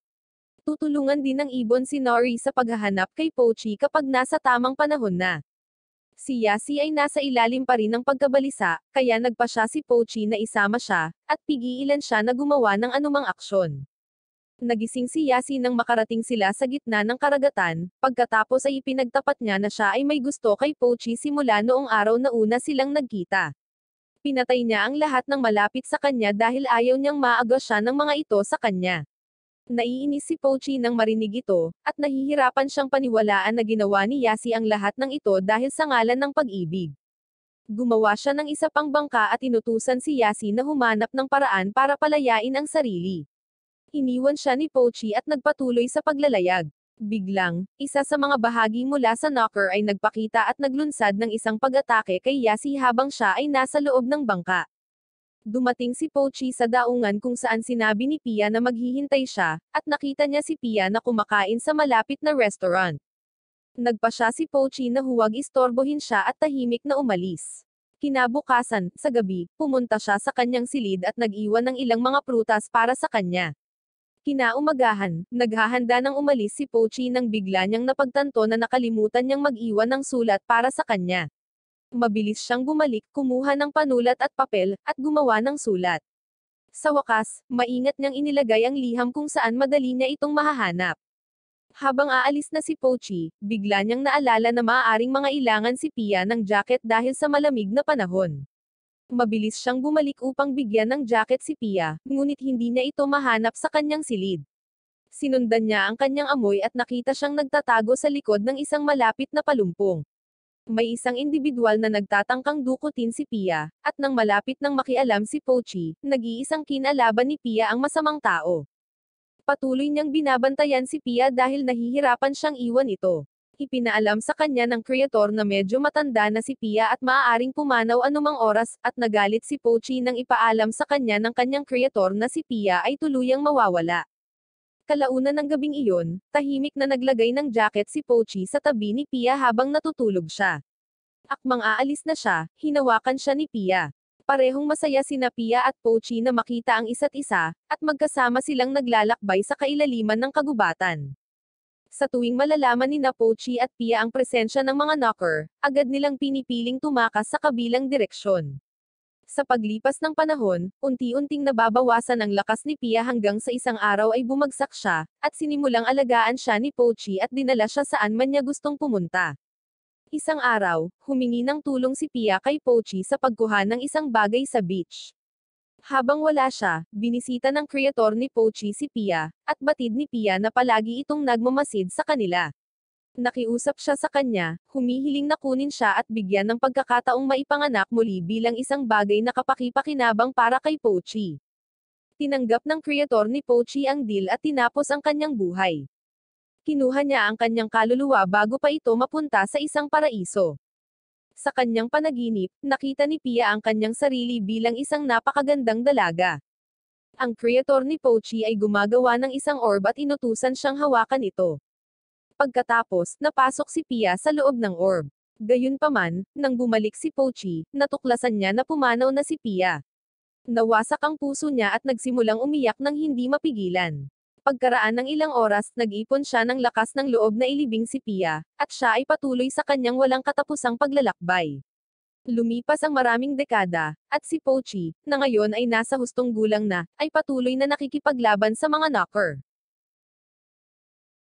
Tutulungan din ng ibon si Nori sa paghahanap kay Pochi kapag nasa tamang panahon na. Si Yasi ay nasa ilalim pa rin ng pagkabalisa, kaya nagpa siya si Pochi na isama siya, at pigilan siya na gumawa ng anumang aksyon. Nagising si Yasi nang makarating sila sa gitna ng karagatan, pagkatapos ay ipinagtapat niya na siya ay may gusto kay Pochi simula noong araw na una silang nagkita. Pinatay niya ang lahat ng malapit sa kanya dahil ayaw niyang maagos siya ng mga ito sa kanya. Naiinis si Pochi nang marinig ito, at nahihirapan siyang paniwalaan na ginawa ni Yasi ang lahat ng ito dahil sa ngalan ng pag-ibig. Gumawa siya ng isa pang bangka at inutusan si Yasi na humanap ng paraan para palayain ang sarili. Iniwan siya ni Pochi at nagpatuloy sa paglalayag. Biglang, isa sa mga bahagi mula sa knocker ay nagpakita at naglunsad ng isang pag-atake kay Yasi habang siya ay nasa loob ng bangka. Dumating si Pochi sa daungan kung saan sinabi ni Pia na maghihintay siya, at nakita niya si Pia na kumakain sa malapit na restaurant. Nagpa siya si Pochi na huwag istorbohin siya at tahimik na umalis. Kinabukasan, sa gabi, pumunta siya sa kanyang silid at nag-iwan ng ilang mga prutas para sa kanya. Kinaumagahan, naghahanda ng umalis si Pochi nang bigla niyang napagtanto na nakalimutan niyang mag-iwan ng sulat para sa kanya. Mabilis siyang bumalik, kumuha ng panulat at papel, at gumawa ng sulat. Sa wakas, maingat niyang inilagay ang liham kung saan madali niya itong mahahanap. Habang aalis na si Pochi, bigla niyang naalala na maaaring mangailangan si Pia ng jacket dahil sa malamig na panahon. Mabilis siyang bumalik upang bigyan ng jacket si Pia, ngunit hindi niya ito mahanap sa kanyang silid. Sinundan niya ang kanyang amoy at nakita siyang nagtatago sa likod ng isang malapit na palumpong. May isang individual na nagtatangkang dukutin si Pia, at nang malapit nang makialam si Pochi, nag-iisang kinalaban ni Pia ang masamang tao. Patuloy niyang binabantayan si Pia dahil nahihirapan siyang iwan ito. Ipinaalam sa kanya ng kreator na medyo matanda na si Pia at maaaring pumanaw anumang oras, at nagalit si Pochi nang ipaalam sa kanya ng kanyang kreator na si Pia ay tuluyang mawawala. Kalaunan ng gabing iyon, tahimik na naglagay ng jacket si Pochi sa tabi ni Pia habang natutulog siya. Akmang aalis na siya, hinawakan siya ni Pia. Parehong masaya sina Pia at Pochi na makita ang isa't isa, at magkasama silang naglalakbay sa kailaliman ng kagubatan. Sa tuwing malalaman ni na Pochi at Pia ang presensya ng mga knocker, agad nilang pinipiling tumakas sa kabilang direksyon. Sa paglipas ng panahon, unti-unting nababawasan ang lakas ni Pia hanggang sa isang araw ay bumagsak siya, at sinimulang alagaan siya ni Pochi at dinala siya saan man niya gustong pumunta. Isang araw, humingi ng tulong si Pia kay Pochi sa pagkuha ng isang bagay sa beach. Habang wala siya, binisita ng kreator ni Pochi si Pia, at batid ni Pia na palagi itong nagmamasid sa kanila. Nakiusap siya sa kanya, humihiling na kunin siya at bigyan ng pagkakataong maipanganak muli bilang isang bagay na kapakipakinabang para kay Pochi. Tinanggap ng kreator ni Pochi ang deal at tinapos ang kanyang buhay. Kinuha niya ang kanyang kaluluwa bago pa ito mapunta sa isang paraiso. Sa kanyang panaginip, nakita ni Pia ang kanyang sarili bilang isang napakagandang dalaga. Ang kreator ni Pochi ay gumagawa ng isang orb at inutusan siyang hawakan ito. Pagkatapos, napasok si Pia sa loob ng orb. Gayunpaman, nang bumalik si Pochi, natuklasan niya na pumanaw na si Pia. Nawasak ang puso niya at nagsimulang umiyak nang hindi mapigilan. Pagkaraan ng ilang oras, nag-ipon siya ng lakas ng loob na ilibing si Pia, at siya ay patuloy sa kanyang walang katapusang paglalakbay. Lumipas ang maraming dekada, at si Pochi, na ngayon ay nasa hustong gulang na, ay patuloy na nakikipaglaban sa mga knocker.